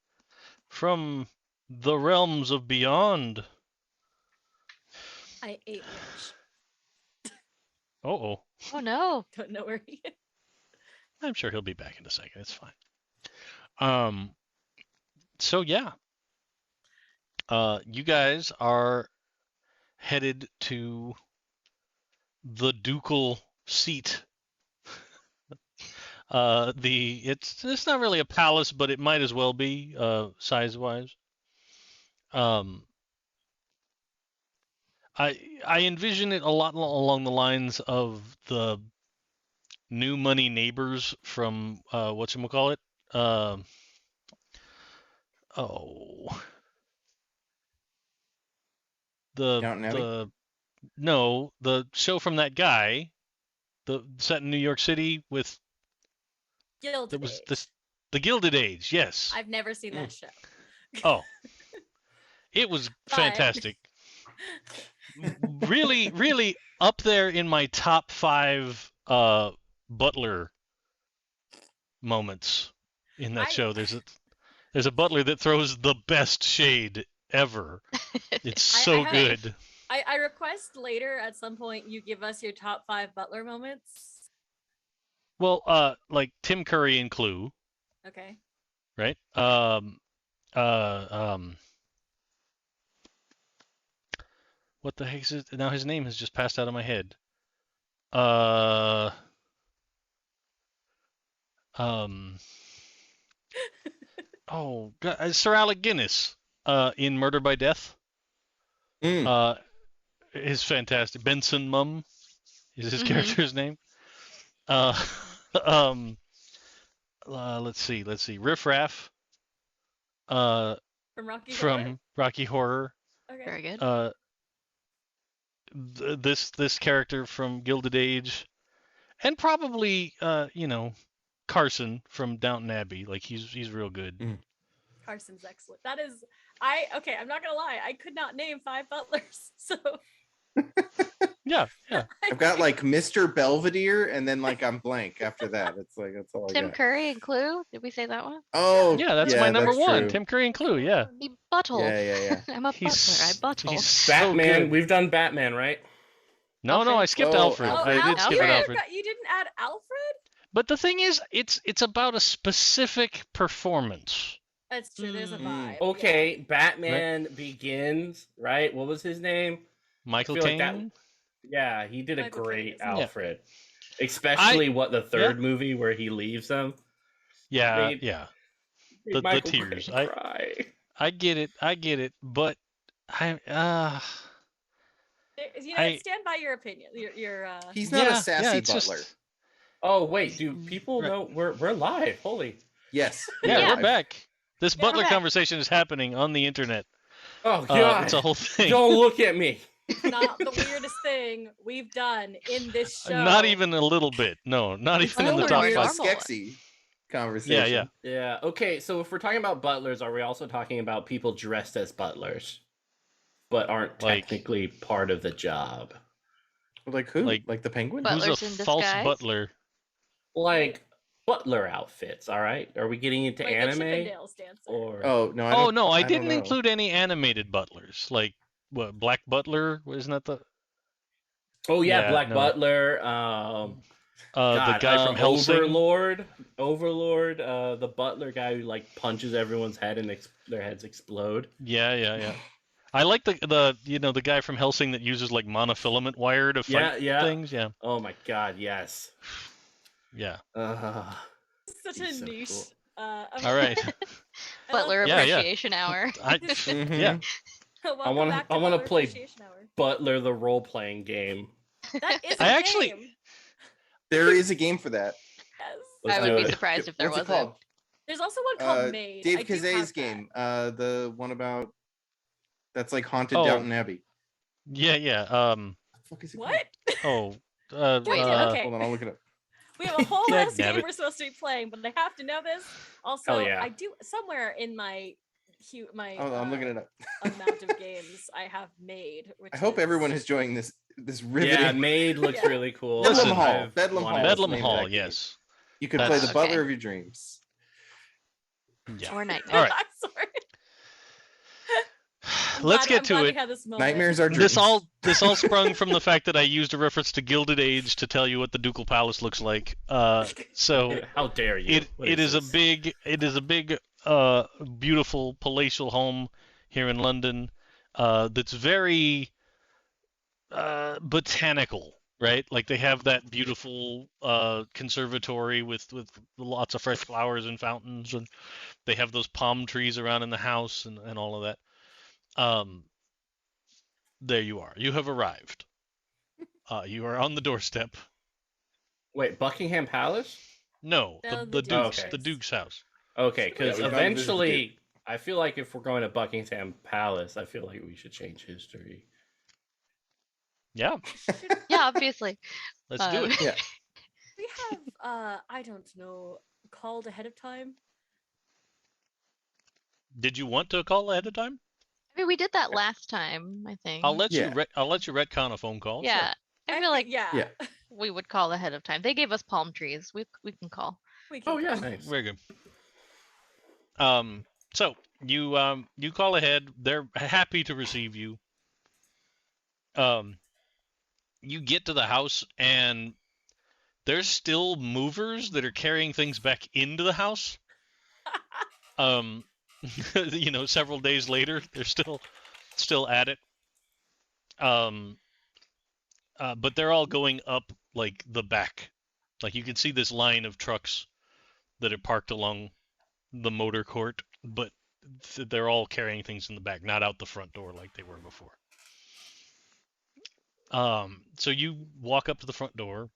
Speaker 1: from the realms of beyond.
Speaker 5: I ate lunch.
Speaker 1: Uh-oh.
Speaker 3: Oh no!
Speaker 5: Don't know where he is.
Speaker 1: I'm sure he'll be back in a second. It's fine. So yeah. You guys are headed to the ducal seat. It's not really a palace, but it might as well be, size-wise. I envision it a lot along the lines of the New Money Neighbors from whatchamacallit? Oh.
Speaker 4: Downton Abbey?
Speaker 1: The show from that guy, set in New York City with
Speaker 5: Gilded
Speaker 1: there was
Speaker 5: Age.
Speaker 1: this the Gilded Age, yes.
Speaker 5: I've never seen that show.
Speaker 1: Oh. It was
Speaker 5: But-
Speaker 1: fantastic. Really, really up there in my top 5 butler moments in that
Speaker 5: I-
Speaker 1: show. There's a butler that throws the best shade ever. It's
Speaker 5: I
Speaker 1: so
Speaker 5: have-
Speaker 1: good.
Speaker 5: I request later at some point you give us your top 5 Butler moments.
Speaker 1: Well, like Tim Curry in Clue,
Speaker 5: Okay.
Speaker 1: right? What the heck is it? Now his name has just passed out of my head. Oh, God, Sir Alec Guinness, in Murder by Death.
Speaker 4: Mm.
Speaker 1: Is fantastic. Benson Mum is his
Speaker 3: Mhm.
Speaker 1: character's name. Uh, um, let's see. Riff Raff,
Speaker 5: From Rocky Horror.
Speaker 1: from Rocky Horror.
Speaker 5: Okay.
Speaker 3: Very good.
Speaker 1: This character from Gilded Age, and probably Carson from Downton Abbey. Like he's real good.
Speaker 5: Carson's excellent. That is okay, I'm not gonna lie, I could not name 5 butlers. So
Speaker 1: Yeah.
Speaker 4: I've got like Mr. Belvedere, and then like I'm blank after that. It's like that's all I
Speaker 3: Tim
Speaker 4: got.
Speaker 3: Curry and Clue. Did we say that one?
Speaker 4: Oh,
Speaker 1: Yeah, that's my number
Speaker 4: that's
Speaker 1: one.
Speaker 4: true.
Speaker 1: Tim Curry and Clue. Yeah.
Speaker 3: He buttled.
Speaker 4: Yeah.
Speaker 3: I'm a butler. I buttle.
Speaker 1: He's so
Speaker 2: Batman.
Speaker 1: good.
Speaker 2: We've done Batman, right?
Speaker 1: No, I skipped
Speaker 4: Oh,
Speaker 1: Alfred.
Speaker 4: Alfred.
Speaker 1: I did skip
Speaker 3: Alfred.
Speaker 1: Alfred.
Speaker 5: You didn't add Alfred?
Speaker 1: But the thing is, it's about a specific performance.
Speaker 5: That's true. There's a
Speaker 3: Mm.
Speaker 5: vibe.
Speaker 2: Okay, Batman Begins, right? What was his name?
Speaker 1: Michael
Speaker 2: feel like
Speaker 1: Caine.
Speaker 2: Yeah, he did a
Speaker 5: Michael
Speaker 2: great
Speaker 5: Caine,
Speaker 2: Alfred. Especially the third movie where he leaves them.
Speaker 1: Yeah,
Speaker 2: Made-
Speaker 1: yeah.
Speaker 2: Made
Speaker 1: The
Speaker 2: Michael
Speaker 1: tears.
Speaker 2: Caine cry.
Speaker 1: I get it. But I
Speaker 5: Stand by your opinion. Your
Speaker 4: He's not a
Speaker 1: yeah,
Speaker 4: sassy
Speaker 1: it's
Speaker 4: butler.
Speaker 1: just-
Speaker 2: Oh wait, do people
Speaker 1: Right.
Speaker 2: know we're live? Holy!
Speaker 4: Yes.
Speaker 1: yeah,
Speaker 3: Yeah.
Speaker 1: we're back. This
Speaker 5: Yeah, we're
Speaker 1: Butler
Speaker 5: back.
Speaker 1: conversation is happening on the internet.
Speaker 2: Oh god!
Speaker 1: It's a whole thing.
Speaker 2: Don't look at me.
Speaker 5: not the weirdest thing we've done in this show.
Speaker 1: Not even a little bit. No, not
Speaker 4: It's
Speaker 1: even in the
Speaker 3: nowhere
Speaker 1: top
Speaker 3: near
Speaker 4: weird
Speaker 1: five.
Speaker 3: normal.
Speaker 4: Skexy conversation.
Speaker 1: Yeah.
Speaker 2: Yeah. Okay. So if we're talking about butlers, are we also talking about people dressed as butlers, but aren't
Speaker 1: Like-
Speaker 2: technically part of the job?
Speaker 4: Like who?
Speaker 1: Like-
Speaker 4: Like the penguin?
Speaker 3: But-
Speaker 1: Who's a
Speaker 3: Butlers in
Speaker 1: false
Speaker 3: disguise?
Speaker 1: butler?
Speaker 2: Like butler outfits. All right. Are we getting into
Speaker 5: like
Speaker 2: anime
Speaker 5: the Chippendales dancer.
Speaker 2: or?
Speaker 4: Oh no!
Speaker 1: Oh no, I
Speaker 4: don't
Speaker 1: didn't
Speaker 4: know.
Speaker 1: include any animated butlers. Like what? Black Butler? Isn't that the
Speaker 2: Oh yeah,
Speaker 1: Yeah,
Speaker 2: Black
Speaker 1: no.
Speaker 2: Butler.
Speaker 1: the guy from Hellsing?
Speaker 2: Overlord. The butler guy who like punches everyone's head and their heads explode.
Speaker 1: Yeah. I like the guy from Hellsing that uses like monofilament wire to fight
Speaker 2: Yeah.
Speaker 1: things. Yeah.
Speaker 2: Oh my god, yes.
Speaker 1: Yeah.
Speaker 5: Such
Speaker 2: He's
Speaker 5: a
Speaker 2: so
Speaker 5: niche.
Speaker 2: cool.
Speaker 1: All right.
Speaker 3: Butler
Speaker 1: Yeah, yeah.
Speaker 3: Appreciation Hour.
Speaker 4: Mhm.
Speaker 1: Yeah.
Speaker 2: I wanna play Butler the role playing game.
Speaker 5: That is a
Speaker 1: I actually-
Speaker 5: game.
Speaker 4: There is a game for that.
Speaker 5: Yes.
Speaker 2: Let's
Speaker 3: I
Speaker 2: do
Speaker 3: would be
Speaker 2: it.
Speaker 3: surprised if there
Speaker 4: What's it
Speaker 3: wasn't.
Speaker 4: called?
Speaker 5: There's also one called Made.
Speaker 4: Dave
Speaker 5: I do have
Speaker 4: Kazay's
Speaker 5: that.
Speaker 4: game. The one about that's like haunted
Speaker 1: Oh.
Speaker 4: Downton Abbey.
Speaker 1: Yeah.
Speaker 4: The fuck is it
Speaker 5: What?
Speaker 1: Oh.
Speaker 5: Wait, okay.
Speaker 4: Hold on, I'll look it up.
Speaker 5: We have a whole
Speaker 1: Dag
Speaker 5: list game
Speaker 1: nabbit.
Speaker 5: we're supposed to be playing, but I have to know this. Also,
Speaker 2: Hell yeah.
Speaker 5: I do somewhere in my
Speaker 4: Hold on, I'm looking it up.
Speaker 5: amount of games I have made. Which
Speaker 4: I hope
Speaker 5: is-
Speaker 4: everyone is enjoying this riveting.
Speaker 2: Yeah, Maid looks
Speaker 5: Yeah.
Speaker 2: really cool.
Speaker 1: Listen,
Speaker 4: Bedlam Hall.
Speaker 2: I've
Speaker 4: Bedlam
Speaker 2: wanted-
Speaker 4: Hall. is the
Speaker 1: Bedlam
Speaker 4: name of
Speaker 1: Hall.
Speaker 4: that game.
Speaker 1: Yes.
Speaker 4: You can play
Speaker 1: That's-
Speaker 4: the butler
Speaker 3: Okay.
Speaker 4: of your dreams.
Speaker 1: Yeah.
Speaker 3: Or Nightmare.
Speaker 1: All right.
Speaker 5: I'm sorry. I'm
Speaker 1: Let's
Speaker 5: glad-
Speaker 1: get
Speaker 5: I'm
Speaker 1: to
Speaker 5: glad we
Speaker 1: it.
Speaker 5: had this moment.
Speaker 4: Nightmares are dreams.
Speaker 1: This all sprung from the fact that I used a reference to Gilded Age to tell you what the Ducal Palace looks like. So
Speaker 2: How dare you? What
Speaker 1: it is a
Speaker 2: this?
Speaker 1: big beautiful palatial home here in London that's very botanical, right? Like they have that beautiful conservatory with lots of fresh flowers and fountains, and they have those palm trees around in the house and all of that. There you are. You have arrived. You are on the doorstep.
Speaker 2: Wait, Buckingham Palace?
Speaker 1: No,
Speaker 5: No,
Speaker 1: the
Speaker 5: the
Speaker 1: Duke's
Speaker 2: Duke's.
Speaker 1: the Duke's house.
Speaker 2: Okay, because
Speaker 4: Yeah, we've gone to visit the
Speaker 2: eventually, I feel like if we're going to Buckingham Palace, I feel like we should change history.
Speaker 1: Yeah,
Speaker 3: Yeah, obviously.
Speaker 1: let's do it.
Speaker 4: Yeah.
Speaker 5: We have I don't know, called ahead of time.
Speaker 1: Did you want to call ahead of time?
Speaker 3: I mean, we did that last time, I think.
Speaker 1: I'll let
Speaker 4: Yeah.
Speaker 1: I'll let you retcon a phone call.
Speaker 3: Yeah. I feel like
Speaker 5: yeah.
Speaker 4: Yeah.
Speaker 3: we would call ahead of time. They gave us palm trees. We can call.
Speaker 5: We can
Speaker 2: Oh yeah,
Speaker 5: go.
Speaker 2: nice.
Speaker 1: Very good. So you call ahead. They're happy to receive you. You get to the house and there's still movers that are carrying things back into the house. Several days later, they're still at it. But they're all going up like the back. Like you can see this line of trucks that are parked along the motor court, but they're all carrying things in the back, not out the front door like they were before. So you walk up to the front door,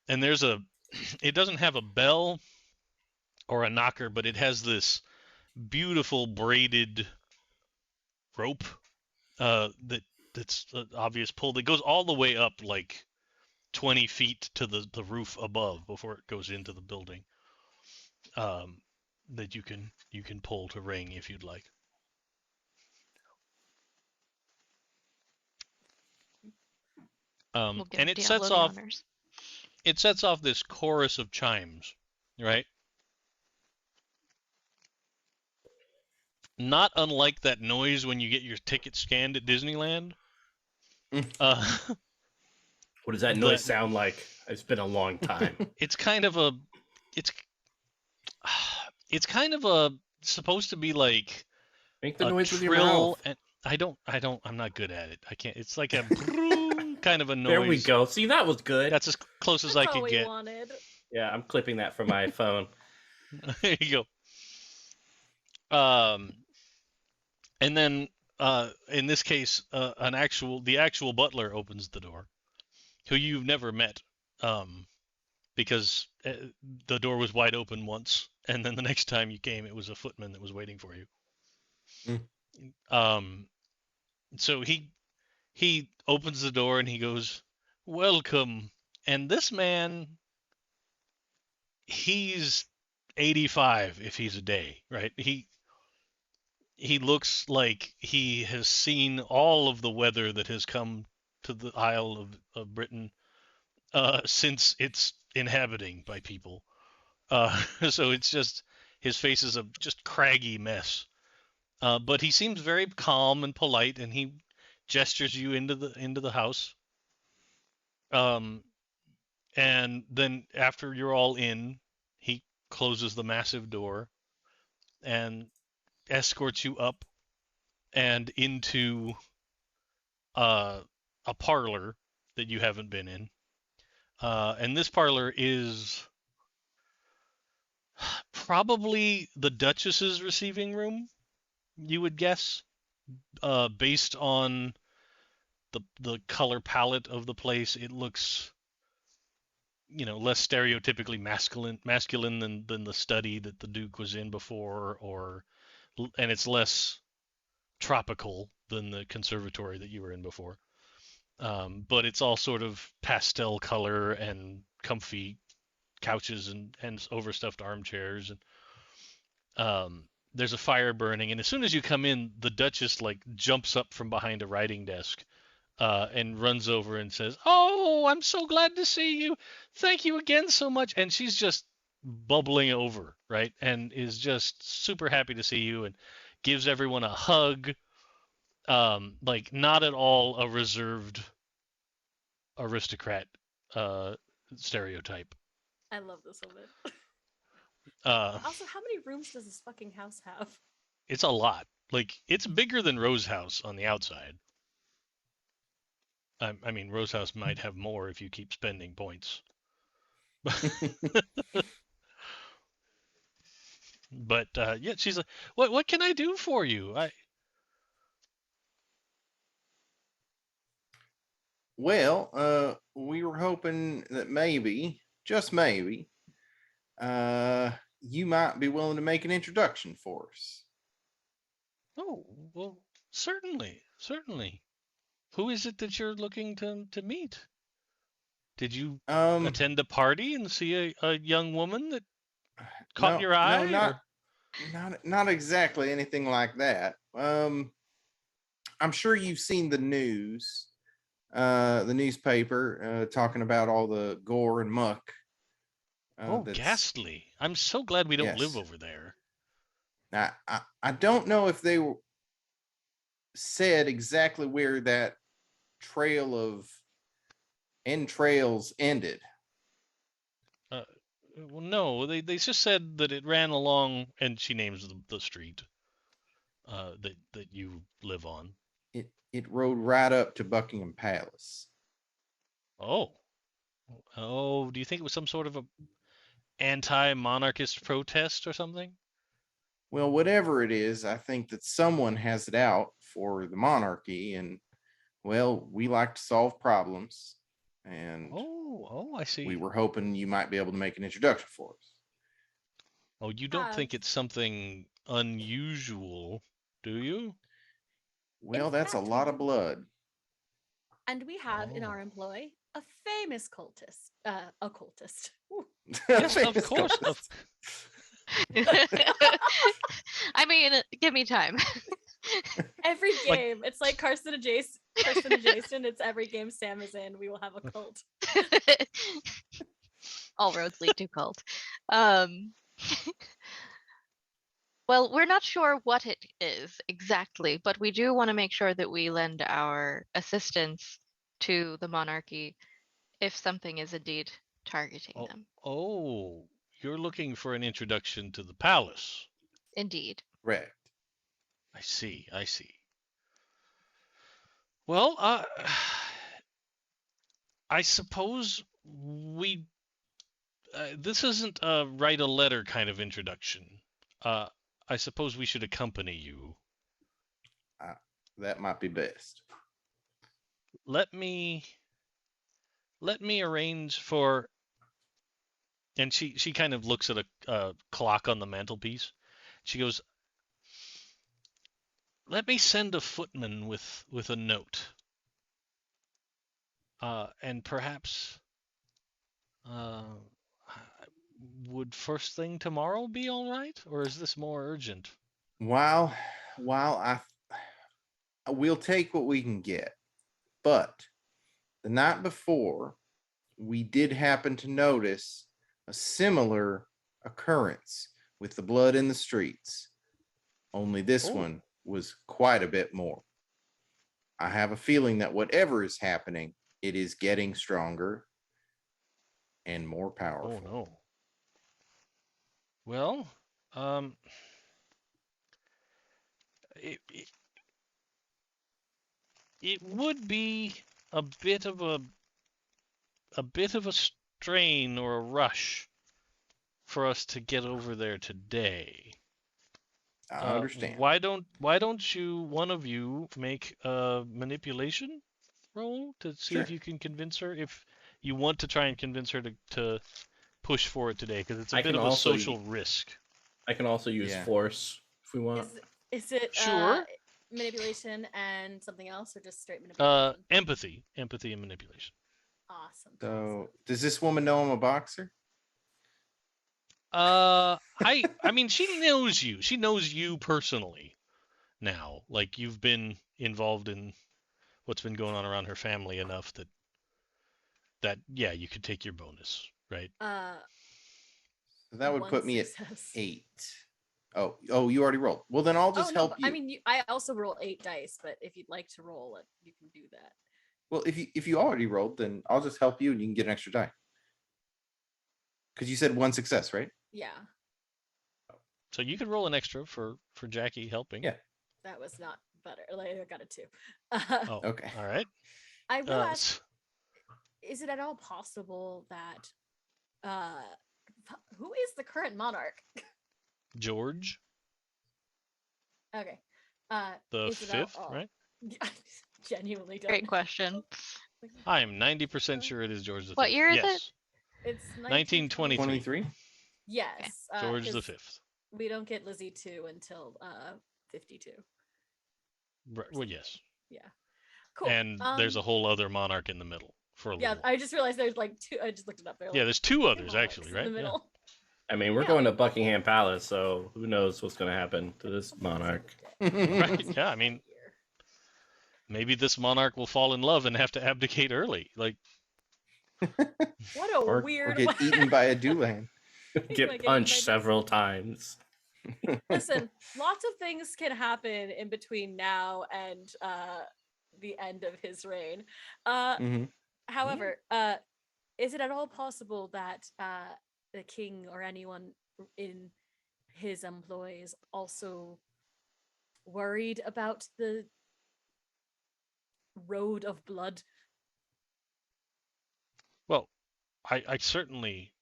Speaker 1: and it doesn't have a bell or a knocker, but it has this beautiful braided rope that's obvious pull that goes all the way up like 20 feet to the roof above before it goes into the building. That you can pull to ring if you'd like.
Speaker 3: We'll give
Speaker 1: And it
Speaker 3: Diablo
Speaker 1: sets
Speaker 3: the
Speaker 1: off
Speaker 3: honors.
Speaker 1: this chorus of chimes, right? Not unlike that noise when you get your ticket scanned at Disneyland.
Speaker 2: What does that noise sound like? It's been a long time.
Speaker 1: It's kind of supposed to be like
Speaker 2: Make the
Speaker 1: a
Speaker 2: noise with your
Speaker 1: trill,
Speaker 2: mouth.
Speaker 1: and I'm not good at it. I can't. It's like a kind of a noise.
Speaker 2: There we go. See, that was good.
Speaker 1: That's as close as
Speaker 5: That's
Speaker 1: I
Speaker 5: all
Speaker 1: could
Speaker 5: we
Speaker 1: get.
Speaker 5: wanted.
Speaker 2: Yeah, I'm clipping that from my phone.
Speaker 1: There you go. And then in this case, the actual butler opens the door, who you've never met, because the door was wide open once, and then the next time you came, it was a footman that was waiting for you. So he opens the door and he goes, "Welcome." And this man, he's 85 if he's a day, right? He looks like he has seen all of the weather that has come to the Isle of Britain since it's inhabiting by people. So it's just his face is a just craggy mess. But he seems very calm and polite, and he gestures you into the house. And then after you're all in, he closes the massive door and escorts you up and into a parlor that you haven't been in. And this parlor is probably the Duchess's receiving room, you would guess, based on the color palette of the place. It looks, less stereotypically masculine than the study that the Duke was in before, and it's less tropical than the conservatory that you were in before. But it's all sort of pastel color and comfy couches and overstuffed armchairs, and there's a fire burning. And as soon as you come in, the Duchess like jumps up from behind a writing desk and runs over and says, "Oh, I'm so glad to see you. Thank you again so much." And she's just bubbling over, right? And is just super happy to see you and gives everyone a hug. Like not at all a reserved aristocrat stereotype.
Speaker 5: I love this woman.
Speaker 1: Uh,
Speaker 5: Also, how many rooms does this fucking house have?
Speaker 1: It's a lot. Like it's bigger than Rose House on the outside. I mean, Rose House might have more if you keep spending points. But yeah, she's like, "What can I do for you?"
Speaker 4: Well, we were hoping that maybe, just maybe, you might be willing to make an introduction for us.
Speaker 1: Oh, well, certainly. Who is it that you're looking to meet? Did you attend a party and see a young woman that caught your eye?
Speaker 4: No, not exactly anything like that. I'm sure you've seen the news, the newspaper, talking about all the gore and muck.
Speaker 1: Oh, ghastly! I'm so glad we don't live over there.
Speaker 4: Now, I don't know if they said exactly where that trail of entrails ended.
Speaker 1: Well, no, they just said that it ran along, and she names the street that you live on.
Speaker 4: It rode right up to Buckingham Palace.
Speaker 1: Oh, do you think it was some sort of a anti-monarchist protest or something?
Speaker 4: Well, whatever it is, I think that someone has it out for the monarchy, and well, we like to solve problems, and
Speaker 1: I see.
Speaker 4: we were hoping you might be able to make an introduction for us.
Speaker 1: Oh, you don't think it's something unusual, do you?
Speaker 4: Well,
Speaker 5: In
Speaker 4: that's a
Speaker 5: fact, we
Speaker 4: lot of
Speaker 5: do.
Speaker 4: blood.
Speaker 5: And we have in
Speaker 1: Oh.
Speaker 5: our employ a famous occultist. Ooh.
Speaker 1: Yes, of
Speaker 4: Famous
Speaker 1: course.
Speaker 4: cultist.
Speaker 3: I mean, give me time.
Speaker 5: Every
Speaker 1: Like-
Speaker 5: game, it's like Carson adjacent. It's every game Sam is in. We will have a cult.
Speaker 3: All roads lead to cult. Well, we're not sure what it is exactly, but we do want to make sure that we lend our assistance to the monarchy if something is indeed targeting them.
Speaker 1: Oh, you're looking for an introduction to the palace.
Speaker 3: Indeed.
Speaker 4: Correct.
Speaker 1: I see. Well, I suppose we. This isn't a write a letter kind of introduction. I suppose we should accompany you.
Speaker 4: That might be best.
Speaker 1: Let me arrange for. And she kind of looks at a clock on the mantelpiece. She goes, "Let me send a footman with a note. And perhaps would first thing tomorrow be all right, or is this more urgent?"
Speaker 4: While we'll take what we can get, but the night before, we did happen to notice a similar occurrence with the blood in the streets. Only this one was quite a bit more. I have a feeling that whatever is happening, it is getting stronger and more powerful.
Speaker 1: Oh no. Well, it would be a bit of a strain or a rush for us to get over there today.
Speaker 4: I understand.
Speaker 1: Why don't you, one of you, make a manipulation roll to see if
Speaker 4: Sure.
Speaker 1: you can convince her, if you want to try and convince her to push for it today, because it's a
Speaker 2: I
Speaker 1: bit
Speaker 2: can
Speaker 1: of a
Speaker 2: also
Speaker 1: social risk.
Speaker 2: I can also use
Speaker 4: Yeah.
Speaker 2: force if we want.
Speaker 5: Is it
Speaker 1: Sure.
Speaker 5: manipulation and something else, or just straight manipulation?
Speaker 1: Empathy and manipulation.
Speaker 5: Awesome.
Speaker 4: So, does this woman know I'm a boxer?
Speaker 1: I mean, she knows you. She knows you personally now. Like, you've been involved in what's been going on around her family enough that yeah, you could take your bonus, right?
Speaker 4: So that would
Speaker 5: One
Speaker 4: put me
Speaker 5: success.
Speaker 4: at 8. Oh, you already rolled. Well, then I'll just help
Speaker 5: but,
Speaker 4: you.
Speaker 5: I mean, I also roll 8 dice, but if you'd like to roll it, you can do that.
Speaker 4: Well, if you already rolled, then I'll just help you and you can get an extra die. Because you said 1 success, right?
Speaker 5: Yeah,
Speaker 1: So you could roll an extra for Jackie helping.
Speaker 4: Yeah.
Speaker 5: that was not better. Like, I got a 2.
Speaker 1: Oh,
Speaker 4: Okay.
Speaker 1: all right.
Speaker 5: I will ask,
Speaker 1: S-
Speaker 5: is it at all possible that who is the current monarch?
Speaker 1: George
Speaker 5: Okay.
Speaker 1: the
Speaker 5: is it at
Speaker 1: 5th,
Speaker 5: all-
Speaker 1: right?
Speaker 5: I genuinely don't
Speaker 3: Great
Speaker 5: know.
Speaker 3: question.
Speaker 1: I am 90% sure it is George the 5th.
Speaker 3: What year is it?
Speaker 1: Yes.
Speaker 5: It's
Speaker 1: 1923.
Speaker 4: 23?
Speaker 5: Yes.
Speaker 1: George the
Speaker 5: 'cause
Speaker 1: 5th.
Speaker 5: We don't get Lizzie 2 until 52.
Speaker 1: Right. Well, yes.
Speaker 5: Yeah. Cool.
Speaker 1: And there's a whole other monarch in the middle for a
Speaker 5: Yeah,
Speaker 1: little.
Speaker 5: I just realized there's like 2. I just looked it up there.
Speaker 1: Yeah, there's 2 others
Speaker 5: monarchs
Speaker 1: actually,
Speaker 5: in
Speaker 1: right?
Speaker 5: the
Speaker 1: Yeah.
Speaker 5: middle.
Speaker 2: I mean, we're
Speaker 5: Yeah.
Speaker 2: going to Buckingham Palace, so who knows what's going to happen to this monarch?
Speaker 1: Right. Yeah, I mean, maybe this monarch will fall in love and have to abdicate early. Like,
Speaker 5: What a
Speaker 2: Or
Speaker 5: weird.
Speaker 4: Or get eaten by a Doolan.
Speaker 2: Get punched several times.
Speaker 5: Listen, lots of things can happen in between now and the end of his reign.
Speaker 4: Mhm.
Speaker 5: However, is it at all possible that the king or anyone in his employ is also worried about the road of blood?
Speaker 1: Well, I certainly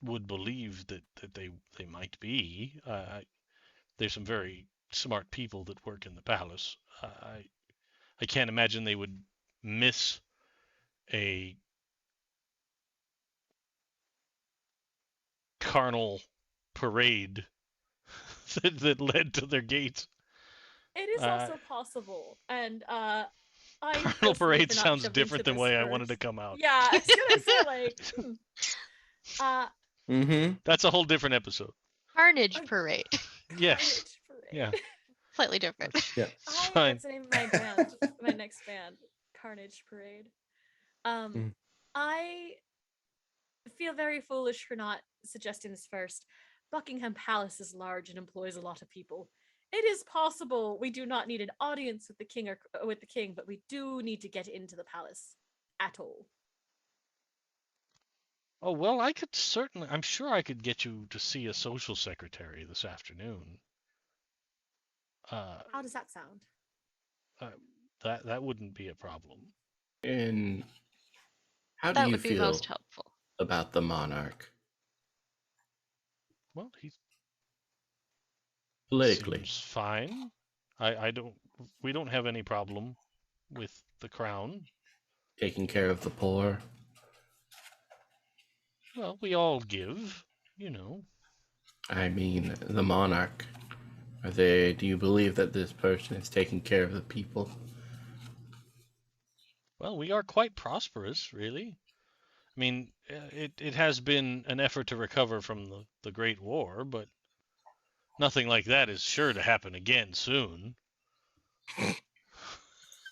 Speaker 1: would believe that they might be. There's some very smart people that work in the palace. I can't imagine they would miss a carnal parade that led to their gate.
Speaker 5: It is
Speaker 1: Uh,
Speaker 5: also possible, and I
Speaker 1: Carnal
Speaker 5: personally,
Speaker 1: parade
Speaker 5: for not
Speaker 1: sounds
Speaker 5: jumping into
Speaker 1: different than the
Speaker 5: this
Speaker 1: way I wanted to
Speaker 5: first.
Speaker 1: come out.
Speaker 5: Yeah, I was gonna say
Speaker 4: Mhm.
Speaker 1: That's a whole different episode.
Speaker 3: Carnage Parade.
Speaker 1: Yes.
Speaker 5: Carnage Parade.
Speaker 1: Yeah.
Speaker 3: Slightly different.
Speaker 4: Yeah.
Speaker 1: It's fine.
Speaker 5: That's the name of my band, my next band, Carnage Parade.
Speaker 4: Mm.
Speaker 5: I feel very foolish for not suggesting this first. Buckingham Palace is large and employs a lot of people. It is possible we do not need an audience with the king or with the king, but we do need to get into the palace at all.
Speaker 1: Oh, well, I could certainly, I'm sure I could get you to see a social secretary this afternoon. Uh,
Speaker 5: How does that sound?
Speaker 1: that wouldn't be a problem.
Speaker 2: And how do
Speaker 3: That
Speaker 2: you
Speaker 3: would be
Speaker 2: feel
Speaker 3: most helpful.
Speaker 2: about the monarch
Speaker 1: Well, he
Speaker 2: politically?
Speaker 1: seems fine. We don't have any problem with the crown.
Speaker 2: Taking care of the poor?
Speaker 1: Well, we all give, you know.
Speaker 2: I mean, the monarch. Do you believe that this person is taking care of the people?
Speaker 1: Well, we are quite prosperous, really. I mean, it has been an effort to recover from the Great War, but nothing like that is sure to happen again soon.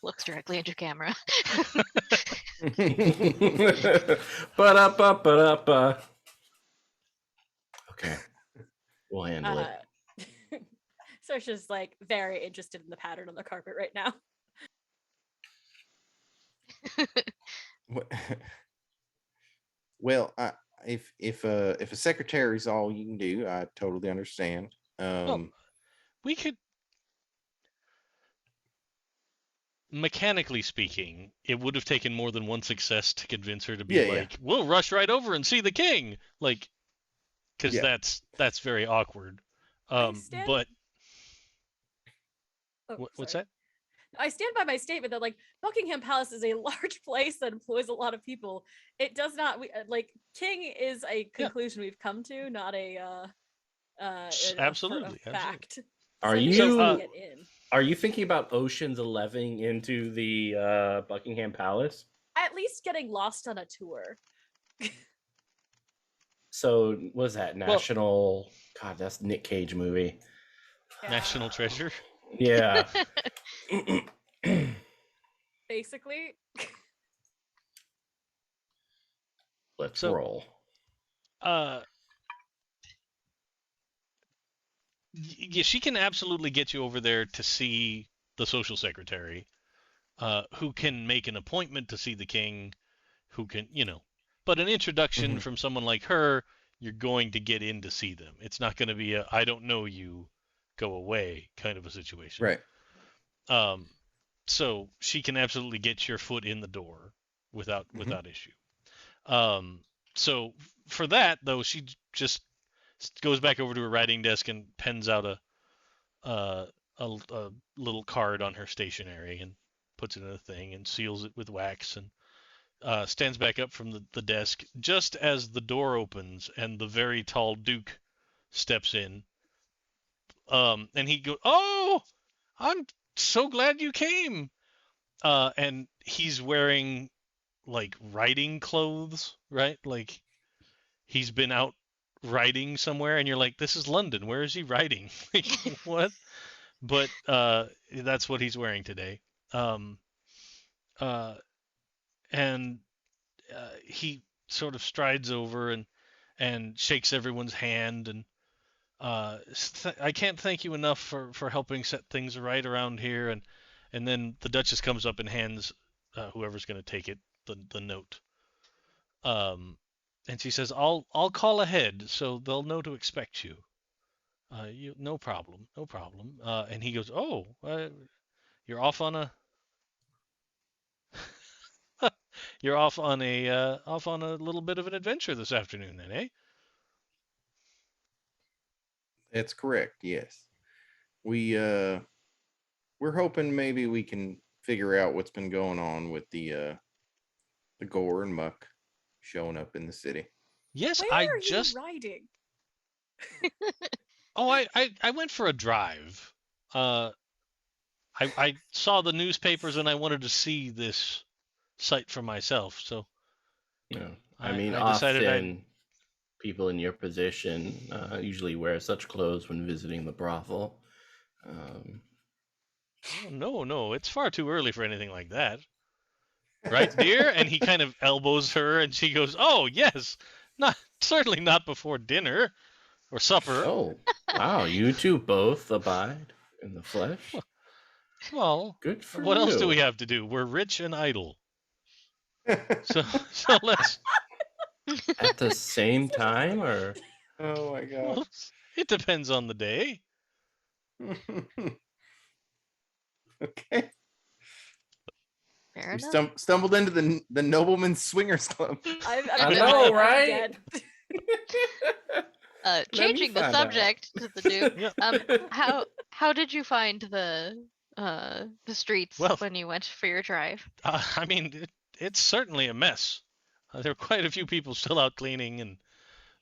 Speaker 3: Looks directly into camera.
Speaker 2: Ba-da-ba-ba-da-ba. Okay, we'll handle it.
Speaker 5: Saoirse's like very interested in the pattern on the carpet right now.
Speaker 4: Well, if a secretary is all you can do, I totally understand.
Speaker 1: Well, we could, mechanically speaking, it would have taken more than one success to convince her to be
Speaker 4: Yeah,
Speaker 1: like, "We'll rush right over and see the king," like, because
Speaker 4: Yeah.
Speaker 1: that's very awkward.
Speaker 5: stand-
Speaker 1: But
Speaker 5: Oh,
Speaker 1: what's
Speaker 5: sorry.
Speaker 1: that?
Speaker 5: I stand by my statement that like Buckingham Palace is a large place that employs a lot of people. It does not like king is a conclusion we've come to, not a
Speaker 1: Absolutely.
Speaker 5: fact.
Speaker 2: Are
Speaker 5: So we
Speaker 2: you-
Speaker 5: just
Speaker 1: So,
Speaker 5: get in.
Speaker 2: Are you thinking about Ocean's 11 into the Buckingham Palace?
Speaker 5: At least getting lost on a tour.
Speaker 2: So, what was that National? God, that's Nick Cage movie.
Speaker 5: Yeah.
Speaker 1: National Treasure.
Speaker 2: Yeah.
Speaker 5: Basically.
Speaker 2: Let's
Speaker 1: So-
Speaker 2: roll.
Speaker 1: Yeah, she can absolutely get you over there to see the social secretary, who can make an appointment to see the king, who can, but an introduction
Speaker 4: Mhm.
Speaker 1: from someone like her, you're going to get in to see them. It's not going to be a I don't know you, go away kind of a situation.
Speaker 4: Right.
Speaker 1: So she can absolutely get your foot in the door without issue. So for that though, she just goes back over to her writing desk and pens out a little card on her stationery and puts it in a thing and seals it with wax and stands back up from the desk just as the door opens and the very tall Duke steps in. And he goes, "Oh, I'm so glad you came." And he's wearing like riding clothes, right? Like he's been out riding somewhere, and you're like, "This is London. Where is he riding?" Like, what? But that's what he's wearing today. Um, uh, and he sort of strides over and shakes everyone's hand and I can't thank you enough for helping set things right around here. And then the Duchess comes up and hands whoever's going to take it the note. And she says, I'll call ahead so they'll know to expect you. No problem, no problem. And he goes, oh, you're off on a you're off on a little bit of an adventure this afternoon, then, eh?
Speaker 4: That's correct. Yes, we're hoping maybe we can figure out what's been going on with the gore and muck showing up in the city.
Speaker 1: Yes,
Speaker 5: Where
Speaker 1: I
Speaker 5: are
Speaker 1: just
Speaker 5: you riding?
Speaker 1: I went for a drive. I saw the newspapers and I wanted to see this site for myself. So
Speaker 2: Yeah.
Speaker 1: I
Speaker 2: I
Speaker 1: decided
Speaker 2: often people in your position usually wear such clothes when visiting the brothel.
Speaker 1: no, it's far too early for anything like that. Right, dear? And he kind of elbows her and she goes, "Oh, yes. Certainly not before dinner or supper."
Speaker 2: Oh, wow! You two both abide in the flesh.
Speaker 1: Well,
Speaker 2: Good for
Speaker 1: what else do
Speaker 2: you.
Speaker 1: we have to do? We're rich and idle. So let's
Speaker 2: At the same time, or
Speaker 4: Oh my god.
Speaker 1: well, it depends on the day.
Speaker 4: Okay.
Speaker 3: Fair
Speaker 4: We
Speaker 3: enough.
Speaker 4: stumbled into the Nobleman's Swingers Club.
Speaker 5: I'm
Speaker 2: I
Speaker 5: gonna
Speaker 2: know,
Speaker 5: laugh
Speaker 2: right?
Speaker 5: again.
Speaker 3: Changing the
Speaker 2: find out.
Speaker 3: subject to the Duke.
Speaker 1: Yeah.
Speaker 3: How did you find the streets
Speaker 1: Well-
Speaker 3: when you went for your drive?
Speaker 1: I mean, it's certainly a mess. There are quite a few people still out cleaning, and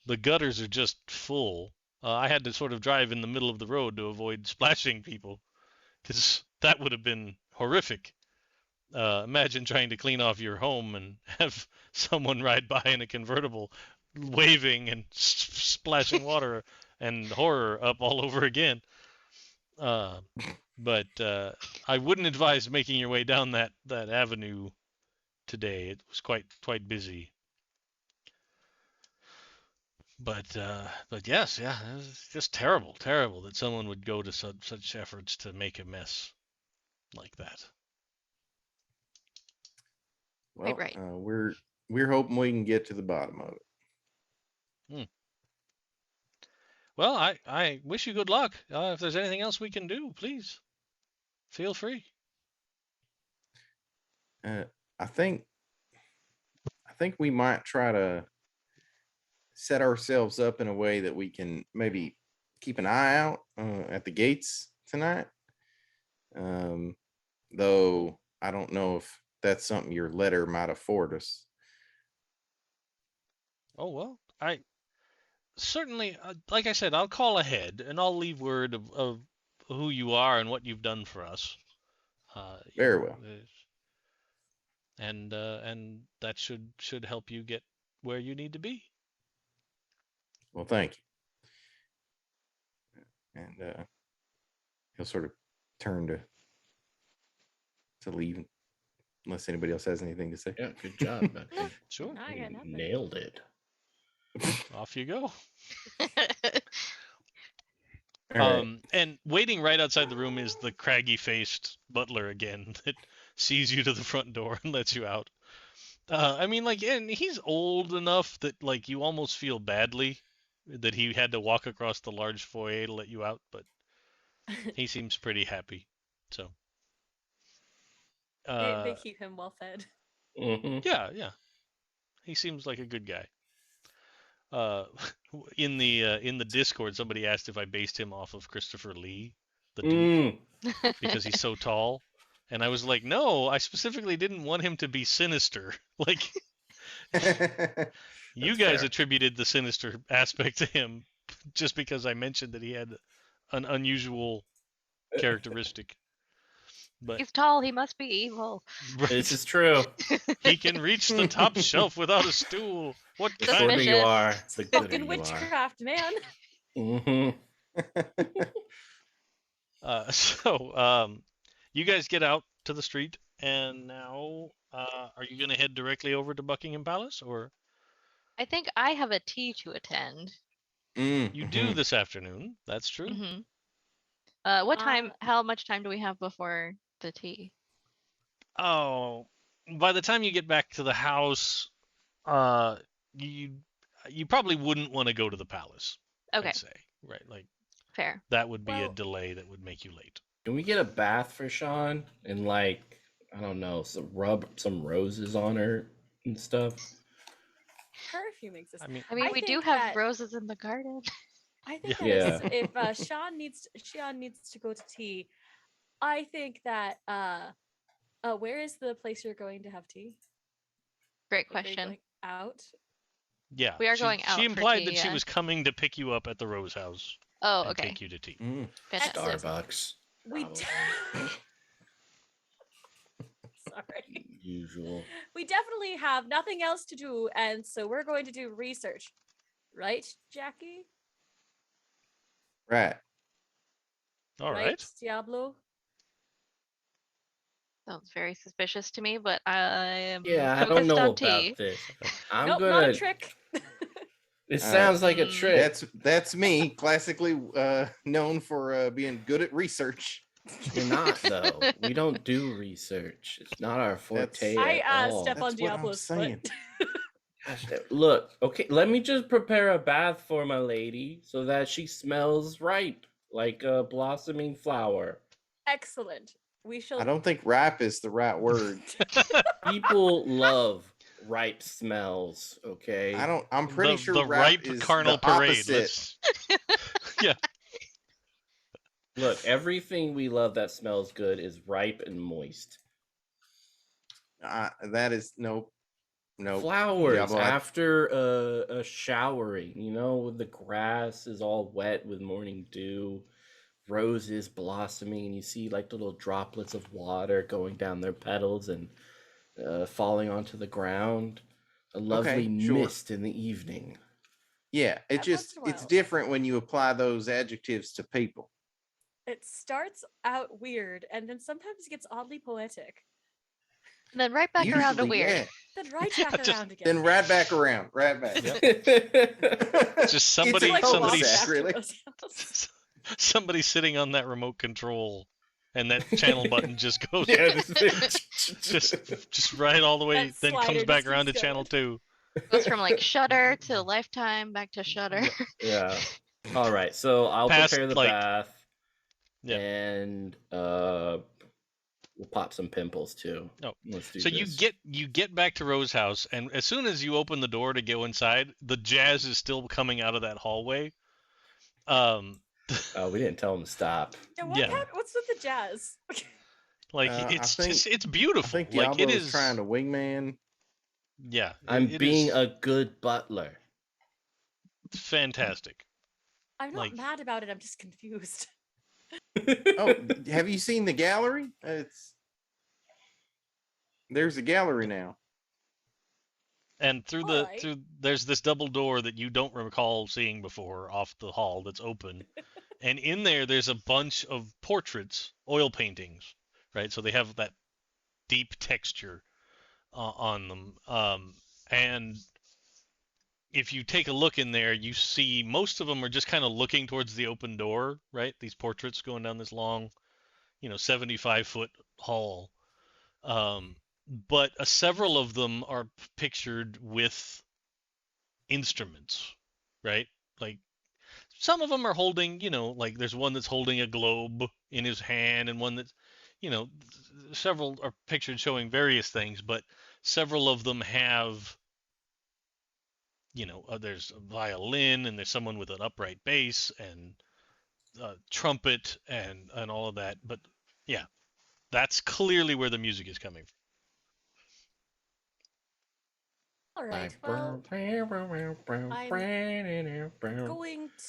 Speaker 1: the gutters are just full. I had to sort of drive in the middle of the road to avoid splashing people, because that would have been horrific. Imagine trying to clean off your home and have someone ride by in a convertible, waving and splashing water and horror up all over again. But I wouldn't advise making your way down that avenue today. It was quite busy. But yes, yeah, it was just terrible that someone would go to such efforts to make a mess like that.
Speaker 4: Well,
Speaker 3: right.
Speaker 4: we're hoping we can get to the bottom of it.
Speaker 1: Well, I wish you good luck. If there's anything else we can do, please feel free.
Speaker 4: I think we might try to set ourselves up in a way that we can maybe keep an eye out at the gates tonight. Though I don't know if that's something your letter might afford us.
Speaker 1: Oh well, I certainly, like I said, I'll call ahead and I'll leave word of who you are and what you've done for us.
Speaker 4: Very well.
Speaker 1: And that should help you get where you need to be.
Speaker 4: Well, thank you. And he'll sort of turn to leave unless anybody else has anything to say.
Speaker 2: yeah, good job.
Speaker 1: Sure.
Speaker 5: I got nothing.
Speaker 2: Nailed it.
Speaker 1: Off you go.
Speaker 4: All right.
Speaker 1: And waiting right outside the room is the craggy-faced butler again that sees you to the front door and lets you out. I mean, like, and he's old enough that, like, you almost feel badly that he had to walk across the large foyer to let you out, but he seems pretty happy. So,
Speaker 5: They keep him well fed.
Speaker 2: Mhm.
Speaker 1: yeah, he seems like a good guy. In the Discord, somebody asked if I based him off of Christopher Lee, the Duke, because he's so tall, and I was like, no, I specifically didn't want him to be sinister. Like, you
Speaker 4: That's
Speaker 1: guys
Speaker 4: fair.
Speaker 1: attributed the sinister aspect to him just because I mentioned that he had an unusual characteristic. But
Speaker 3: He's tall. He must be evil.
Speaker 2: This is true.
Speaker 1: he can reach the top shelf without a stool. What
Speaker 2: The
Speaker 1: kind
Speaker 2: shorter
Speaker 1: of
Speaker 2: you
Speaker 3: Suspicious.
Speaker 2: are, the gooder
Speaker 5: Fucking
Speaker 2: you are.
Speaker 5: witchcraft, man.
Speaker 2: Mhm.
Speaker 1: You guys get out to the street, and now are you going to head directly over to Buckingham Palace, or?
Speaker 3: I think I have a tea to attend.
Speaker 1: You do this afternoon. That's true.
Speaker 3: Mm-hmm. What time? How much time do we have before the tea?
Speaker 1: Oh, by the time you get back to the house, you probably wouldn't want to go to the palace.
Speaker 3: Okay,
Speaker 1: I'd say, right? Like
Speaker 3: fair.
Speaker 1: that would be a
Speaker 5: Well-
Speaker 1: delay that would make you late.
Speaker 2: Can we get a bath for Sean and like I don't know, rub some roses on her and stuff?
Speaker 5: Perfuming system.
Speaker 1: I mean,
Speaker 3: I mean, we do
Speaker 5: think
Speaker 3: have
Speaker 5: that-
Speaker 3: roses in the garden.
Speaker 5: I think
Speaker 2: Yeah.
Speaker 5: that if Sean needs to go to tea, I think that where is the place you're going to have tea?
Speaker 3: Great
Speaker 5: Like, are you
Speaker 3: question.
Speaker 5: going out?
Speaker 1: yeah,
Speaker 3: We are going out
Speaker 1: She
Speaker 3: for
Speaker 1: implied
Speaker 3: tea,
Speaker 1: that she
Speaker 3: yeah.
Speaker 1: was coming to pick you up at the Rose House
Speaker 3: Oh,
Speaker 1: and
Speaker 3: okay.
Speaker 1: take you to tea.
Speaker 3: Fantastic.
Speaker 2: Starbucks.
Speaker 5: We
Speaker 2: probably.
Speaker 5: Sorry.
Speaker 2: Usual.
Speaker 5: We definitely have nothing else to do, and so we're going to do research. Right, Jackie?
Speaker 4: Right.
Speaker 1: All right.
Speaker 5: Diablo?
Speaker 3: Sounds very suspicious to me, but I am
Speaker 2: Yeah, I don't
Speaker 3: focused
Speaker 2: know
Speaker 3: on
Speaker 2: about
Speaker 3: tea.
Speaker 2: this. I'm
Speaker 5: Nope,
Speaker 2: gonna.
Speaker 5: not a trick.
Speaker 2: It sounds like a
Speaker 3: Mm.
Speaker 2: trick.
Speaker 4: That's me, classically known for being good at research.
Speaker 2: You're not though. We don't do research. It's not our forte
Speaker 5: I
Speaker 2: at all.
Speaker 5: step on
Speaker 4: That's what I'm
Speaker 5: Diablo's
Speaker 4: saying.
Speaker 5: foot.
Speaker 2: Gosh, look, okay, let me just prepare a bath for my lady so that she smells ripe like a blossoming flower.
Speaker 5: Excellent. We shall.
Speaker 4: I don't think ripe is the right word.
Speaker 2: People love ripe smells, okay?
Speaker 4: I'm pretty sure
Speaker 1: the
Speaker 4: ripe
Speaker 1: ripe
Speaker 4: is
Speaker 1: carnal
Speaker 4: the
Speaker 1: parade.
Speaker 4: opposite.
Speaker 1: Yeah.
Speaker 2: Look, everything we love that smells good is ripe and moist.
Speaker 4: That is nope.
Speaker 2: Flowers
Speaker 4: Diablo,
Speaker 2: after a showering, you know, the grass is all wet with morning dew, roses blossoming, and you see like little droplets of water going down their petals and falling onto the ground. A lovely
Speaker 4: sure.
Speaker 2: mist in the evening.
Speaker 4: Yeah,
Speaker 5: Once in a
Speaker 4: it's
Speaker 5: while.
Speaker 4: different when you apply those adjectives to people.
Speaker 5: It starts out weird, and then sometimes gets oddly poetic.
Speaker 3: And then right back around to
Speaker 4: Usually,
Speaker 3: weird.
Speaker 4: yeah.
Speaker 5: Then right back
Speaker 1: Just-
Speaker 5: around again.
Speaker 4: Then right back around, right back.
Speaker 1: Just somebody,
Speaker 5: Like
Speaker 4: It's a
Speaker 1: somebody,
Speaker 4: cul-de-sac,
Speaker 5: After
Speaker 4: really.
Speaker 5: Rose House.
Speaker 1: somebody sitting on that remote control, and that channel button just goes
Speaker 2: Yeah,
Speaker 1: just right all the way,
Speaker 5: That
Speaker 1: then comes
Speaker 5: slider
Speaker 1: back
Speaker 5: just
Speaker 1: around to
Speaker 5: keeps
Speaker 1: channel
Speaker 5: going.
Speaker 1: 2.
Speaker 3: Goes from like Shutter to Lifetime back to Shutter.
Speaker 2: Yeah. All right. So I'll
Speaker 1: Past,
Speaker 2: prepare the
Speaker 1: like-
Speaker 2: bath.
Speaker 1: Yeah.
Speaker 2: And we'll pop some pimples too.
Speaker 1: Oh,
Speaker 2: Let's do
Speaker 1: So
Speaker 2: this.
Speaker 1: you get back to Rose House, and as soon as you open the door to go inside, the jazz is still coming out of that hallway.
Speaker 2: Oh, we didn't tell him to stop.
Speaker 5: Yeah,
Speaker 1: Yeah.
Speaker 5: what's with the jazz?
Speaker 1: Like
Speaker 4: I
Speaker 1: it's
Speaker 4: think-
Speaker 1: just it's
Speaker 4: I
Speaker 1: beautiful.
Speaker 4: think
Speaker 1: Like
Speaker 4: Diablo
Speaker 1: it
Speaker 4: is
Speaker 1: is
Speaker 4: trying to wingman.
Speaker 1: Yeah,
Speaker 2: I'm
Speaker 1: it
Speaker 2: being
Speaker 1: is
Speaker 2: a good butler.
Speaker 1: fantastic.
Speaker 5: I'm not
Speaker 1: Like-
Speaker 5: mad about it. I'm just confused.
Speaker 4: Oh, have you seen the gallery? There's a gallery now.
Speaker 1: And
Speaker 5: Alright.
Speaker 1: there's this double door that you don't recall seeing before off the hall that's open. And in there's a bunch of portraits, oil paintings, right? So they have that deep texture on them. And if you take a look in there, you see most of them are just kind of looking towards the open door, right? These portraits going down this long, 75-foot hall. But several of them are pictured with instruments, right? Like some of them are holding, like there's one that's holding a globe in his hand, and one that's, several are pictured showing various things, but several of them have, there's a violin, and there's someone with an upright bass and trumpet and all of that. But yeah, that's clearly where the music is coming from.
Speaker 5: All right. Well, going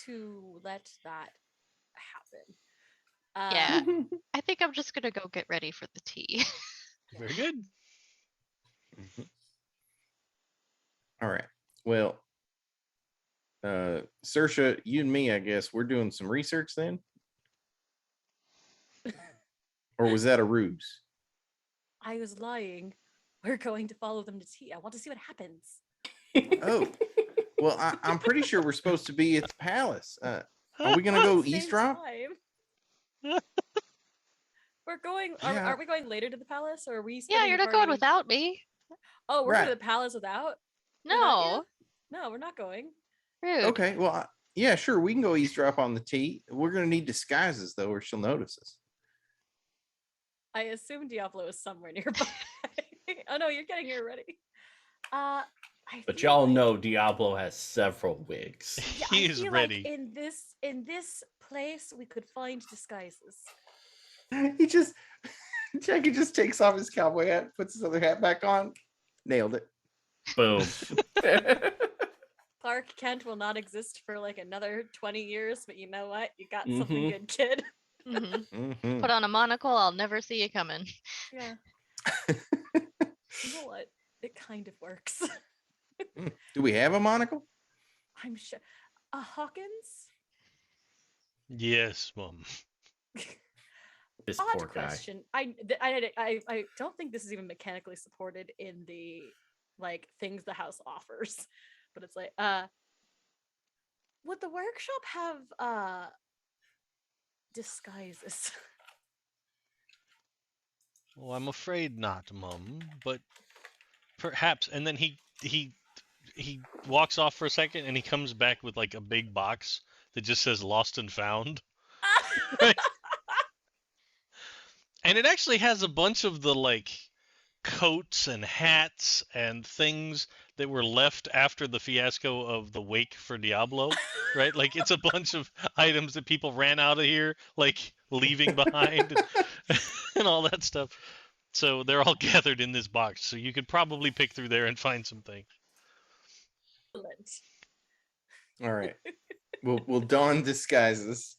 Speaker 5: to let that happen.
Speaker 3: Yeah. I think I'm just gonna go get ready for the tea.
Speaker 1: Very good.
Speaker 4: All right. Well, Saoirse, you and me, I guess we're doing some research then. Or was that a ruse?
Speaker 5: I was lying. We're going to follow them to tea. I want to see what happens.
Speaker 4: Oh, Well, I'm pretty sure we're supposed to be at the palace. Are we gonna go
Speaker 5: Same
Speaker 4: eavesdrop?
Speaker 5: time. We're going.
Speaker 4: Yeah.
Speaker 5: Are we going later to the palace, or are we?
Speaker 3: Yeah,
Speaker 5: spending
Speaker 3: you're
Speaker 5: the
Speaker 3: not going
Speaker 5: party-
Speaker 3: without me.
Speaker 5: Oh, we're going to
Speaker 4: Right.
Speaker 5: the palace without. without you?
Speaker 3: No.
Speaker 5: No, we're not going.
Speaker 3: Rude.
Speaker 4: Okay. Well, yeah, sure. We can go eavesdrop on the tea. We're gonna need disguises though, or she'll notice us.
Speaker 5: I assume Diablo is somewhere nearby. Oh no, you're getting here already. I
Speaker 2: But
Speaker 5: feel
Speaker 2: y'all
Speaker 5: like-
Speaker 2: know Diablo has several wigs.
Speaker 5: Yeah,
Speaker 1: He
Speaker 5: I
Speaker 1: is
Speaker 5: feel
Speaker 1: ready.
Speaker 5: Like in this place, we could find disguises.
Speaker 4: He just Jackie just takes off his cowboy hat, puts his other hat back on. Nailed it.
Speaker 2: Boom.
Speaker 5: Clark Kent will not exist for like another 20 years, but you know what? You got something
Speaker 2: Mhm.
Speaker 5: good, kid.
Speaker 3: Mhm.
Speaker 4: Mhm.
Speaker 3: Put on a monocle. I'll never see you coming.
Speaker 5: Yeah. You know what? It kind of works.
Speaker 4: Do we have a monocle?
Speaker 5: I'm sure. Hawkins?
Speaker 1: Yes, Mom.
Speaker 2: This
Speaker 5: Odd
Speaker 2: poor guy.
Speaker 5: question. I don't think this is even mechanically supported in the like things the house offers, but it's like would the workshop have disguises?
Speaker 1: Well, I'm afraid not, Mum. But perhaps. And then he walks off for a second, and he comes back with like a big box that just says "Lost and Found." And it actually has a bunch of the like coats and hats and things that were left after the fiasco of the wake for Diablo, right? Like it's a bunch of items that people ran out of here, like leaving behind and all that stuff. So they're all gathered in this box. So you could probably pick through there and find some things.
Speaker 5: Excellent.
Speaker 4: All right. We'll don disguises.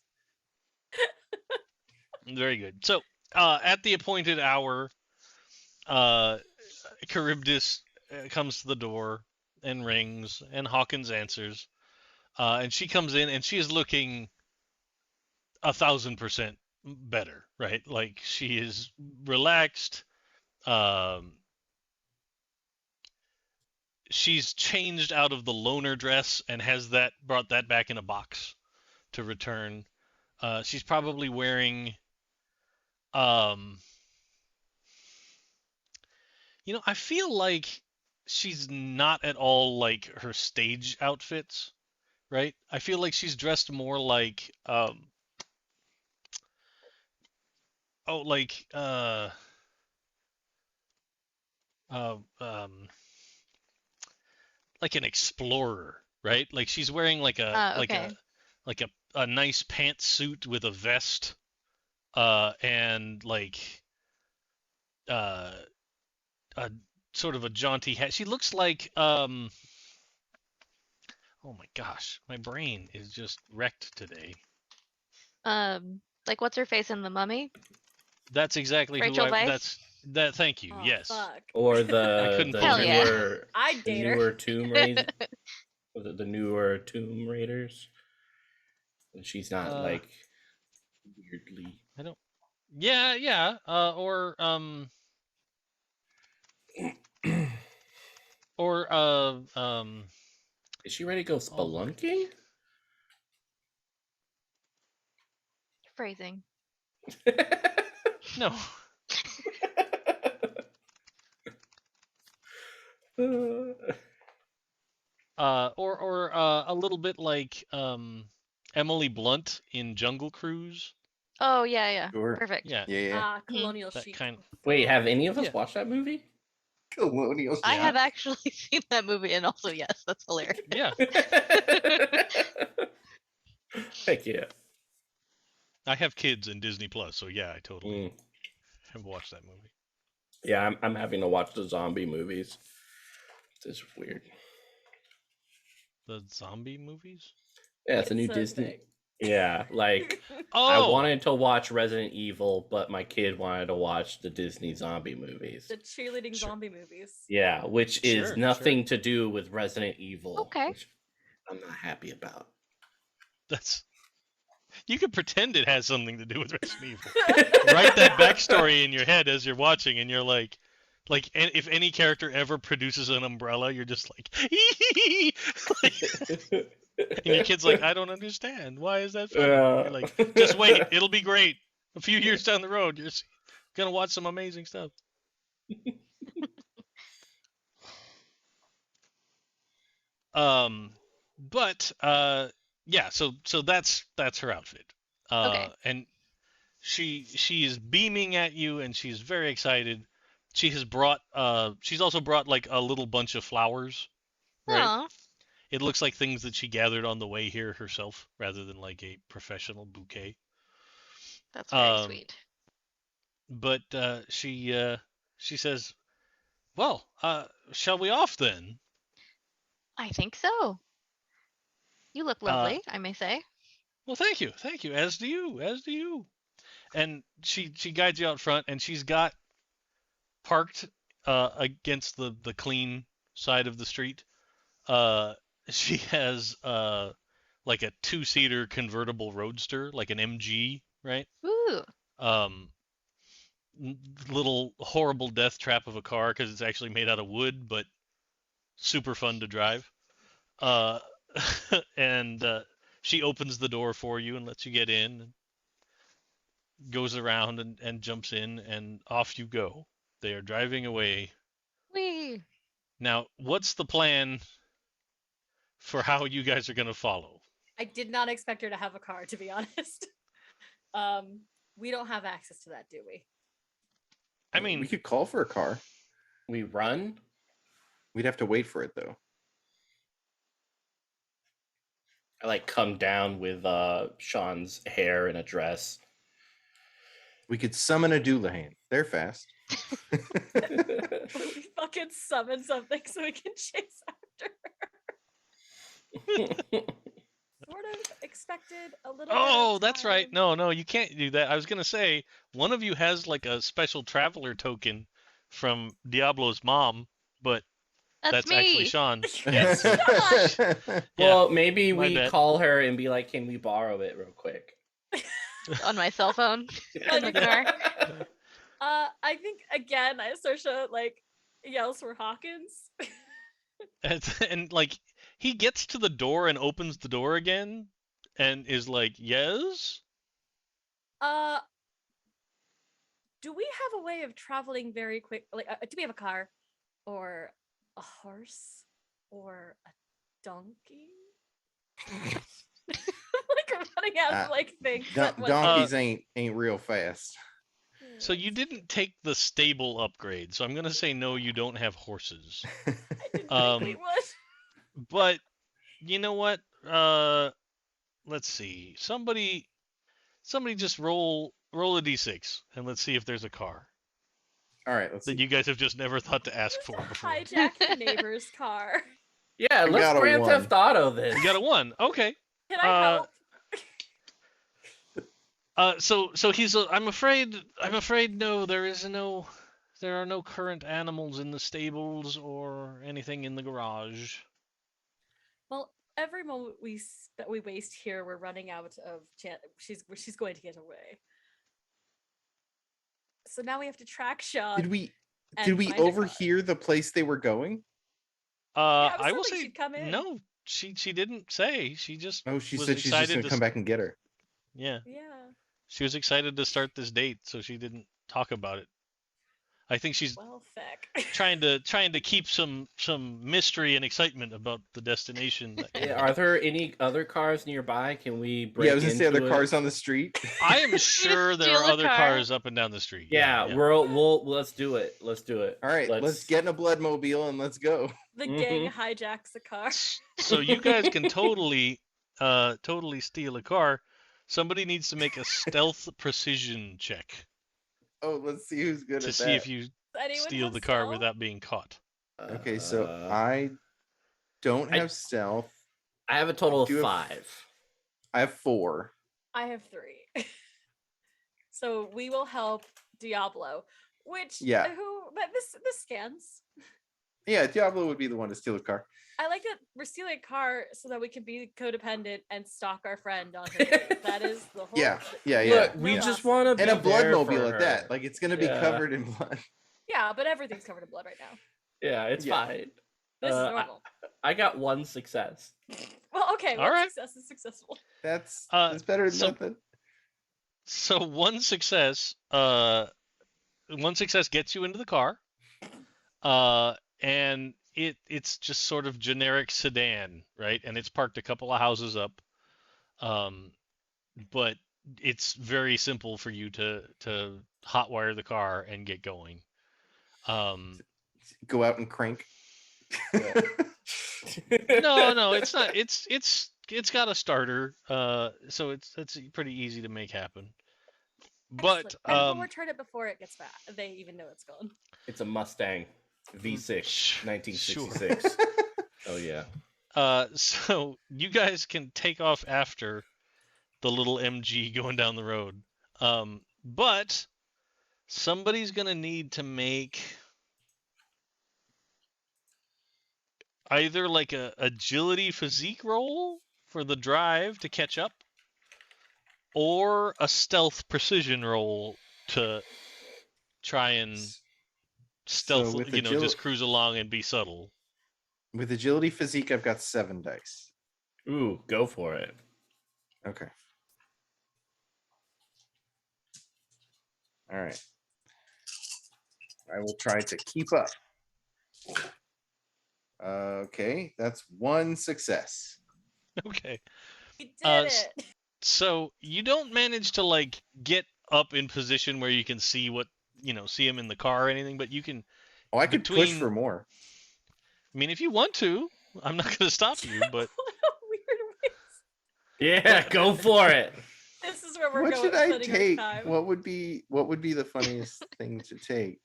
Speaker 1: Very good. So at the appointed hour, Charybdis comes to the door and rings, and Hawkins answers. And she comes in, and she is looking 1,000% better, right? Like she is relaxed. She's changed out of the loner dress and has brought that back in a box to return. She's probably wearing, I feel like she's not at all like her stage outfits, right? I feel like she's dressed more like, like uh, um, like an explorer, right? Like she's wearing like
Speaker 3: Okay.
Speaker 1: a nice pantsuit with a vest, and like a sort of a jaunty hat. She looks like oh my gosh, my brain is just wrecked today.
Speaker 3: Like what's her face in The Mummy?
Speaker 1: That's exactly
Speaker 3: Rachel
Speaker 1: who I.
Speaker 3: Weisz?
Speaker 1: That's that. Thank you.
Speaker 5: Oh,
Speaker 1: yes.
Speaker 5: fuck.
Speaker 2: Or
Speaker 1: I
Speaker 2: the
Speaker 1: couldn't
Speaker 2: the
Speaker 1: think
Speaker 3: of it.
Speaker 2: newer
Speaker 5: I'd
Speaker 2: the
Speaker 5: date her.
Speaker 2: newer Tomb Raider. The newer Tomb Raiders. And she's not like weirdly.
Speaker 1: I don't. Yeah, yeah.
Speaker 2: Is she ready to go spelunking?
Speaker 3: Phrasing.
Speaker 1: No. Or a little bit like Emily Blunt in Jungle Cruise.
Speaker 3: Oh yeah.
Speaker 4: Sure.
Speaker 3: Perfect.
Speaker 1: Yeah,
Speaker 4: Yeah.
Speaker 5: Colonial
Speaker 1: that
Speaker 5: chic.
Speaker 1: kind.
Speaker 2: Wait, have any of us
Speaker 1: Yeah.
Speaker 2: watched that movie?
Speaker 4: Colonial.
Speaker 3: I
Speaker 1: Yeah.
Speaker 3: have actually seen that movie, and also yes, that's hilarious.
Speaker 1: Yeah,
Speaker 2: Heck yeah.
Speaker 1: I have kids in Disney Plus, so yeah, I totally
Speaker 2: Mm.
Speaker 1: have watched that movie.
Speaker 2: Yeah, I'm having to watch the zombie movies. It's weird.
Speaker 1: The zombie movies?
Speaker 2: Yeah, it's a new
Speaker 5: It's a
Speaker 2: Disney.
Speaker 5: thing.
Speaker 2: Yeah, like
Speaker 1: Oh,
Speaker 2: I wanted to watch Resident Evil, but my kid wanted to watch the Disney zombie movies.
Speaker 5: The cheerleading
Speaker 1: Sure.
Speaker 5: zombie movies.
Speaker 2: Yeah, which is
Speaker 1: Sure,
Speaker 2: nothing to do with Resident Evil.
Speaker 3: Okay.
Speaker 2: Which I'm not happy about.
Speaker 1: that's. You could pretend it has something to do with Resident Evil. Write that backstory in your head as you're watching, and you're like, Like, if any character ever produces an umbrella, you're just like, and your kid's like, I don't understand. Why is that funny? You're like, just wait, it'll be great. A few years down the road, you're gonna watch some amazing stuff. But yeah, so that's her outfit.
Speaker 3: Okay.
Speaker 1: And she is beaming at you, and she's very excited. She has brought she's also brought like a little bunch of flowers, right?
Speaker 3: Aw,
Speaker 1: It looks like things that she gathered on the way here herself, rather than like a professional bouquet.
Speaker 3: that's very
Speaker 1: Um,
Speaker 3: sweet.
Speaker 1: But she says, "Well, shall we off then?"
Speaker 3: I think so. You look lovely, I may say.
Speaker 1: Well, thank you, as do you, And she guides you out front, and she's got parked against the clean side of the street. She has like a 2-seater convertible roadster, like an MG, right?
Speaker 3: Ooh,
Speaker 1: Um, Little horrible death trap of a car because it's actually made out of wood, but super fun to drive. Uh, and she opens the door for you and lets you get in, and goes around and jumps in, and off you go. They are driving away.
Speaker 3: wee.
Speaker 1: Now, what's the plan for how you guys are going to follow?
Speaker 5: I did not expect her to have a car, to be honest. We don't have access to that, do we?
Speaker 1: I mean,
Speaker 4: we could call for a car.
Speaker 2: We run.
Speaker 4: We'd have to wait for it though.
Speaker 2: I like come down with Sean's hair in a dress.
Speaker 4: We could summon a Doulahan. They're fast.
Speaker 5: We fucking summon something so we can chase after her. Sort of expected a little.
Speaker 1: oh,
Speaker 5: bit of
Speaker 1: that's right.
Speaker 5: time.
Speaker 1: No, you can't do that. I was going to say, one of you has like a special traveler token from Diablo's mom, but
Speaker 3: That's me.
Speaker 1: actually Sean.
Speaker 5: Yes,
Speaker 1: Yeah.
Speaker 2: Well, maybe
Speaker 1: my
Speaker 2: we
Speaker 1: bad.
Speaker 2: call her and be like, "Can we borrow it real quick?"
Speaker 3: On my cell phone in the car.
Speaker 5: I think again, Saoirse like yells for Hawkins.
Speaker 1: And like he gets to the door and opens the door again and is like, "Yes."
Speaker 5: Do we have a way of traveling very quick? Like, do we have a car, or a horse, or a donkey? Like we're running out of like things. that was-
Speaker 4: Donkeys ain't real fast.
Speaker 1: So you didn't take the stable upgrade. So I'm going to say no, you don't have horses.
Speaker 5: I didn't think we
Speaker 1: um,
Speaker 5: would.
Speaker 1: But you know what? Let's see. Somebody just roll a d6 and let's see if there's a car
Speaker 4: All right, let's
Speaker 1: that
Speaker 4: see.
Speaker 1: you guys have just never thought to ask for
Speaker 5: Just
Speaker 1: before.
Speaker 5: hijack the neighbor's car.
Speaker 2: Yeah,
Speaker 4: I
Speaker 2: let's
Speaker 4: got a
Speaker 2: Grand
Speaker 4: 1.
Speaker 2: Theft Auto this.
Speaker 1: You got a 1. Okay.
Speaker 5: Can I help?
Speaker 1: So he's. I'm afraid. No, there are no current animals in the stables or anything in the garage.
Speaker 5: Well, every moment that we waste here, we're running out of chance. She's going to get away. So now we have to track Sean.
Speaker 4: Did we
Speaker 5: and find a car.
Speaker 4: overhear the place they were going?
Speaker 5: I was
Speaker 1: I will
Speaker 5: hoping
Speaker 1: say
Speaker 5: she'd come in.
Speaker 1: no. She didn't say. She just.
Speaker 4: Oh, she
Speaker 1: was
Speaker 4: said she's just
Speaker 1: excited
Speaker 4: gonna come back and get her.
Speaker 1: Yeah.
Speaker 5: Yeah.
Speaker 1: She was excited to start this date, so she didn't talk about it. I think she's
Speaker 5: Well, feck.
Speaker 1: trying to keep some mystery and excitement about the destination.
Speaker 2: Yeah, are there any other cars nearby? Can we break
Speaker 4: Yeah, I was gonna say
Speaker 2: into
Speaker 4: other
Speaker 2: it?
Speaker 4: cars on the street.
Speaker 1: I am sure there
Speaker 3: steal
Speaker 1: are
Speaker 3: a
Speaker 1: other
Speaker 3: car.
Speaker 1: cars up and down the street.
Speaker 2: Yeah, we'll let's do it. Let's do it.
Speaker 4: All right, let's get in a bloodmobile and let's go.
Speaker 5: The gang hijacks the car.
Speaker 1: So you guys can totally steal a car. Somebody needs to make a stealth precision check
Speaker 4: Oh, let's see who's good
Speaker 1: to
Speaker 4: at
Speaker 1: see
Speaker 4: that.
Speaker 1: if you
Speaker 5: Anyone
Speaker 1: steal
Speaker 5: have
Speaker 1: the car
Speaker 5: stealth?
Speaker 1: without being caught.
Speaker 4: Okay, so I don't have stealth.
Speaker 2: I have a total of
Speaker 4: do have-
Speaker 2: 5.
Speaker 4: I have 4.
Speaker 5: I have 3. So we will help Diablo, which
Speaker 4: Yeah.
Speaker 5: but this scans.
Speaker 4: Yeah, Diablo would be the one to steal a car.
Speaker 5: I like that we're stealing a car so that we can be codependent and stalk our friend on her date. That is the whole.
Speaker 4: Yeah.
Speaker 2: Look, we
Speaker 5: No
Speaker 2: just
Speaker 5: loss.
Speaker 2: want to be
Speaker 4: And a
Speaker 2: there
Speaker 4: bloodmobile
Speaker 2: for
Speaker 4: at
Speaker 2: her.
Speaker 4: that. Like it's gonna be
Speaker 2: Yeah.
Speaker 4: covered in blood.
Speaker 5: Yeah, but everything's covered in blood right now.
Speaker 2: Yeah, it's
Speaker 4: Yeah.
Speaker 2: fine.
Speaker 5: This is
Speaker 2: I-
Speaker 5: normal.
Speaker 2: I got one success.
Speaker 5: Well, okay,
Speaker 1: All
Speaker 5: one
Speaker 1: right.
Speaker 5: success is successful.
Speaker 4: That's
Speaker 1: Uh,
Speaker 4: better than
Speaker 1: so-
Speaker 4: nothing.
Speaker 1: So one success gets you into the car. And it's just sort of generic sedan, right? And it's parked a couple of houses up. But it's very simple for you to hotwire the car and get going.
Speaker 4: Go out and crank.
Speaker 1: No, it's not. It's got a starter, so it's pretty easy to make happen. But
Speaker 5: Excellent. And we'll return it before it gets back. They even know it's gone.
Speaker 2: It's a Mustang V6,
Speaker 1: Sure.
Speaker 2: 1966. Oh yeah.
Speaker 1: so you guys can take off after the little MG going down the road. But somebody's gonna need to make either like a agility physique roll for the drive to catch up, or a stealth precision roll to try and stealth,
Speaker 4: with
Speaker 1: just cruise along and be subtle.
Speaker 4: With agility physique, I've got 7 dice.
Speaker 2: Ooh, go for it.
Speaker 4: Okay. All right. I will try to keep up. Okay, that's 1 success.
Speaker 1: Okay.
Speaker 5: We did
Speaker 1: s-
Speaker 5: it.
Speaker 1: So you don't manage to like get up in position where you can see see him in the car or anything, but you can.
Speaker 4: Oh, I could push
Speaker 1: between-
Speaker 4: for more.
Speaker 1: I mean, if you want to, I'm not going to stop you, but
Speaker 5: What a weird way.
Speaker 2: Yeah, go for it.
Speaker 5: This is where we're
Speaker 4: What
Speaker 5: going.
Speaker 4: should I
Speaker 5: spending our
Speaker 4: take?
Speaker 5: time.
Speaker 4: What would be the funniest thing to take?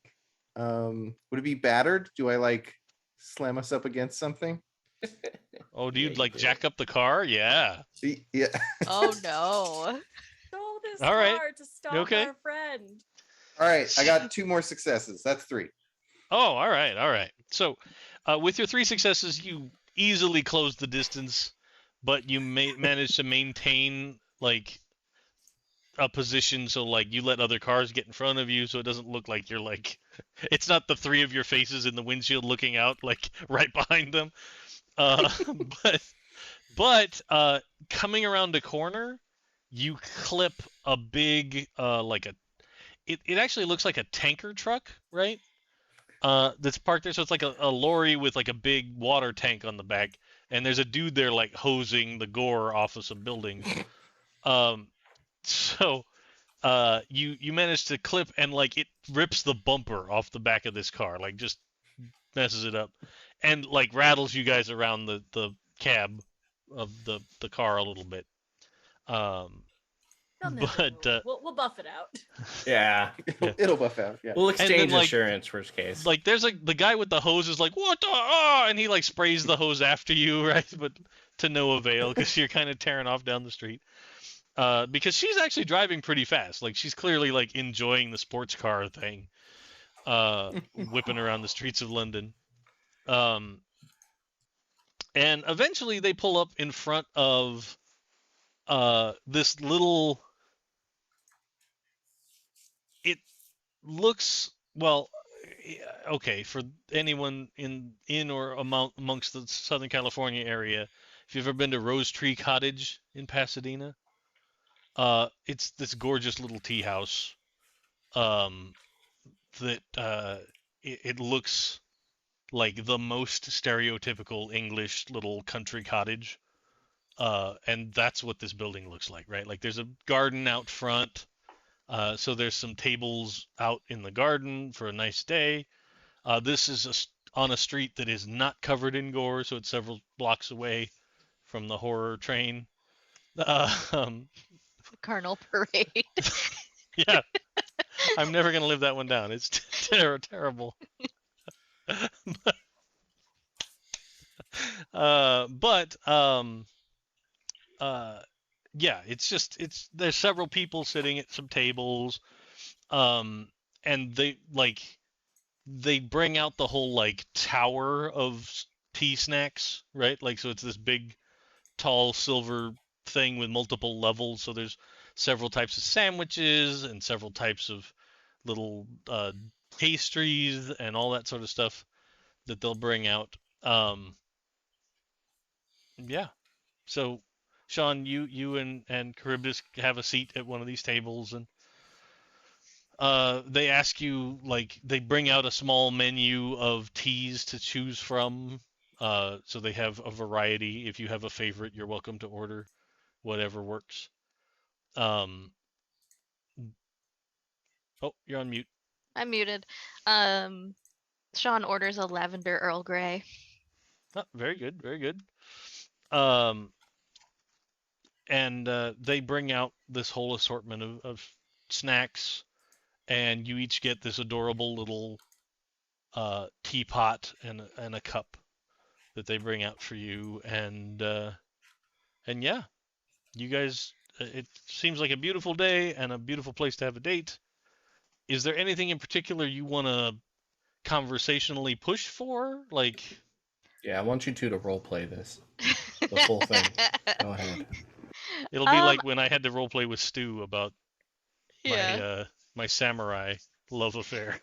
Speaker 4: Would it be battered? Do I like slam us up against something?
Speaker 1: oh, do
Speaker 2: Yeah,
Speaker 1: you
Speaker 2: you
Speaker 1: like
Speaker 2: do.
Speaker 1: jack up the car? Yeah.
Speaker 4: Yeah.
Speaker 3: Oh no.
Speaker 5: Stole this
Speaker 1: All right.
Speaker 5: car to stop
Speaker 1: Okay.
Speaker 5: our friend.
Speaker 4: All right, I got 2 more successes. That's 3.
Speaker 1: Oh, all right. So, with your 3 successes, you easily close the distance, but you manage to maintain like a position so like you let other cars get in front of you, so it doesn't look like you're like it's not the 3 of your faces in the windshield looking out like right behind them. But coming around a corner, you clip a big it actually looks like a tanker truck, right? That's parked there, so it's like a lorry with like a big water tank on the back, and there's a dude there like hosing the gore off of some buildings. So you manage to clip, and like it rips the bumper off the back of this car, like just messes it up, and like rattles you guys around the cab of the car a little bit.
Speaker 5: They'll never
Speaker 1: But,
Speaker 5: know. We'll buff it out.
Speaker 2: Yeah.
Speaker 4: It'll buff out. Yeah.
Speaker 2: We'll
Speaker 1: then,
Speaker 2: exchange
Speaker 1: like-
Speaker 2: insurance worst case.
Speaker 1: Like there's like the guy with the hose is like what the and he like sprays the hose after you, right? But to no avail because you're kind of tearing off down the street. Because she's actually driving pretty fast. Like she's clearly like enjoying the sports car thing. Whipping around the streets of London. And eventually they pull up in front of this little. It looks okay for anyone in or amongst the Southern California area. If you've ever been to Rose Tree Cottage in Pasadena, it's this gorgeous little tea house. That it looks like the most stereotypical English little country cottage. And that's what this building looks like, right? Like there's a garden out front. So there's some tables out in the garden for a nice day. This is on a street that is not covered in gore, so it's several blocks away from the horror train.
Speaker 3: Carnal parade.
Speaker 1: Yeah, I'm never gonna live that one down. It's terrible. Yeah, it's there's several people sitting at some tables, and they bring out the whole like tower of tea snacks, right? Like so it's this big, tall silver thing with multiple levels. So there's several types of sandwiches and several types of little pastries and all that sort of stuff that they'll bring out. Yeah. So, Sean, you and Charybdis have a seat at one of these tables, and they ask you, like, they bring out a small menu of teas to choose from. So they have a variety. If you have a favorite, you're welcome to order whatever works. Um, oh, you're on mute.
Speaker 3: I'm muted. Sean orders a lavender Earl Grey.
Speaker 1: Oh, very good, very good. Um, and they bring out this whole assortment of snacks, and you each get this adorable little teapot and a cup that they bring out for you, and yeah, you guys. It seems like a beautiful day and a beautiful place to have a date. Is there anything in particular you want to conversationally push for? Like,
Speaker 2: Yeah, I want you two to role play this. The full thing. Go ahead.
Speaker 1: it'll be like when I had to roleplay with Stu about
Speaker 3: Yeah.
Speaker 1: my samurai love affair.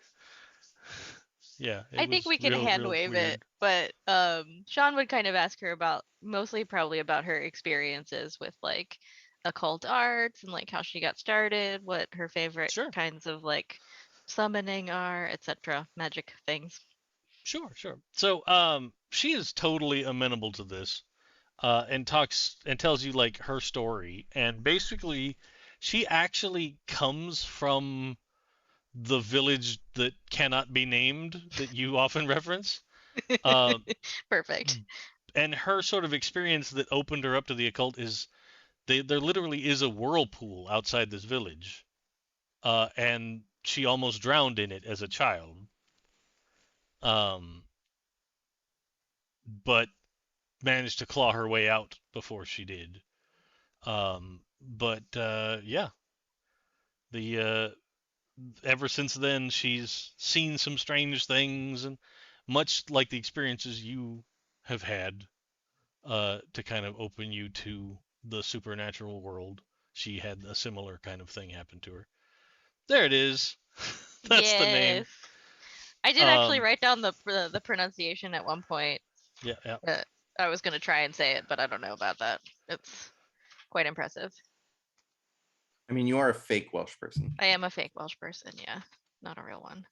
Speaker 1: Yeah,
Speaker 3: I think we can hand wave it, but Sean would kind of ask her about mostly probably about her experiences with like occult arts and like how she got started, what her favorite
Speaker 1: Sure.
Speaker 3: kinds of like summoning are, etc. Magic things.
Speaker 1: Sure. So, she is totally amenable to this, and talks and tells you like her story, and basically, she actually comes from the village that cannot be named that you often reference.
Speaker 3: Perfect.
Speaker 1: And her sort of experience that opened her up to the occult is there literally is a whirlpool outside this village, and she almost drowned in it as a child. Um, but managed to claw her way out before she did. But yeah, the ever since then she's seen some strange things, and much like the experiences you have had, to kind of open you to the supernatural world, she had a similar kind of thing happen to her. There it is. That's the name.
Speaker 3: Yes. I did actually write down the pronunciation at one point.
Speaker 1: Yeah.
Speaker 3: I was gonna try and say it, but I don't know about that. It's quite impressive.
Speaker 4: I mean, you are a fake Welsh person.
Speaker 3: I am a fake Welsh person, yeah, not a real one.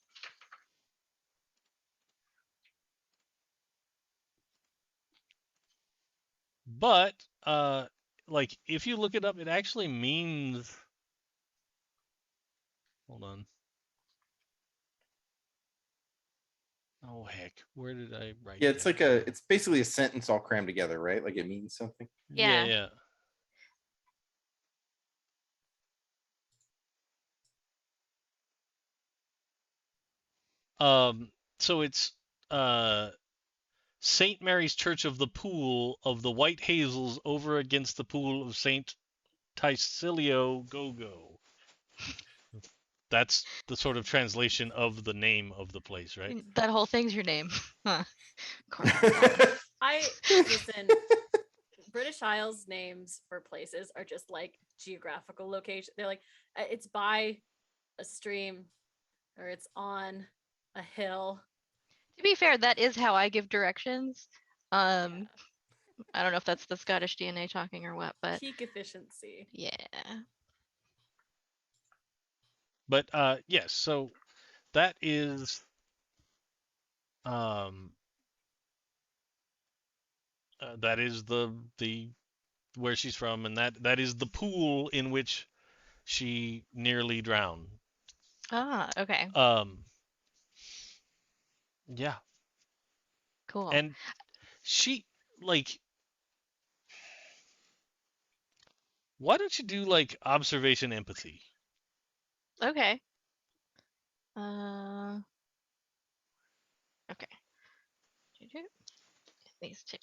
Speaker 1: But like if you look it up, it actually means. Hold on. Oh heck, where did I write?
Speaker 4: Yeah, it's
Speaker 1: that?
Speaker 4: like it's basically a sentence all crammed together, right? Like it means something.
Speaker 3: Yeah.
Speaker 1: So it's St. Mary's Church of the Pool of the White Hazels over against the pool of St. Tysilio Gogo. That's the sort of translation of the name of the place, right?
Speaker 3: That whole thing's your name. Huh.
Speaker 5: I listen. British Isles names for places are just like geographical location. They're like it's by a stream or it's on a hill.
Speaker 3: To be fair, that is how I give directions. I don't know if that's the Scottish DNA talking or what, but
Speaker 5: peak efficiency.
Speaker 3: Yeah.
Speaker 1: But yes, so that is the where she's from, and that is the pool in which she nearly drowned.
Speaker 3: Okay.
Speaker 1: Yeah.
Speaker 3: Cool.
Speaker 1: And she like, why don't you do like observation empathy?
Speaker 3: Okay. Okay. These two.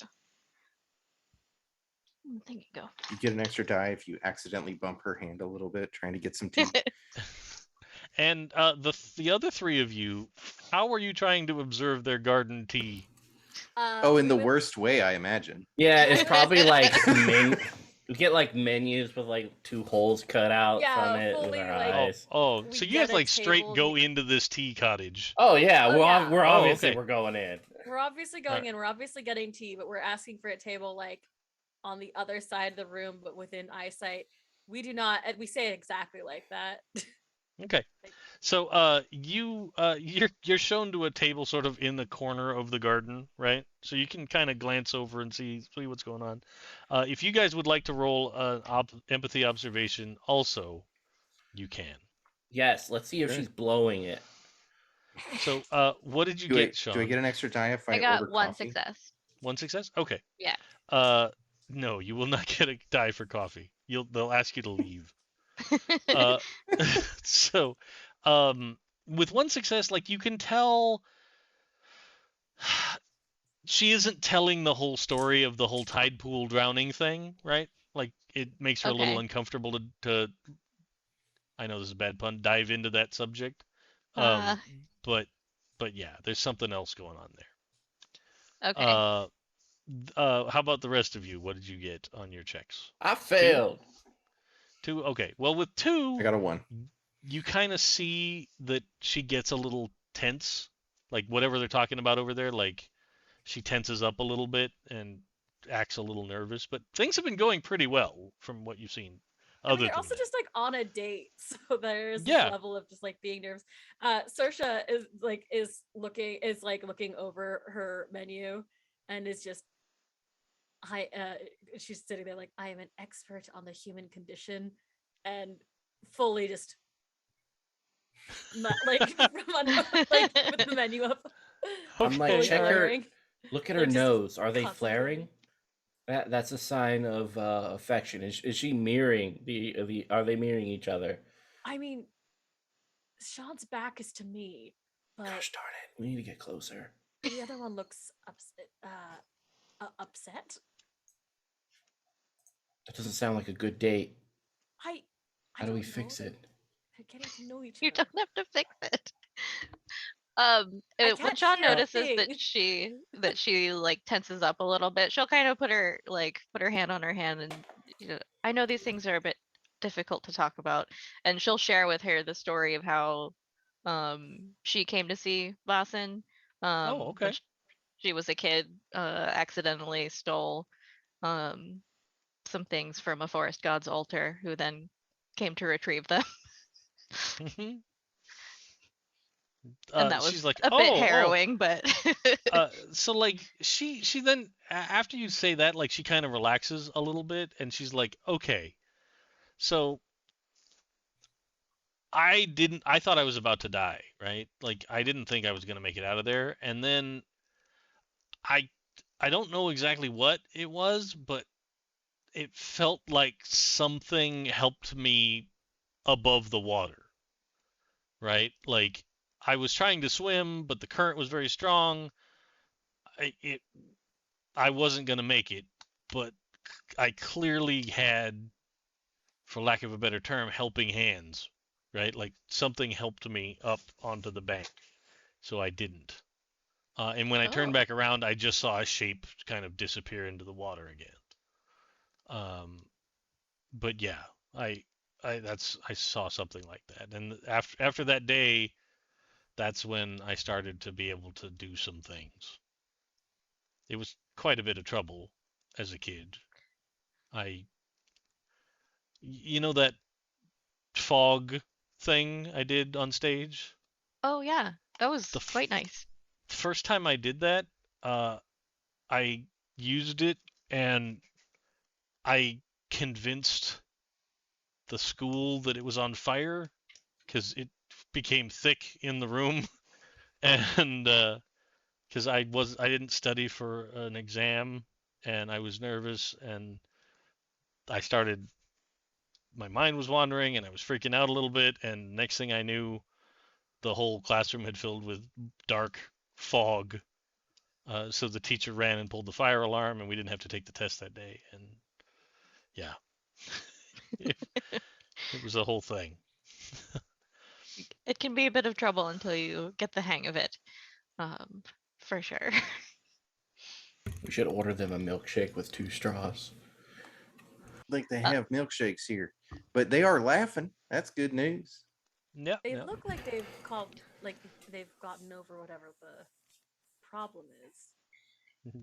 Speaker 3: There you go.
Speaker 4: You get an extra die if you accidentally bump her hand a little bit, trying to get some tea.
Speaker 1: And the other three of you, how are you trying to observe their garden tea?
Speaker 4: In the worst way, I imagine.
Speaker 2: Yeah, it's probably like We get like menus with like 2 holes cut out
Speaker 5: Yeah,
Speaker 2: from it with
Speaker 5: fully,
Speaker 2: our
Speaker 5: like-
Speaker 2: eyes.
Speaker 1: Oh,
Speaker 5: We
Speaker 1: so you
Speaker 5: get
Speaker 1: guys
Speaker 5: a
Speaker 1: like straight
Speaker 5: table
Speaker 1: go into this tea cottage.
Speaker 2: Oh yeah,
Speaker 5: Oh, yeah.
Speaker 2: we're
Speaker 1: Oh,
Speaker 2: obviously
Speaker 1: okay.
Speaker 2: we're going in.
Speaker 5: We're obviously going
Speaker 1: Alright.
Speaker 5: in. We're obviously getting tea, but we're asking for a table like on the other side of the room, but within eyesight. We do not. We say it exactly like that.
Speaker 1: Okay. So you're shown to a table sort of in the corner of the garden, right? So you can kind of glance over and see what's going on. If you guys would like to roll an empathy observation, also, you can.
Speaker 2: Yes, let's see if
Speaker 4: Sure.
Speaker 2: she's blowing it.
Speaker 1: So what did you
Speaker 4: Do
Speaker 1: get,
Speaker 4: I
Speaker 1: Sean?
Speaker 4: get an extra die if I,
Speaker 3: I got
Speaker 4: order
Speaker 3: one
Speaker 4: coffee?
Speaker 3: success.
Speaker 1: One success? Okay.
Speaker 3: Yeah.
Speaker 1: No, you will not get a die for coffee. They'll ask you to leave. Uh, so, with one success, like you can tell, she isn't telling the whole story of the whole tide pool drowning thing, right? Like it makes her a little
Speaker 3: Okay.
Speaker 1: uncomfortable to I know this is a bad pun, dive into that subject.
Speaker 3: Uh,
Speaker 1: But yeah, there's something else going on there.
Speaker 3: okay.
Speaker 1: How about the rest of you? What did you get on your checks?
Speaker 2: I failed.
Speaker 1: 2? Okay. Well, with 2,
Speaker 4: I got a 1.
Speaker 1: you kind of see that she gets a little tense, like whatever they're talking about over there, like she tenses up a little bit and acts a little nervous. But things have been going pretty well from what you've seen.
Speaker 5: I mean,
Speaker 1: Other
Speaker 5: they're
Speaker 1: than
Speaker 5: also
Speaker 1: that.
Speaker 5: just like on a date, so there's this
Speaker 1: Yeah.
Speaker 5: level of just like being nervous. Saoirse is looking over her menu and is just she's sitting there like, I am an expert on the human condition, and fully just like with the menu up.
Speaker 2: I'm like,
Speaker 5: fully
Speaker 2: check her.
Speaker 5: glaring.
Speaker 2: Look at her
Speaker 5: Like, just
Speaker 2: nose. Are they
Speaker 5: constantly
Speaker 2: flaring? That's a sign of affection. Is she mirroring the? Are they mirroring each other?
Speaker 5: I mean, Sean's back is to me, but
Speaker 2: Gosh darn it! We need to get closer.
Speaker 5: the other one looks upset.
Speaker 2: That doesn't sound like a good date.
Speaker 5: I
Speaker 2: How do we
Speaker 5: don't know,
Speaker 2: fix it?
Speaker 5: They're getting to know each
Speaker 3: You
Speaker 5: other.
Speaker 3: don't have to fix it.
Speaker 5: I
Speaker 3: When
Speaker 5: can't
Speaker 3: Sean
Speaker 5: hear a
Speaker 3: notices
Speaker 5: thing.
Speaker 3: that she like tenses up a little bit, she'll kind of put her hand on her hand, and I know these things are a bit difficult to talk about, and she'll share with her the story of how she came to see Vaesen
Speaker 1: Oh,
Speaker 3: when
Speaker 1: okay.
Speaker 3: she was a kid, accidentally stole some things from a forest god's altar, who then came to retrieve them.
Speaker 1: Mhm.
Speaker 3: And that
Speaker 1: She's
Speaker 3: was
Speaker 1: like,
Speaker 3: a bit harrowing, but
Speaker 1: so like she then after you say that, like she kind of relaxes a little bit, and she's like, okay, so I thought I was about to die, right? Like I didn't think I was gonna make it out of there, and then I I don't know exactly what it was, but it felt like something helped me above the water, right? Like I was trying to swim, but the current was very strong. I wasn't gonna make it, but I clearly had, for lack of a better term, helping hands, right? Like something helped me up onto the bank, so I didn't. And when I turned
Speaker 3: oh,
Speaker 1: back around, I just saw a shape kind of disappear into the water again. But yeah, I saw something like that, and after that day, that's when I started to be able to do some things. It was quite a bit of trouble as a kid. I, you know that fog thing I did on stage?
Speaker 3: oh yeah, that was
Speaker 1: The
Speaker 3: quite nice.
Speaker 1: first time I did that, uh, I used it and I convinced the school that it was on fire because it became thick in the room, and because I didn't study for an exam and I was nervous and I started my mind was wandering and I was freaking out a little bit, and next thing I knew, the whole classroom had filled with dark fog. So the teacher ran and pulled the fire alarm, and we didn't have to take the test that day. And yeah, it, it was a whole thing.
Speaker 3: It can be a bit of trouble until you get the hang of it, for sure.
Speaker 2: We should order them a milkshake with 2 straws.
Speaker 4: think they have milkshakes here, but they are laughing. That's good news.
Speaker 1: Yep.
Speaker 5: They
Speaker 1: yep.
Speaker 5: look like they've gotten over whatever the problem is.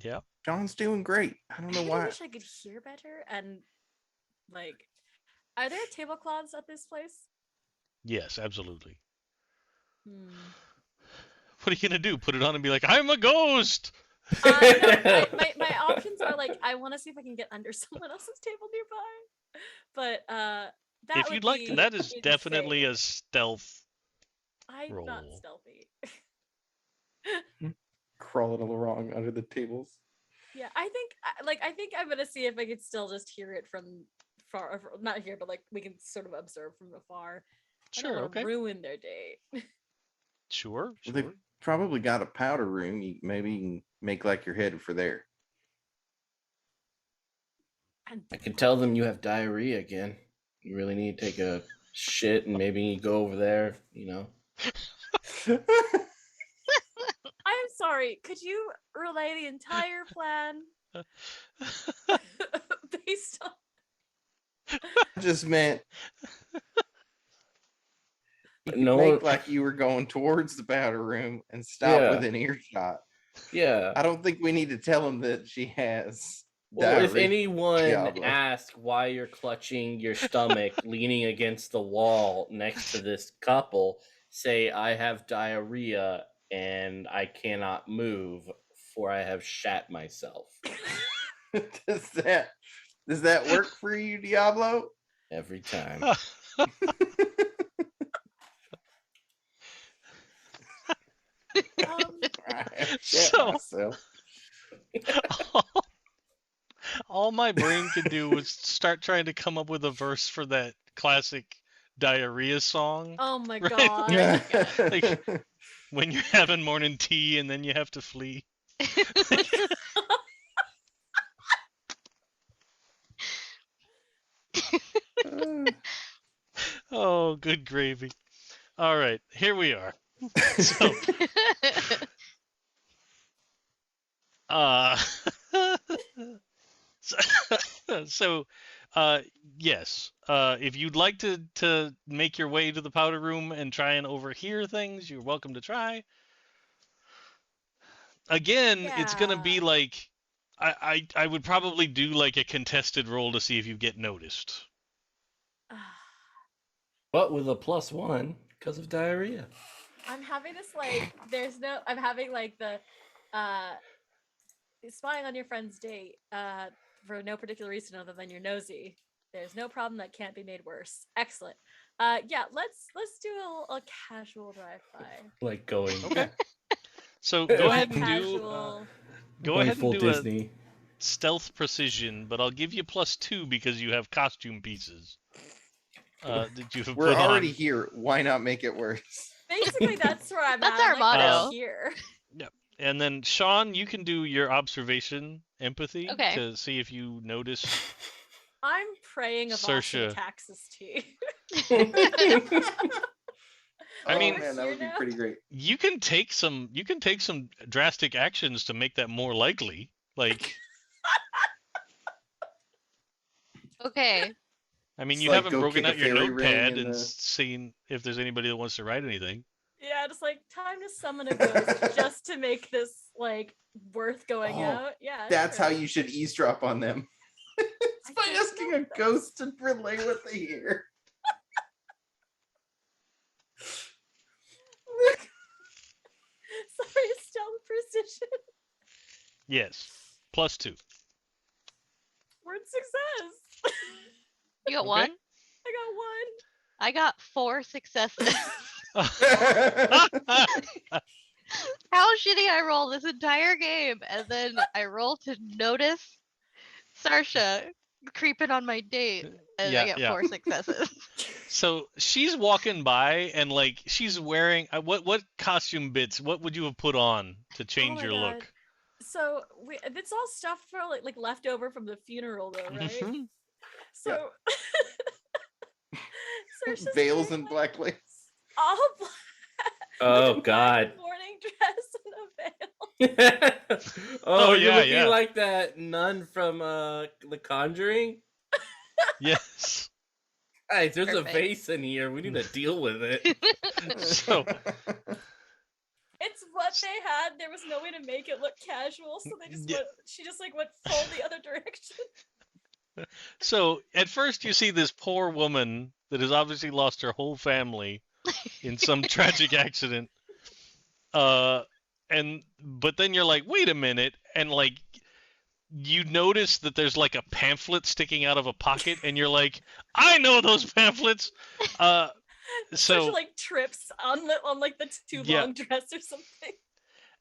Speaker 1: Yep.
Speaker 4: John's doing great. I don't know
Speaker 5: I
Speaker 4: why.
Speaker 5: wish I could hear better. And like, are there tablecloths at this place?
Speaker 1: Yes, absolutely.
Speaker 5: Hmm.
Speaker 1: What are you gonna do? Put it on and be like, I'm a ghost.
Speaker 5: No, my options are like, I want to see if I can get under someone else's table nearby, but that
Speaker 1: If
Speaker 5: would
Speaker 1: you'd like to,
Speaker 5: be
Speaker 1: that is definitely a
Speaker 5: insane.
Speaker 1: stealth
Speaker 5: I'm
Speaker 1: roll.
Speaker 5: not stealthy.
Speaker 4: Crawling along under the tables.
Speaker 5: Yeah, I think I'm gonna see if I could still just hear it from far, not here, but like we can sort of observe from afar. I don't
Speaker 1: Sure.
Speaker 5: want
Speaker 1: Okay.
Speaker 5: to ruin their day.
Speaker 1: Sure.
Speaker 4: Well,
Speaker 1: Sure.
Speaker 4: they've probably got a powder room. Maybe you can make like you're headed for there.
Speaker 2: I can tell them you have diarrhea again. You really need to take a shit and maybe go over there, you know.
Speaker 5: I am sorry. Could you relay the entire plan based on?
Speaker 4: I just meant you could
Speaker 2: No
Speaker 4: make
Speaker 2: one-
Speaker 4: like you were going towards the powder room and stop
Speaker 2: Yeah.
Speaker 4: within earshot.
Speaker 2: Yeah.
Speaker 4: I don't think we need to tell them that she has
Speaker 2: Well, if
Speaker 4: diarrhea.
Speaker 2: anyone
Speaker 4: Diablo.
Speaker 2: asks why you're clutching your stomach, leaning against the wall next to this couple, say, I have diarrhea and I cannot move, for I have shat myself
Speaker 4: does that work for you, Diablo?
Speaker 2: every time.
Speaker 4: I have shit
Speaker 1: So-
Speaker 4: myself.
Speaker 1: All my brain could do was start trying to come up with a verse for that classic diarrhea song.
Speaker 5: Oh my
Speaker 1: Right.
Speaker 5: god!
Speaker 1: Like- When you're having morning tea and then you have to flee. Oh, good gravy. All right, here we are. So, uh, so, yes, if you'd like to make your way to the powder room and try and overhear things, you're welcome to try. Again, it's gonna be
Speaker 5: Yeah.
Speaker 1: like I would probably do like a contested roll to see if you get noticed.
Speaker 2: But with a +1 because of diarrhea.
Speaker 5: I'm having this like I'm having like the spying on your friend's date for no particular reason other than you're nosy. There's no problem that can't be made worse. Excellent. Yeah, let's do a casual drive-by.
Speaker 2: Like going
Speaker 1: Okay. So go ahead and do
Speaker 5: Casual.
Speaker 1: go ahead and
Speaker 2: full
Speaker 1: do
Speaker 2: Disney.
Speaker 1: a stealth precision, but I'll give you +2 because you have costume pieces. That you have
Speaker 4: We're
Speaker 1: put
Speaker 4: already
Speaker 1: on.
Speaker 4: here. Why not make it worse?
Speaker 5: Basically, that's where I'm
Speaker 3: That's
Speaker 5: at.
Speaker 3: our
Speaker 5: I'm like,
Speaker 3: motto.
Speaker 5: Here.
Speaker 1: And then Sean, you can do your observation empathy
Speaker 3: Okay.
Speaker 1: to see if you notice.
Speaker 5: I'm praying a
Speaker 1: Saoirse.
Speaker 5: Vaesen Taxis tea.
Speaker 1: I mean-
Speaker 4: oh, man, that
Speaker 5: Here
Speaker 4: would be
Speaker 5: now?
Speaker 4: pretty great.
Speaker 1: You can take some drastic actions to make that more likely. Like,
Speaker 3: Okay.
Speaker 1: I mean,
Speaker 4: It's
Speaker 1: you
Speaker 4: like,
Speaker 1: haven't
Speaker 4: go
Speaker 1: broken
Speaker 4: kick a
Speaker 1: out your
Speaker 4: fairy ring
Speaker 1: notepad
Speaker 4: in
Speaker 1: and
Speaker 4: the-
Speaker 1: seen if there's anybody that wants to write anything.
Speaker 5: Yeah, just like time to summon a ghost just to make this like worth going
Speaker 4: Oh,
Speaker 5: out. Yeah,
Speaker 4: That's
Speaker 5: sure.
Speaker 4: how you should eavesdrop on them. It's
Speaker 5: I
Speaker 4: by
Speaker 5: don't
Speaker 4: asking
Speaker 5: know
Speaker 4: a
Speaker 5: if
Speaker 4: ghost to relay what they hear.
Speaker 5: Sorry, stealth precision.
Speaker 1: Yes, +2.
Speaker 5: Word success.
Speaker 3: You got
Speaker 1: Okay.
Speaker 3: one?
Speaker 5: I got one.
Speaker 3: I got 4 successes. How shitty I roll this entire game, and then I roll to notice Saoirse creeping on my date, and
Speaker 1: Yeah,
Speaker 3: I get
Speaker 1: yeah.
Speaker 3: 4 successes.
Speaker 1: So she's walking by and like she's wearing what costume bits? What would you have put on to change
Speaker 5: my
Speaker 1: your
Speaker 5: God.
Speaker 1: look?
Speaker 5: So it's all stuff for like leftover from the funeral, though, right?
Speaker 1: Mhm.
Speaker 5: So, Saoirse's
Speaker 4: Veils
Speaker 5: wearing,
Speaker 4: and black lace.
Speaker 5: all black.
Speaker 2: Oh
Speaker 5: with a black
Speaker 2: God.
Speaker 5: Morning dress and a veil.
Speaker 2: Oh, you're
Speaker 1: yeah,
Speaker 2: looking
Speaker 1: yeah.
Speaker 2: like that nun from The Conjuring.
Speaker 1: Yes.
Speaker 2: Hey, there's
Speaker 3: Perfect.
Speaker 2: a vase in here. We need to deal with it.
Speaker 1: So
Speaker 5: It's what they had. There was no way to make it look casual, so they just
Speaker 1: Yeah.
Speaker 5: went. She just like went full the other direction.
Speaker 1: So at first you see this poor woman that has obviously lost her whole family in some tragic accident. But then you're like, wait a minute, and like you notice that there's like a pamphlet sticking out of a pocket, and you're like, I know those pamphlets.
Speaker 5: So she
Speaker 1: So
Speaker 5: like trips on like the too
Speaker 1: Yeah.
Speaker 5: long dress or something.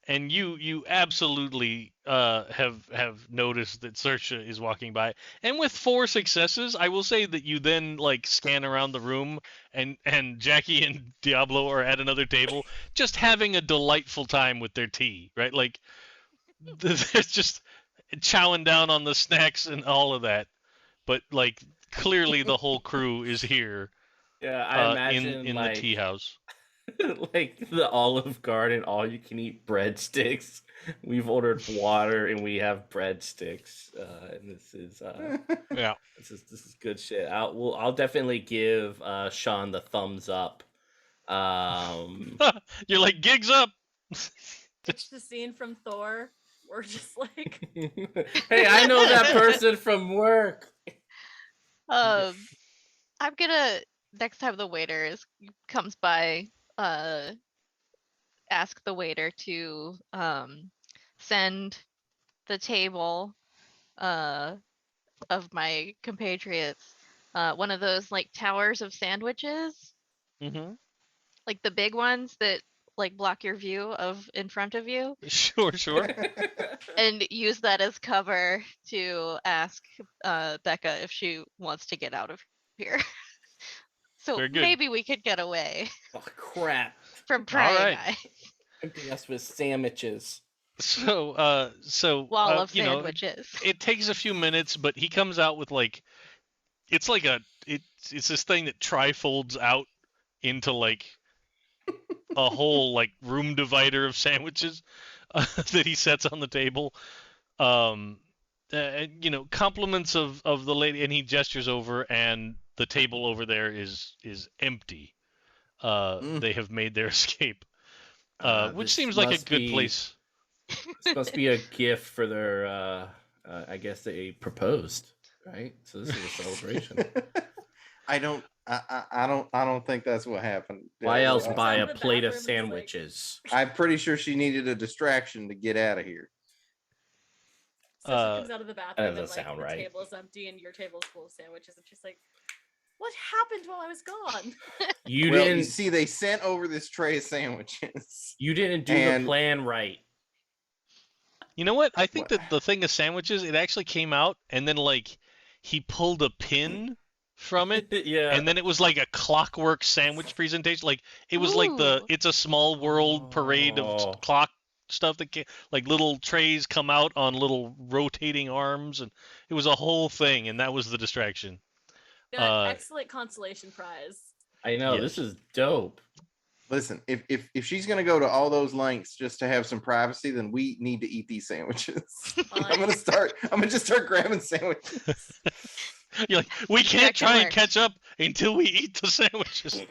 Speaker 1: and you absolutely have noticed that Saoirse is walking by, and with 4 successes, I will say that you then like scan around the room, and Jackie and Diablo are at another table, just having a delightful time with their tea, right? Like they're just chowing down on the snacks and all of that, but like clearly the whole crew is here
Speaker 2: Yeah, I
Speaker 1: in
Speaker 2: imagine
Speaker 1: the tea house.
Speaker 2: like the Olive Garden all-you-can-eat breadsticks. We've ordered water and we have breadsticks, and this is
Speaker 1: Yeah.
Speaker 2: this is good shit. I'll definitely give Sean the thumbs up.
Speaker 1: You're like, gigs up.
Speaker 5: It's the scene from Thor. We're just like,
Speaker 2: Hey, I know that person from work.
Speaker 3: I'm gonna next time the waiter comes by, ask the waiter to send the table of my compatriots one of those like towers of sandwiches,
Speaker 1: Mm-hmm.
Speaker 3: like the big ones that like block your view of in front of you,
Speaker 1: Sure.
Speaker 3: and use that as cover to ask Becca if she wants to get out of here. So
Speaker 1: Very good.
Speaker 3: maybe we could get away
Speaker 2: Oh crap!
Speaker 3: from prying
Speaker 1: right.
Speaker 3: eyes.
Speaker 2: Empty us with sandwiches.
Speaker 1: So
Speaker 3: Wall of
Speaker 1: you know,
Speaker 3: sandwiches.
Speaker 1: it takes a few minutes, but he comes out with like it's like it's this thing that trifolds out into like a whole like room divider of sandwiches that he sets on the table. You know, compliments of the lady, and he gestures over, and the table over there is empty. They have made their escape, which
Speaker 2: This
Speaker 1: seems like a
Speaker 2: must
Speaker 1: good
Speaker 2: be-
Speaker 1: place.
Speaker 2: This must be a gift for their. I guess they proposed, right? So this is a celebration.
Speaker 4: I don't think that's what happened.
Speaker 2: Why else
Speaker 5: Walks
Speaker 2: buy
Speaker 5: out
Speaker 2: a
Speaker 5: of the
Speaker 2: plate of
Speaker 5: bathroom, it's like-
Speaker 2: sandwiches?
Speaker 4: I'm pretty sure she needed a distraction to get out of here.
Speaker 5: So she comes out of the bathroom and
Speaker 2: doesn't
Speaker 5: like
Speaker 2: sound
Speaker 5: the
Speaker 2: right.
Speaker 5: table is empty and your table's full of sandwiches, and she's like, "What happened while I was gone?"
Speaker 2: You
Speaker 4: Well,
Speaker 2: didn't.
Speaker 4: you see, they sent over this tray of sandwiches.
Speaker 2: You didn't do
Speaker 4: And-
Speaker 2: the plan right.
Speaker 1: You know what? I think
Speaker 4: What?
Speaker 1: that the thing of sandwiches, it actually came out, and then like he pulled a pin from it,
Speaker 2: Yeah.
Speaker 1: and then it was like a clockwork sandwich presentation. Like it was like the
Speaker 3: Ooh.
Speaker 1: It's a Small World parade of
Speaker 2: Oh.
Speaker 1: clock stuff that like little trays come out on little rotating arms, and it was a whole thing, and that was the distraction.
Speaker 5: Excellent consolation prize.
Speaker 2: I know,
Speaker 1: Yes.
Speaker 2: this is dope.
Speaker 4: Listen, if she's gonna go to all those lengths just to have some privacy, then we need to eat these sandwiches. I'm gonna just start grabbing sandwiches.
Speaker 1: You're like, we can't
Speaker 3: That could
Speaker 1: try and
Speaker 3: work.
Speaker 1: catch up until we eat the sandwiches.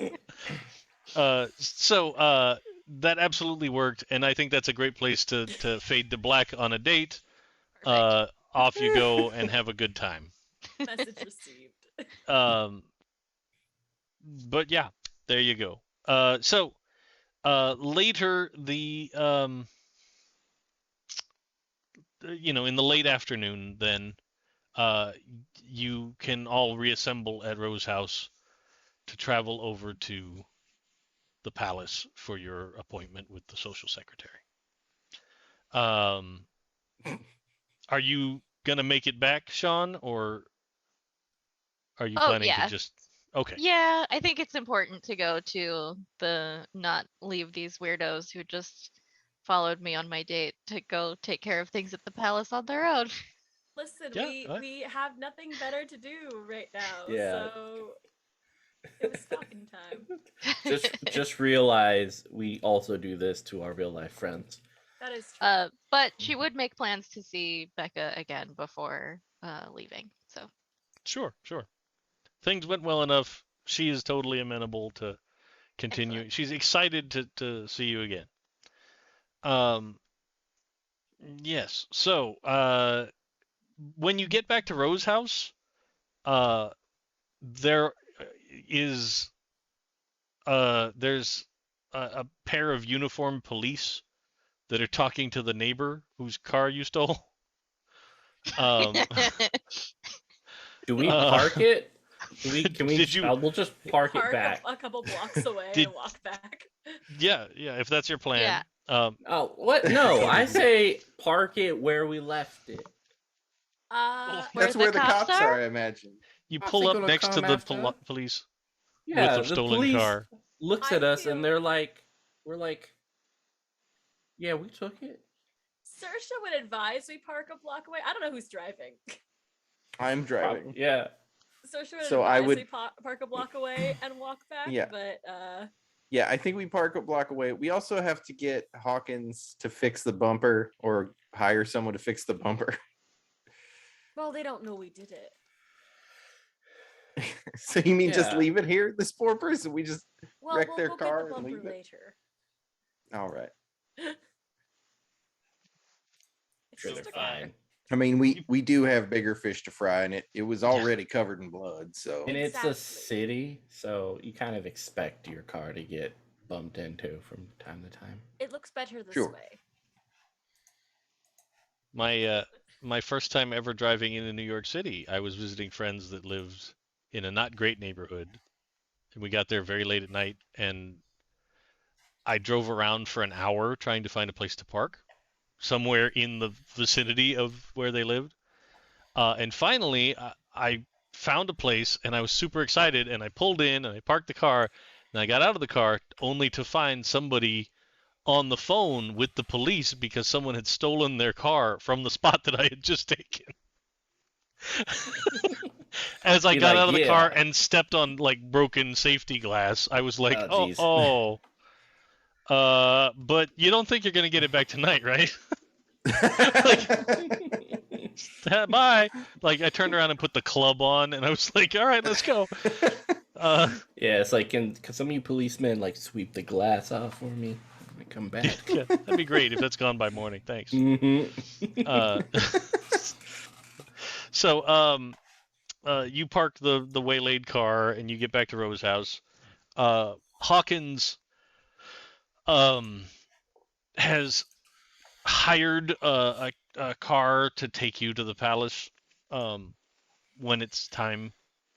Speaker 1: So that absolutely worked, and I think that's a great place to fade to black on a date. Off you go and have a good time.
Speaker 5: Message received.
Speaker 1: But yeah, there you go. So later you know, in the late afternoon, then you can all reassemble at Rose House to travel over to the palace for your appointment with the social secretary. Are you gonna make it back, Sean, or are you
Speaker 3: Oh,
Speaker 1: planning
Speaker 3: yeah.
Speaker 1: to just? Okay.
Speaker 3: Yeah, I think it's important to go to not leave these weirdos who just followed me on my date to go take care of things at the palace on their own.
Speaker 5: Listen,
Speaker 1: Yeah,
Speaker 5: we have nothing better to do right now,
Speaker 2: Yeah.
Speaker 5: so it was talking time.
Speaker 2: Just realize we also do this to our real life friends.
Speaker 5: That is true.
Speaker 3: But she would make plans to see Becca again before leaving. So
Speaker 1: Sure. things went well enough. She is totally amenable to continuing.
Speaker 3: Excellent.
Speaker 1: She's excited to see you again. Um, yes. So, when you get back to Rose House, uh, there is there's a pair of uniformed police that are talking to the neighbor whose car you stole. Um,
Speaker 2: Do we
Speaker 1: Uh,
Speaker 2: park it? Can we?
Speaker 1: Did you-
Speaker 2: We'll just park it
Speaker 5: Park
Speaker 2: back.
Speaker 5: a couple blocks away
Speaker 1: Did-
Speaker 5: and walk back.
Speaker 1: yeah, if that's your plan.
Speaker 3: Yeah.
Speaker 2: Oh, what? No, I say park it where we left it.
Speaker 3: Where
Speaker 4: That's
Speaker 3: the
Speaker 4: where the
Speaker 3: cops
Speaker 4: cops
Speaker 3: are?
Speaker 4: are, I imagine.
Speaker 1: You
Speaker 2: I
Speaker 1: pull
Speaker 2: think
Speaker 1: up
Speaker 2: it'll
Speaker 1: next to
Speaker 2: come
Speaker 1: the
Speaker 2: after.
Speaker 1: police
Speaker 2: Yeah,
Speaker 1: with the stolen
Speaker 2: police
Speaker 1: car.
Speaker 2: looks
Speaker 5: I
Speaker 2: at us
Speaker 5: feel-
Speaker 2: and they're like, we're like, yeah, we took it.
Speaker 5: Saoirse would advise we park a block away. I don't know who's driving.
Speaker 4: I'm driving.
Speaker 2: Yeah.
Speaker 5: Saoirse would
Speaker 4: So I
Speaker 5: advise
Speaker 4: would-
Speaker 5: we park a block away and walk back.
Speaker 4: Yeah.
Speaker 5: But
Speaker 4: Yeah, I think we park a block away. We also have to get Hawkins to fix the bumper or hire someone to fix the bumper.
Speaker 5: well, they don't know we did it.
Speaker 4: So you mean just
Speaker 2: Yeah.
Speaker 4: leave it here? This poor person, we just
Speaker 5: Well,
Speaker 4: Wreck
Speaker 5: we'll
Speaker 4: their
Speaker 5: go
Speaker 4: car
Speaker 5: get the
Speaker 4: and
Speaker 5: bumper
Speaker 4: leave it?
Speaker 5: later.
Speaker 4: all right.
Speaker 5: It's
Speaker 2: Sure,
Speaker 5: just
Speaker 2: they're
Speaker 5: a car.
Speaker 2: fine.
Speaker 4: I mean, we do have bigger fish to fry, and it was already covered in blood. So
Speaker 2: And it's a
Speaker 5: Exactly.
Speaker 2: city, so you kind of expect your car to get bumped into from time to time.
Speaker 5: It looks better this
Speaker 4: Sure.
Speaker 5: way.
Speaker 1: My first time ever driving into New York City, I was visiting friends that lived in a not great neighborhood, and we got there very late at night, and I drove around for an hour trying to find a place to park somewhere in the vicinity of where they lived. And finally, I found a place, and I was super excited, and I pulled in, and I parked the car, and I got out of the car only to find somebody on the phone with the police because someone had stolen their car from the spot that I had just taken. As I
Speaker 2: Be
Speaker 1: got
Speaker 2: like,
Speaker 1: out of the
Speaker 2: "Yeah."
Speaker 1: car and stepped on like broken safety glass, I was like,
Speaker 2: Oh, jeez.
Speaker 1: but you don't think you're gonna get it back tonight, right? Bye. Like I turned around and put the club on, and I was like, all right, let's go.
Speaker 2: Yeah, it's like, can some of you policemen like sweep the glass off for me when I come back?
Speaker 1: Yeah, that'd be great if that's gone by morning. Thanks.
Speaker 2: Mm-hmm.
Speaker 1: So, you park the waylaid car and you get back to Rose House. Hawkins has hired a car to take you to the palace when it's time.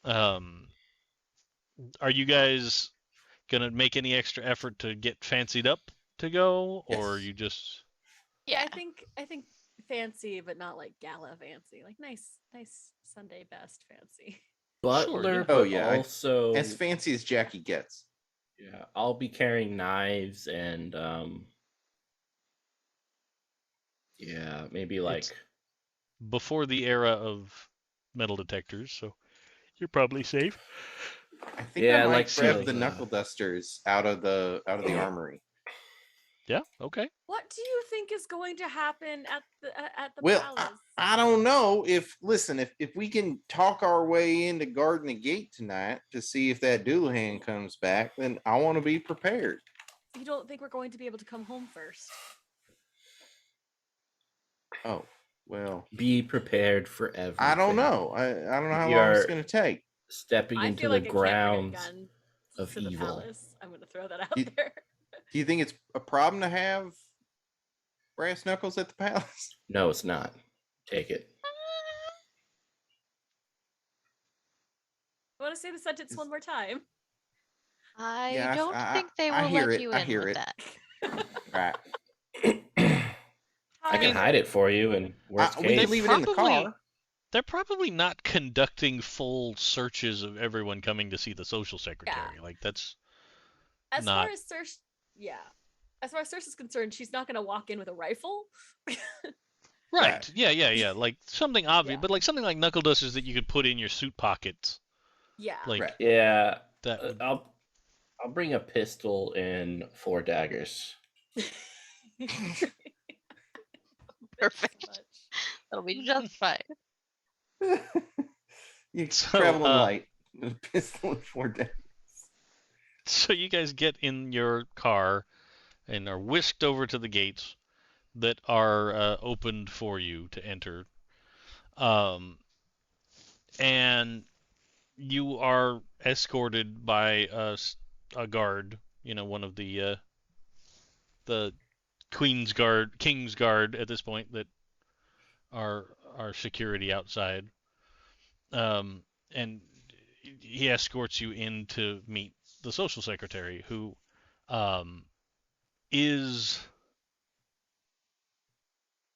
Speaker 1: Are you guys gonna make any extra effort to get fancied up to go, or
Speaker 4: Yes.
Speaker 1: you just?
Speaker 3: Yeah.
Speaker 5: I think fancy, but not like gala fancy. Like nice Sunday best fancy.
Speaker 2: Butler,
Speaker 1: yeah.
Speaker 2: but
Speaker 4: Oh, yeah,
Speaker 2: also
Speaker 4: as fancy as Jackie gets.
Speaker 2: yeah, I'll be carrying knives and yeah, maybe like
Speaker 1: It's before the era of metal detectors, so you're probably safe.
Speaker 4: I think
Speaker 2: Yeah,
Speaker 4: I might
Speaker 2: like
Speaker 4: grab
Speaker 2: those,
Speaker 4: the knuckle dusters out of the armory.
Speaker 1: Yeah. Okay.
Speaker 5: What do you think is going to happen at the
Speaker 4: Well,
Speaker 5: palace?
Speaker 4: I don't know if we can talk our way into guarding the gate tonight to see if that Doulahan comes back, then I want to be prepared.
Speaker 5: You don't think we're going to be able to come home first?
Speaker 4: Oh, well,
Speaker 2: be prepared for everything.
Speaker 4: I don't know. I don't know how long
Speaker 2: You're-
Speaker 4: it's going to take.
Speaker 2: Stepping
Speaker 5: I
Speaker 2: into
Speaker 5: feel
Speaker 2: the
Speaker 5: like I can't bring a
Speaker 2: grounds
Speaker 5: gun
Speaker 2: of
Speaker 5: to the
Speaker 2: evil.
Speaker 5: palace. I'm going to throw that out
Speaker 4: You-
Speaker 5: there.
Speaker 4: Do you think it's a problem to have brass knuckles at the palace?
Speaker 2: No, it's not. Take it.
Speaker 5: I want to say the sentence one more time.
Speaker 3: I
Speaker 4: Yeah,
Speaker 3: don't
Speaker 4: I-
Speaker 3: think they
Speaker 4: I
Speaker 3: will
Speaker 4: hear
Speaker 3: let
Speaker 4: it,
Speaker 3: you
Speaker 4: I
Speaker 3: in
Speaker 4: hear
Speaker 3: with
Speaker 4: it.
Speaker 3: that.
Speaker 4: Right.
Speaker 2: I can hide it for you, and worst
Speaker 4: We can
Speaker 2: case,
Speaker 4: leave it in the
Speaker 1: probably-
Speaker 4: car.
Speaker 1: They're probably not conducting full searches of everyone coming to see the social secretary. Like that's
Speaker 5: As
Speaker 1: not-
Speaker 5: far as Cersei, yeah. As far as Cersei's concerned, she's not going to walk in with a rifle.
Speaker 1: right. Yeah. Like something obvious,
Speaker 5: Yeah.
Speaker 1: but like something like knuckle dusters that you could put in your suit pockets.
Speaker 5: Yeah.
Speaker 1: Like
Speaker 4: Right.
Speaker 2: yeah,
Speaker 1: that. Would,
Speaker 2: I'll bring a pistol and 4 daggers.
Speaker 3: Perfect. That'll be just fine.
Speaker 4: You
Speaker 1: So,
Speaker 4: traveling light. A pistol and 4 daggers.
Speaker 1: So you guys get in your car and are whisked over to the gates that are opened for you to enter. And you are escorted by a guard, one of the King's Guard at this point that are security outside. And he escorts you in to meet the social secretary, who is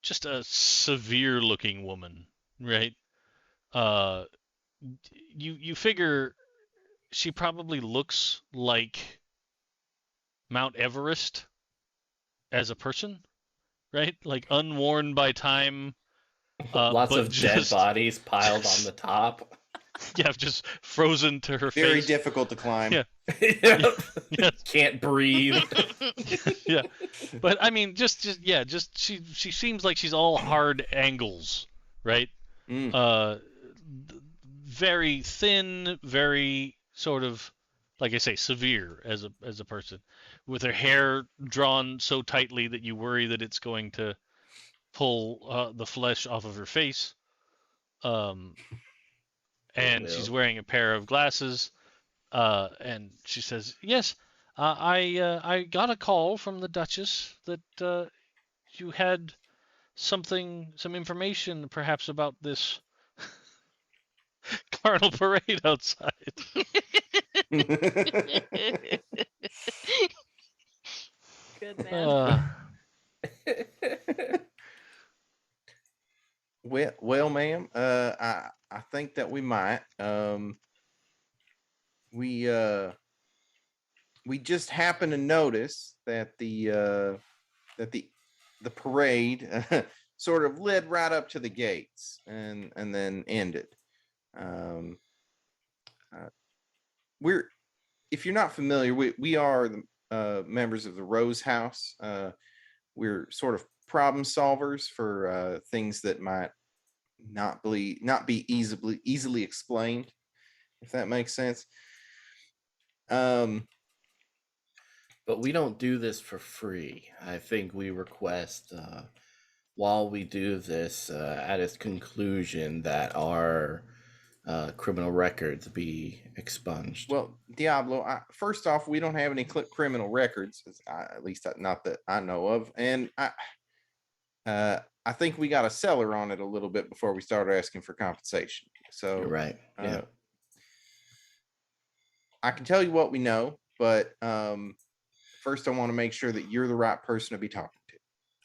Speaker 1: just a severe looking woman, right? You figure she probably looks like Mount Everest as a person, right? Like unworn by time.
Speaker 2: Lots
Speaker 1: but
Speaker 2: of dead
Speaker 1: just,
Speaker 2: bodies piled on the top.
Speaker 1: Yeah, just frozen to her
Speaker 4: Very
Speaker 1: face.
Speaker 4: difficult to climb.
Speaker 1: Yeah.
Speaker 2: Yes. Can't breathe.
Speaker 1: Yeah, but I mean, just she seems like she's all hard angles, right? Very thin, very sort of, like I say, severe as a person, with her hair drawn so tightly that you worry that it's going to pull the flesh off of her face. And she's wearing a pair of glasses. And she says, "Yes, I got a call from the Duchess that you had some information, perhaps about this carnal parade outside."
Speaker 5: Good man.
Speaker 4: Well, ma'am, I think that we might. We just happened to notice that the parade sort of led right up to the gates and then ended. If you're not familiar, we are the members of the Rose House. We're sort of problem solvers for things that might not be easily explained, if that makes sense.
Speaker 2: But we don't do this for free. I think we request, while we do this, at its conclusion, that our criminal records be expunged.
Speaker 4: Well, Diablo, first off, we don't have any criminal records, at least not that I know of. And I think we got a seller on it a little bit before we started asking for compensation. So
Speaker 2: You're right. Yeah.
Speaker 4: I can tell you what we know, but first I want to make sure that you're the right person to be talking to.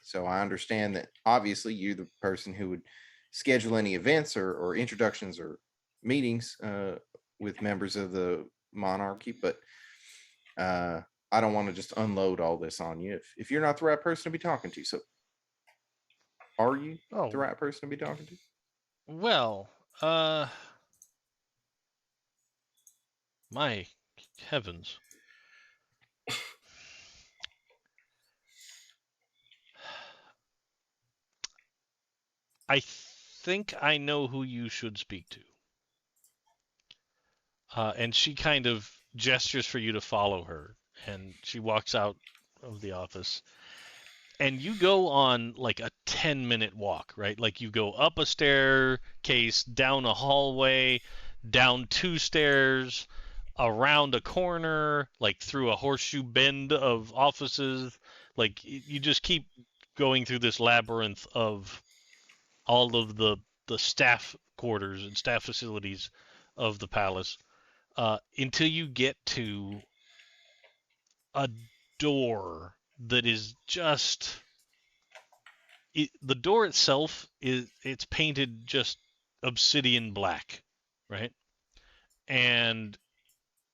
Speaker 4: So I understand that obviously you're the person who would schedule any events or introductions or meetings with members of the monarchy, but I don't want to just unload all this on you if you're not the right person to be talking to. So are you the right person to be talking to?
Speaker 1: Well, my heavens. I think I know who you should speak to. And she kind of gestures for you to follow her, and she walks out of the office. And you go on like a 10-minute walk, right? Like you go up a staircase, down a hallway, down 2 stairs, around a corner, like through a horseshoe bend of offices. Like you just keep going through this labyrinth of all of the staff quarters and staff facilities of the palace until you get to a door that is just the door itself it's painted just obsidian black, right? And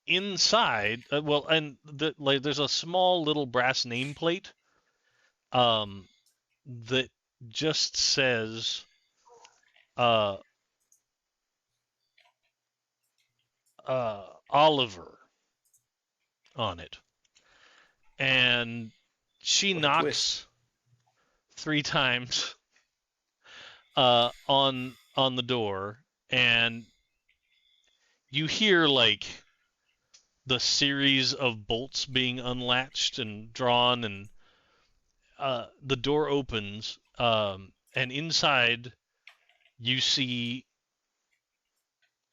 Speaker 1: inside, there's a small little brass nameplate that just says Oliver on it. And she knocks 3 times on the door, and you hear like the series of bolts being unlatched and drawn, and the door opens, and inside you see,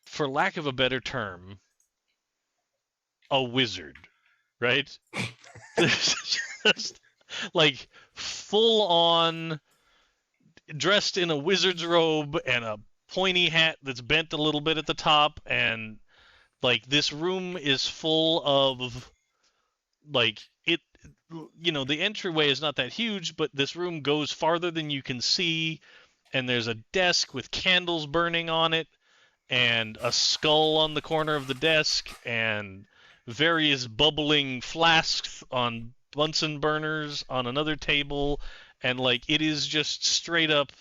Speaker 1: for lack of a better term, a wizard, right? There's just like full on dressed in a wizard's robe and a pointy hat that's bent a little bit at the top, and like this room is full of like it, the entryway is not that huge, but this room goes farther than you can see, and there's a desk with candles burning on it and a skull on the corner of the desk and various bubbling flasks on Bunsen burners on another table, and like it is just straight up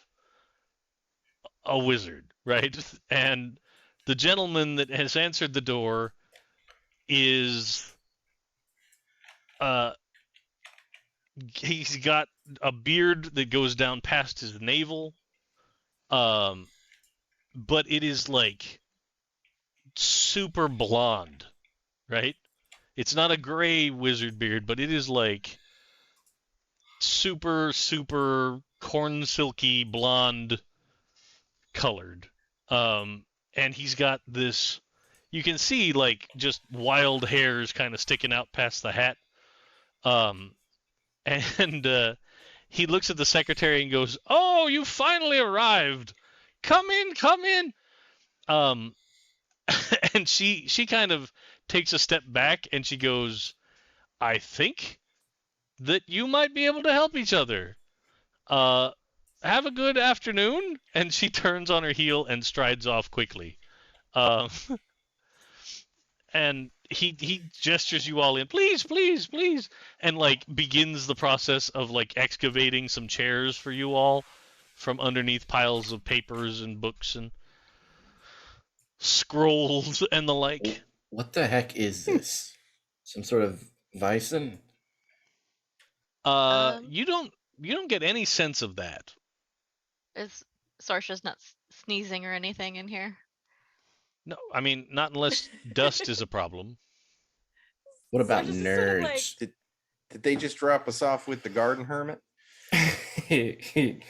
Speaker 1: a wizard, right? And the gentleman that has answered the door is he's got a beard that goes down past his navel, but it is like super blonde, right? It's not a gray wizard beard, but it is like super corn silky blonde colored. And he's got this, you can see like just wild hairs kind of sticking out past the hat. And he looks at the secretary and goes, "Oh, you finally arrived. Come in, come in." And she kind of takes a step back and she goes, "I think that you might be able to help each other. Have a good afternoon." And she turns on her heel and strides off quickly. And he gestures you all in, "Please, please, please," and like begins the process of like excavating some chairs for you all from underneath piles of papers and books and scrolls and the like.
Speaker 2: What the heck is this? Some sort of Vaesen?
Speaker 1: You don't get any sense of that.
Speaker 3: Is Sarsha's not sneezing or anything in here?
Speaker 1: No, I mean not unless dust is a problem.
Speaker 2: What about
Speaker 5: Sarah's just sort of, like-
Speaker 2: nerds?
Speaker 4: Did they just drop us off with the garden hermit?
Speaker 2: Mm,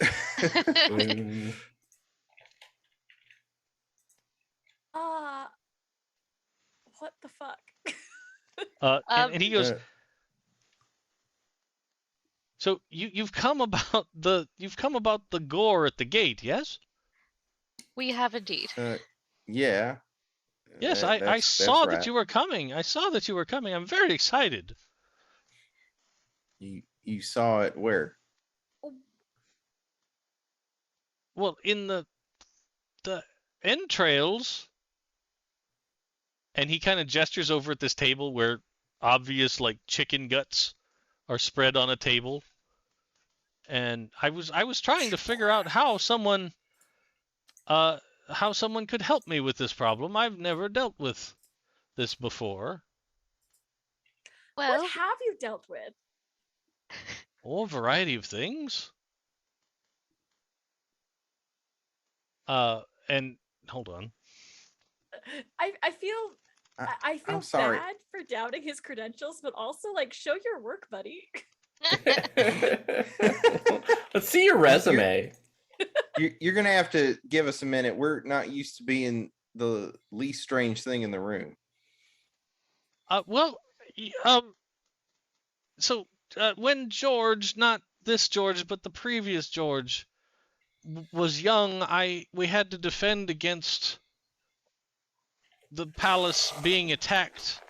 Speaker 5: What the fuck?
Speaker 1: And he goes,
Speaker 2: uh,
Speaker 1: "So you've come about the gore at the gate, yes?"
Speaker 3: We have indeed.
Speaker 4: Yeah.
Speaker 1: Yes,
Speaker 4: That-
Speaker 1: I
Speaker 4: that's
Speaker 1: saw
Speaker 4: right.
Speaker 1: that you were coming. I saw that you were coming. I'm very excited.
Speaker 4: You saw it where?
Speaker 1: Well, in the entrails. And he kind of gestures over at this table where obvious like chicken guts are spread on a table. And I was trying to figure out how someone could help me with this problem. I've never dealt with this before.
Speaker 3: Well,
Speaker 5: What have you dealt with?
Speaker 1: Oh, a variety of things. And hold on.
Speaker 5: I feel I feel
Speaker 4: I'm sorry.
Speaker 5: bad for doubting his credentials, but also like show your work, buddy.
Speaker 2: Let's see your resume.
Speaker 4: You're gonna have to give us a minute. We're not used to being the least strange thing in the room.
Speaker 1: So when George, not this George, but the previous George, was young, we had to defend against the palace being attacked.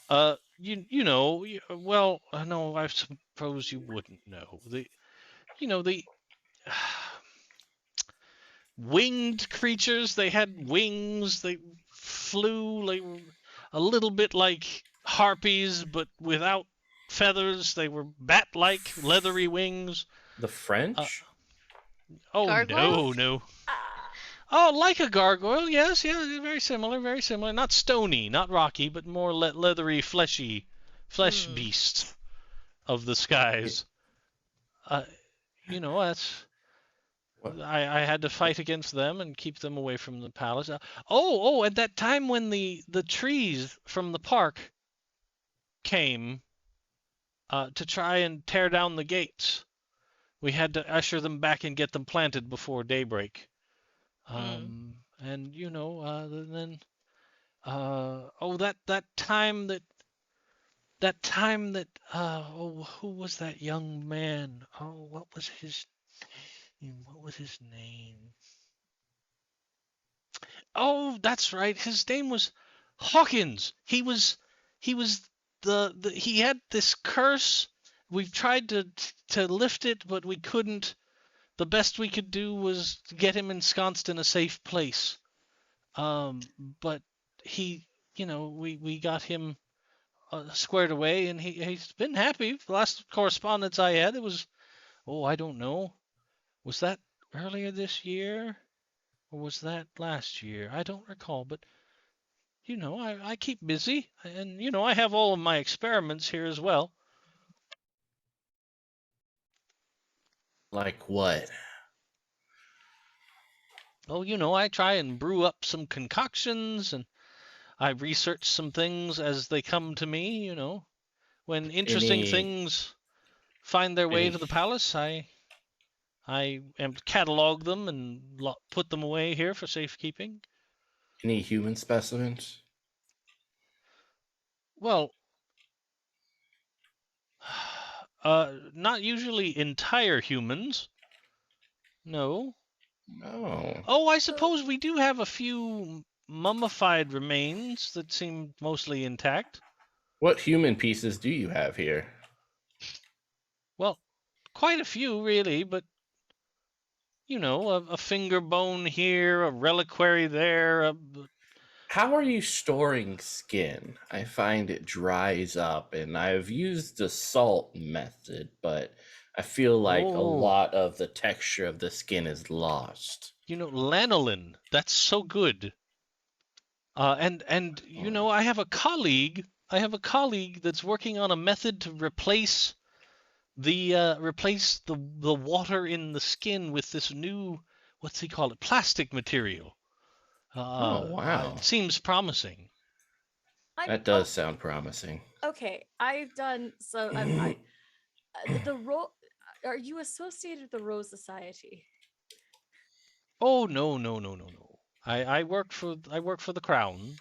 Speaker 1: No, I suppose you wouldn't know. The winged creatures, they had wings, they flew like a little bit like harpies, but without feathers. They were bat-like, leathery wings.
Speaker 2: The French?
Speaker 1: Oh,
Speaker 3: Gargoyles?
Speaker 1: no.
Speaker 5: Ah,
Speaker 1: Oh, like a gargoyle, yes, yeah, very similar, very similar. Not stony, not rocky, but more leathery, flesh beasts of the skies. That's
Speaker 4: What?
Speaker 1: I had to fight against them and keep them away from the palace. Oh, at that time when the trees from the park came to try and tear down the gates, we had to usher them back and get them planted before daybreak. And then that time who was that young man? Oh, what was his name? Oh, that's right. His name was Hawkins. He was he had this curse. We've tried to lift it, but we couldn't. The best we could do was get him ensconced in a safe place. But we got him squared away, and he's been happy. The last correspondence I had, it was, I don't know, was that earlier this year or was that last year? I don't recall, but I keep busy, and I have all of my experiments here as well.
Speaker 2: Like what?
Speaker 1: Oh, I try and brew up some concoctions, and I research some things as they come to me. When interesting
Speaker 2: Any
Speaker 1: things find their way
Speaker 2: any
Speaker 1: to the palace, I catalog them and put them away here for safekeeping.
Speaker 2: any human specimens?
Speaker 1: Well, not usually entire humans. No.
Speaker 2: Oh.
Speaker 1: Oh, I suppose we do have a few mummified remains that seem mostly intact.
Speaker 2: What human pieces do you have here?
Speaker 1: Well, quite a few, really, but a finger bone here, a reliquary there.
Speaker 2: How are you storing skin? I find it dries up, and I've used the salt method, but I feel like a lot of the texture of the skin is lost.
Speaker 1: Lanolin. That's so good. And I have a colleague. That's working on a method to replace the water in the skin with this new, what's he call it, plastic material.
Speaker 2: Oh, wow.
Speaker 1: It seems promising.
Speaker 2: That does sound promising.
Speaker 5: Okay, I've done so. The role. Are you associated with the Rose Society?
Speaker 1: Oh, no. I work for the crown.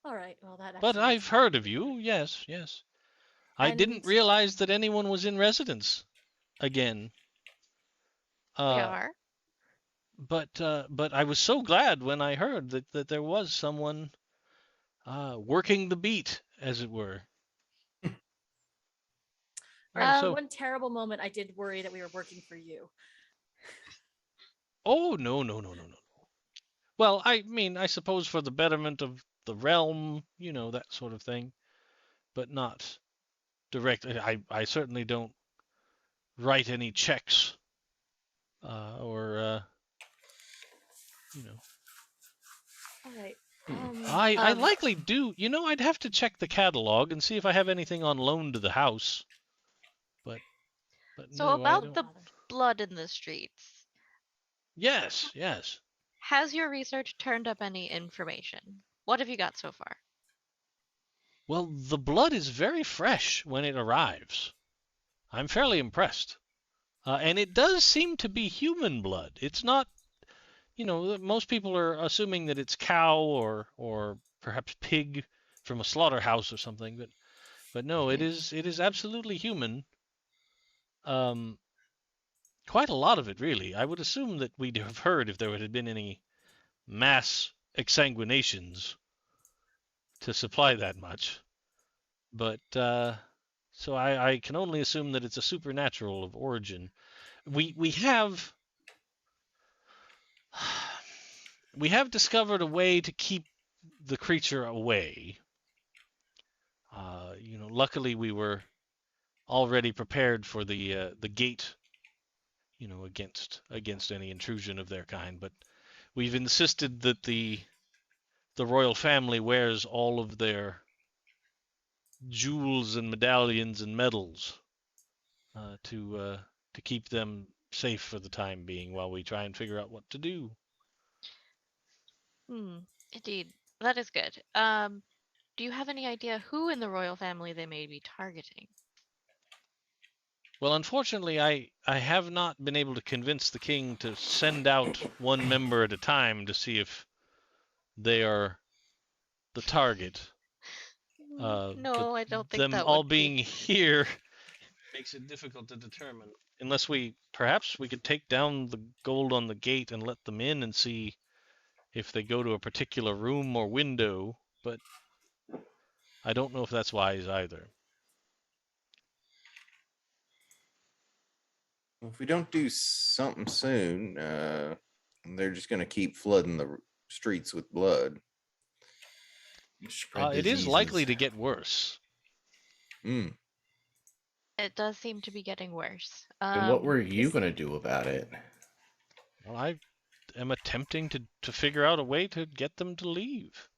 Speaker 5: All right. Well, that.
Speaker 1: But
Speaker 5: actually
Speaker 1: I've
Speaker 5: makes
Speaker 1: heard
Speaker 5: sense.
Speaker 1: of you. Yes. I
Speaker 5: And-
Speaker 1: didn't realize that anyone was in residence again.
Speaker 3: We are.
Speaker 1: But I was so glad when I heard that there was someone working the beat, as it were.
Speaker 5: One terrible moment, I did worry that we were working for you.
Speaker 1: Oh, no. Well, I mean, I suppose for the betterment of the realm, that sort of thing, but not directly. I certainly don't write any checks or.
Speaker 5: All right.
Speaker 1: I likely do. I'd have to check the catalog and see if I have anything on loan to the house. But
Speaker 3: So
Speaker 1: no,
Speaker 3: about the blood in the streets.
Speaker 1: Yes.
Speaker 3: Has your research turned up any information? What have you got so far?
Speaker 1: Well, the blood is very fresh when it arrives. I'm fairly impressed. And it does seem to be human blood. It's not, most people are assuming that it's cow or perhaps pig from a slaughterhouse or something, but no, it is absolutely human. Quite a lot of it, really. I would assume that we'd have heard if there had been any mass exsanguinations to supply that much. But so I can only assume that it's a supernatural of origin. We have discovered a way to keep the creature away. Luckily we were already prepared for the gate, against any intrusion of their kind. But we've insisted that the royal family wears all of their jewels and medallions and medals to keep them safe for the time being while we try and figure out what to do.
Speaker 3: Indeed. That is good. Do you have any idea who in the royal family they may be targeting?
Speaker 1: Well, unfortunately, I have not been able to convince the king to send out one member at a time to see if they are the target. But
Speaker 3: No, I don't think
Speaker 1: them
Speaker 3: that
Speaker 1: all
Speaker 3: would
Speaker 1: being
Speaker 3: be.
Speaker 1: here makes it difficult to determine. Unless perhaps we could take down the gold on the gate and let them in and see if they go to a particular room or window, but I don't know if that's wise either.
Speaker 4: If we don't do something soon, they're just going to keep flooding the streets with blood.
Speaker 2: Spread
Speaker 1: It is likely
Speaker 2: diseases.
Speaker 1: to get worse.
Speaker 4: Mm.
Speaker 3: It does seem to be getting worse.
Speaker 2: And what were you
Speaker 5: is-
Speaker 2: gonna do about it?
Speaker 1: Well, I am attempting to figure out a way to get them to leave.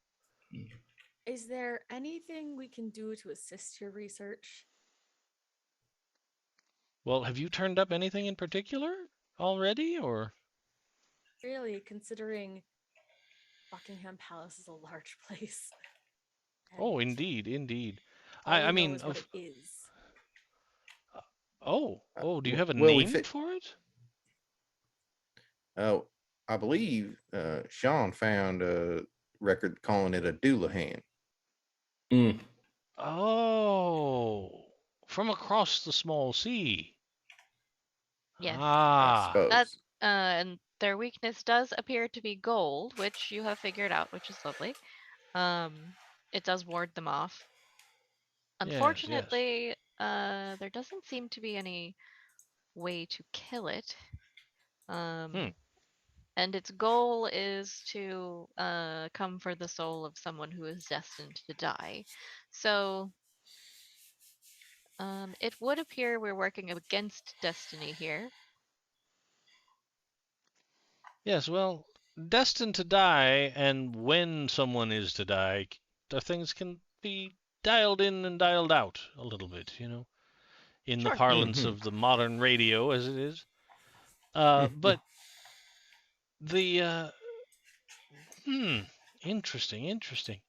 Speaker 5: Is there anything we can do to assist your research?
Speaker 1: Well, have you turned up anything in particular already, or?
Speaker 5: Really, considering Buckingham Palace is a large place.
Speaker 1: Oh,
Speaker 5: and
Speaker 1: indeed, indeed.
Speaker 5: all
Speaker 1: I
Speaker 5: we know
Speaker 1: mean,
Speaker 5: is what it is.
Speaker 1: do you have a
Speaker 4: Well, we
Speaker 1: name
Speaker 4: fit.
Speaker 1: for it?
Speaker 4: Oh, I believe Sean found a record calling it a Doulahan.
Speaker 2: Mm.
Speaker 1: Oh, from across the small sea.
Speaker 3: Yes.
Speaker 4: I
Speaker 1: Ah,
Speaker 3: That
Speaker 4: suppose.
Speaker 3: and their weakness does appear to be gold, which you have figured out, which is lovely. It does ward them off.
Speaker 1: yes, yes.
Speaker 3: Unfortunately, there doesn't seem to be any way to kill it.
Speaker 1: Hmm.
Speaker 3: And its goal is to come for the soul of someone who is destined to die. So, it would appear we're working against destiny here.
Speaker 1: Yes, well, destined to die, and when someone is to die, the things can be dialed in and dialed out a little bit, in the
Speaker 3: Sure.
Speaker 1: parlance
Speaker 4: Mhm.
Speaker 1: of the modern radio, as it is. But the interesting, interesting.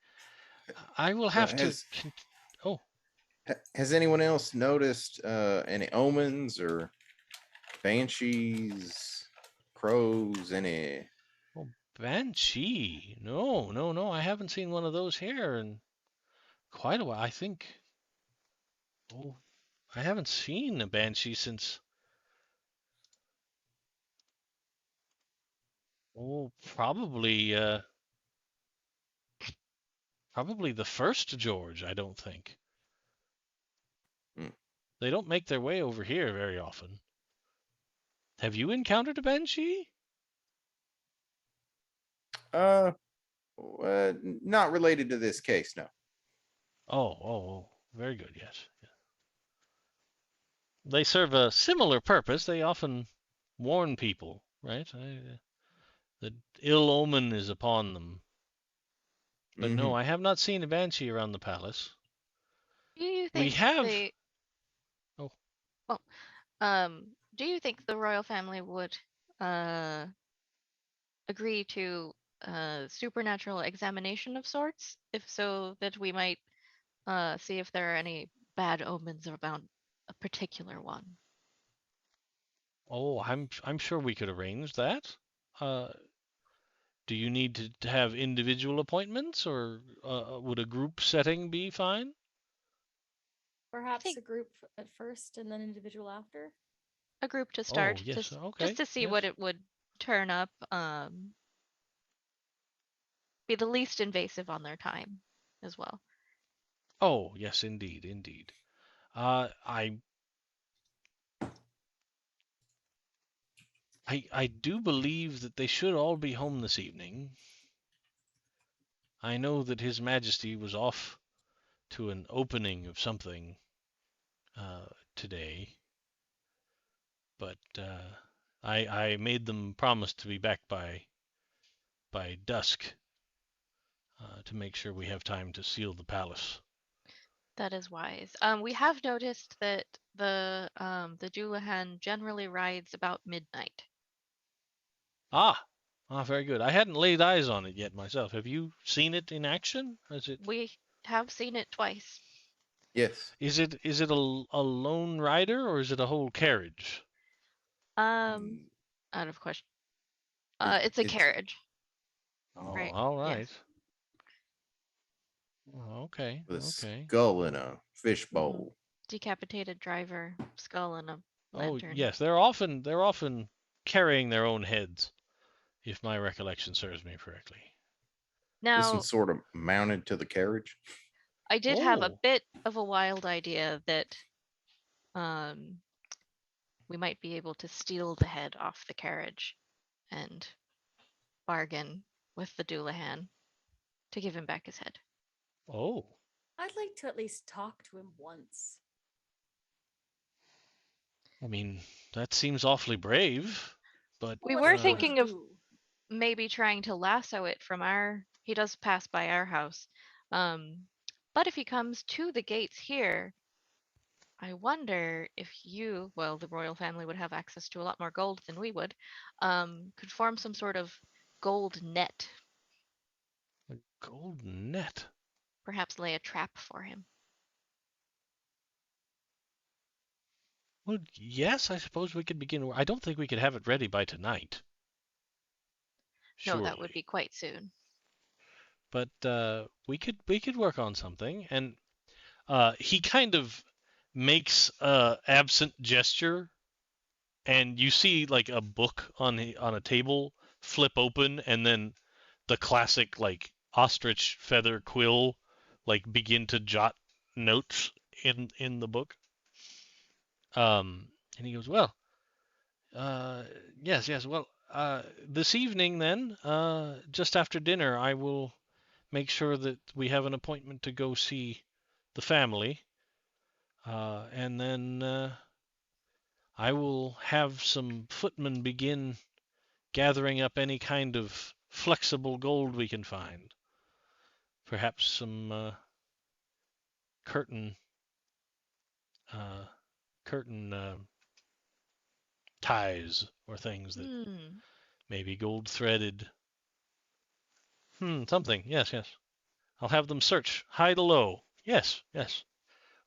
Speaker 1: I will have to.
Speaker 4: Has
Speaker 1: Oh,
Speaker 4: has anyone else noticed any omens or banshees, crows, any?
Speaker 1: well, Banshee. No, no, no. I haven't seen one of those here in quite a while. I think. Oh, I haven't seen a Banshee since. Oh, probably the first George. I don't think
Speaker 4: Hmm.
Speaker 1: they don't make their way over here very often. Have you encountered a Banshee?
Speaker 4: Uh, not related to this case, no.
Speaker 1: Oh, very good. Yes. They serve a similar purpose. They often warn people, right? The ill omen is upon them. But no,
Speaker 4: Mm-hmm.
Speaker 1: I have not seen a banshee around the palace.
Speaker 3: Do you
Speaker 1: We
Speaker 3: think
Speaker 1: have.
Speaker 3: they
Speaker 1: Oh,
Speaker 3: well, do you think the royal family would uh agree to a supernatural examination of sorts, if so that we might see if there are any bad omens about a particular one?
Speaker 1: I'm sure we could arrange that. Uh, do you need to have individual appointments, or would a group setting be fine?
Speaker 3: I
Speaker 5: Perhaps
Speaker 3: think
Speaker 5: a group at first and then individual after.
Speaker 3: a group to
Speaker 1: Oh,
Speaker 3: start,
Speaker 1: yes.
Speaker 3: just
Speaker 1: Okay.
Speaker 3: to see
Speaker 1: Yes.
Speaker 3: what it would turn up, be the least invasive on their time as well.
Speaker 1: Oh, yes, indeed, indeed. I I do believe that they should all be home this evening. I know that His Majesty was off to an opening of something uh, today, but I made them promise to be back by dusk to make sure we have time to seal the palace.
Speaker 3: That is wise. We have noticed that the Doulahan generally rides about midnight.
Speaker 1: Ah, very good. I hadn't laid eyes on it yet myself. Have you seen it in action?
Speaker 3: We have seen it twice.
Speaker 4: Yes.
Speaker 1: Is it a lone rider or is it a whole carriage?
Speaker 3: Um, out of question. It's a
Speaker 4: It's
Speaker 3: carriage.
Speaker 1: Oh,
Speaker 3: Right.
Speaker 1: all right.
Speaker 3: Yes.
Speaker 1: Okay.
Speaker 4: with a
Speaker 1: Okay.
Speaker 4: skull in a fishbowl.
Speaker 3: Decapitated driver, skull, and a
Speaker 1: Oh,
Speaker 3: lantern.
Speaker 1: yes. They're often carrying their own heads, if my recollection serves me correctly.
Speaker 4: This
Speaker 3: Now,
Speaker 4: one's sort of mounted to the carriage.
Speaker 3: I did have a
Speaker 1: Oh.
Speaker 3: bit of a wild idea that um, we might be able to steal the head off the carriage and bargain with the Doulahan to give him back his head.
Speaker 1: Oh.
Speaker 5: I'd like to at least talk to him once.
Speaker 1: I mean, that seems awfully brave, but
Speaker 3: We
Speaker 5: What's
Speaker 3: were
Speaker 5: he going to
Speaker 3: thinking of
Speaker 5: do?
Speaker 3: maybe trying to lasso it from our. He does pass by our house. But if he comes to the gates here, I wonder if you, well, the royal family would have access to a lot more gold than we would, could form some sort of gold net,
Speaker 1: a gold net.
Speaker 3: perhaps lay a trap for him.
Speaker 1: Well, yes, I suppose we could begin. I don't think we could have it ready by tonight.
Speaker 3: No, that would
Speaker 1: Surely.
Speaker 3: be quite soon.
Speaker 1: But we could work on something, and he kind of makes a absent gesture, and you see like a book on a table flip open, and then the classic like ostrich feather quill like begin to jot notes in the book. And he goes, well, yes, well, this evening then, just after dinner, I will make sure that we have an appointment to go see the family, and then I will have some footmen begin gathering up any kind of flexible gold we can find. Perhaps some curtain uh, curtain ties or things that may be gold threaded. Something. Yes. I'll have them search high to low. Yes.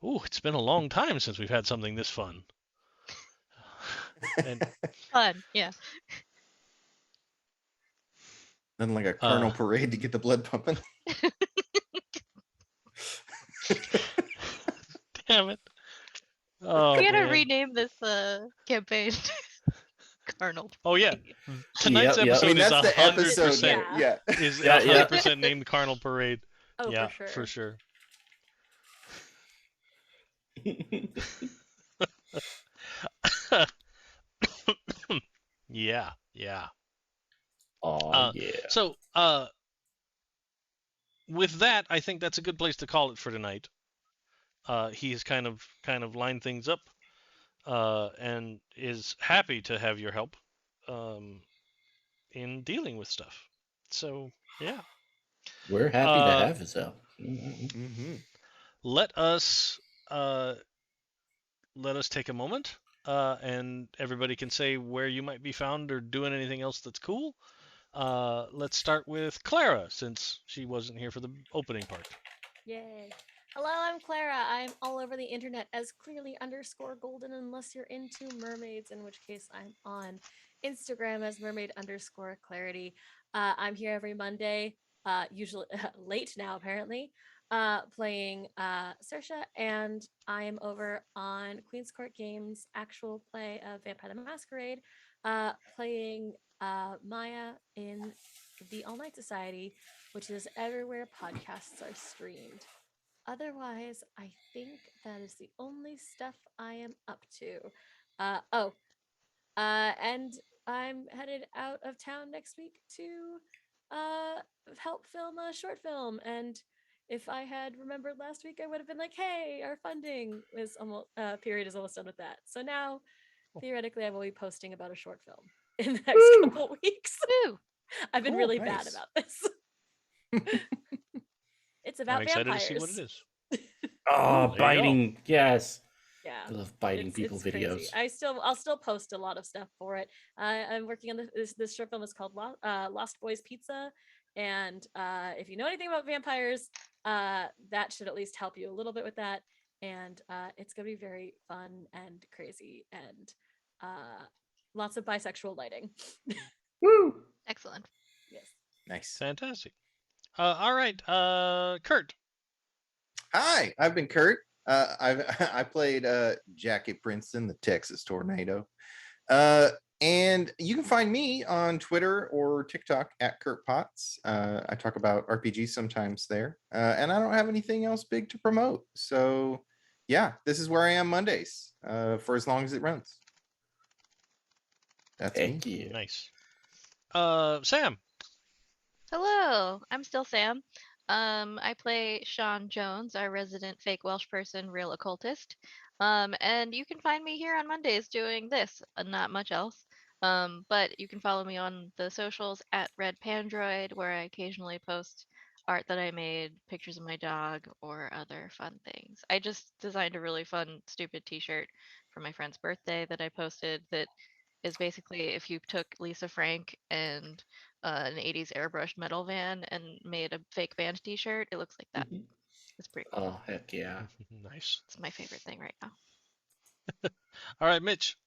Speaker 1: Ooh, it's been a long time since we've had something this fun. And
Speaker 3: Fun, yeah.
Speaker 4: Nothing like a Carnal parade to get the blood pumping.
Speaker 1: damn it. Oh,
Speaker 3: We gotta
Speaker 1: man.
Speaker 3: rename this campaign Carnal.
Speaker 1: Oh yeah.
Speaker 3: Parade.
Speaker 1: Tonight's
Speaker 2: Yep, yep.
Speaker 1: episode
Speaker 4: I mean,
Speaker 1: is
Speaker 4: that's the episode.
Speaker 1: 100%
Speaker 5: Yeah.
Speaker 1: is
Speaker 2: Yeah, yeah.
Speaker 1: 100% named Carnal Parade.
Speaker 5: Oh,
Speaker 1: Yeah,
Speaker 5: for sure.
Speaker 1: Yeah.
Speaker 2: Oh yeah.
Speaker 1: So, with that, I think that's a good place to call it for tonight. He's kind of lined things up, and is happy to have your help, in dealing with stuff. So, yeah.
Speaker 2: We're happy to have his help.
Speaker 4: Mm-hmm.
Speaker 1: Let us take a moment, and everybody can say where you might be found or doing anything else that's cool. Let's start with Clara, since she wasn't here for the opening part.
Speaker 5: Yay. Hello, I'm Clara. I'm all over the internet as clearly_golden unless you're into mermaids, in which case I'm on Instagram as mermaid_clarity. I'm here every Monday, usually late now apparently, playing Saoirse, and I am over on Queen's Court Games actual play of Vampire the Masquerade, playing Maya in the All Night Society, which is everywhere podcasts are streamed. Otherwise, I think that is the only stuff I am up to. And I'm headed out of town next week to help film a short film. And if I had remembered last week, I would have been like, "Hey, our funding is almost period is almost done with that." So now, theoretically, I will be posting about a short film in the next couple weeks.
Speaker 3: Woo!
Speaker 5: I've been
Speaker 4: Cool,
Speaker 5: really
Speaker 4: nice.
Speaker 5: bad about this. It's about
Speaker 1: I'm excited
Speaker 5: vampires.
Speaker 1: to see what it is.
Speaker 2: Oh,
Speaker 1: Ooh, there you go.
Speaker 2: biting. Yes.
Speaker 5: Yeah.
Speaker 2: I love biting people
Speaker 5: It's crazy.
Speaker 2: videos.
Speaker 5: I'll still post a lot of stuff for it. I'm working on this short film is called Lost Boys Pizza, and if you know anything about vampires, that should at least help you a little bit with that. And it's gonna be very fun and crazy and lots of bisexual lighting.
Speaker 2: Woo!
Speaker 3: Excellent.
Speaker 5: Yes.
Speaker 4: Nice.
Speaker 1: Fantastic. All right, Kurt.
Speaker 4: Hi, I've been Kurt. I played Jackie Princeton, the Texas Tornado. And you can find me on Twitter or TikTok at Kurt Potts. I talk about RPGs sometimes there. And I don't have anything else big to promote. So yeah, this is where I am Mondays for as long as it runs. That's me.
Speaker 2: Heck yeah.
Speaker 1: Nice. Sam.
Speaker 3: Hello, I'm still Sam. I play Sean Jones, our resident fake Welsh person, real occultist. And you can find me here on Mondays doing this, not much else. But you can follow me on the socials at Red Pandroid, where I occasionally post art that I made, pictures of my dog, or other fun things. I just designed a really fun, stupid T-shirt for my friend's birthday that I posted that is basically if you took Lisa Frank and an 80s airbrushed metal van and made a fake band t-shirt, it looks like that.
Speaker 2: Mhm.
Speaker 3: It's pretty cool.
Speaker 2: Oh, heck yeah.
Speaker 1: Nice.
Speaker 3: It's my favorite thing right now.
Speaker 1: All right, Mitch.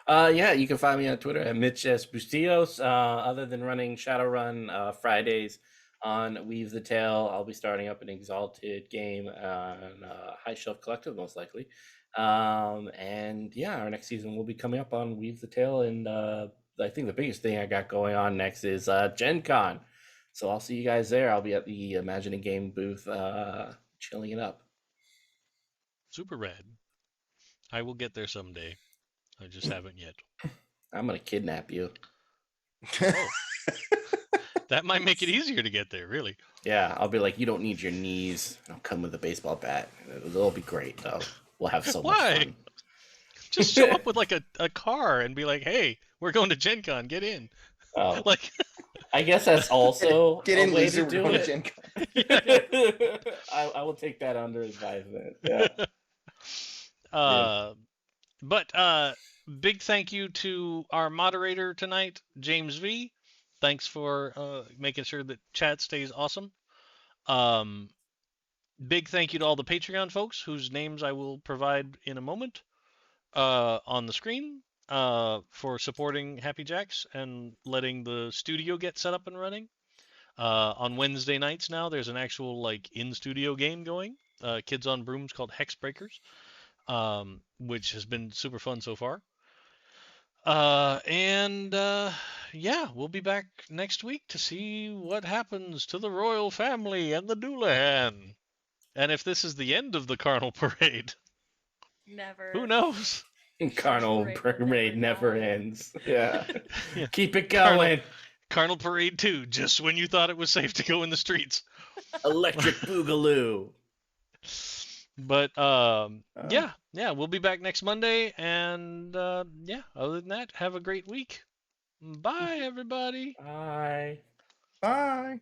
Speaker 2: Yeah, you can find me on Twitter at Mitch S. Bustillos. Other than running Shadowrun Fridays on Weave the Tale, I'll be starting up an Exalted game on High Shelf Collective, most likely. And yeah, our next season will be coming up on Weave the Tale. And I think the biggest thing I got going on next is Gen Con. So I'll see you guys there. I'll be at the Imagining Game booth chilling it up.
Speaker 1: Super rad. I will get there someday. I just haven't yet.
Speaker 2: I'm going to kidnap you.
Speaker 1: Oh. That might make it easier to get there, really.
Speaker 2: Yeah, I'll be like, you don't need your knees. I'll come with a baseball bat. It'll be great, though. We'll have so much
Speaker 1: Why?
Speaker 2: fun.
Speaker 1: Just show up with like a car and be like, hey, we're going to Gen Con, get in.
Speaker 2: Oh,
Speaker 1: Like,
Speaker 2: I guess that's also
Speaker 4: Get
Speaker 2: a
Speaker 4: in,
Speaker 2: way
Speaker 4: loser.
Speaker 2: to
Speaker 4: We're
Speaker 2: do
Speaker 4: going to
Speaker 2: it.
Speaker 4: Gen Con.
Speaker 2: I will take that under advisement. Yeah.
Speaker 1: But big thank you to our moderator tonight, James V. Thanks for making sure that chat stays awesome. Big thank you to all the Patreon folks whose names I will provide in a moment on the screen for supporting Happy Jacks and letting the studio get set up and running. On Wednesday nights now, there's an actual like in-studio game going, Kids on Brooms called Hex Breakers, which has been super fun so far. And yeah, we'll be back next week to see what happens to the royal family and the Doulahan. And if this is the end of the Carnal Parade,
Speaker 5: Never.
Speaker 1: who knows?
Speaker 2: Carnal
Speaker 5: Parade will
Speaker 2: Parade never
Speaker 5: die.
Speaker 2: ends. Yeah.
Speaker 1: Yeah.
Speaker 2: Keep it
Speaker 1: Carnal-
Speaker 2: going.
Speaker 1: Carnal Parade 2, just when you thought it was safe to go in the streets.
Speaker 2: Electric Boogaloo.
Speaker 1: But yeah, we'll be back next Monday, and yeah, other than that, have a great week. Bye, everybody.
Speaker 2: Bye.
Speaker 4: Bye.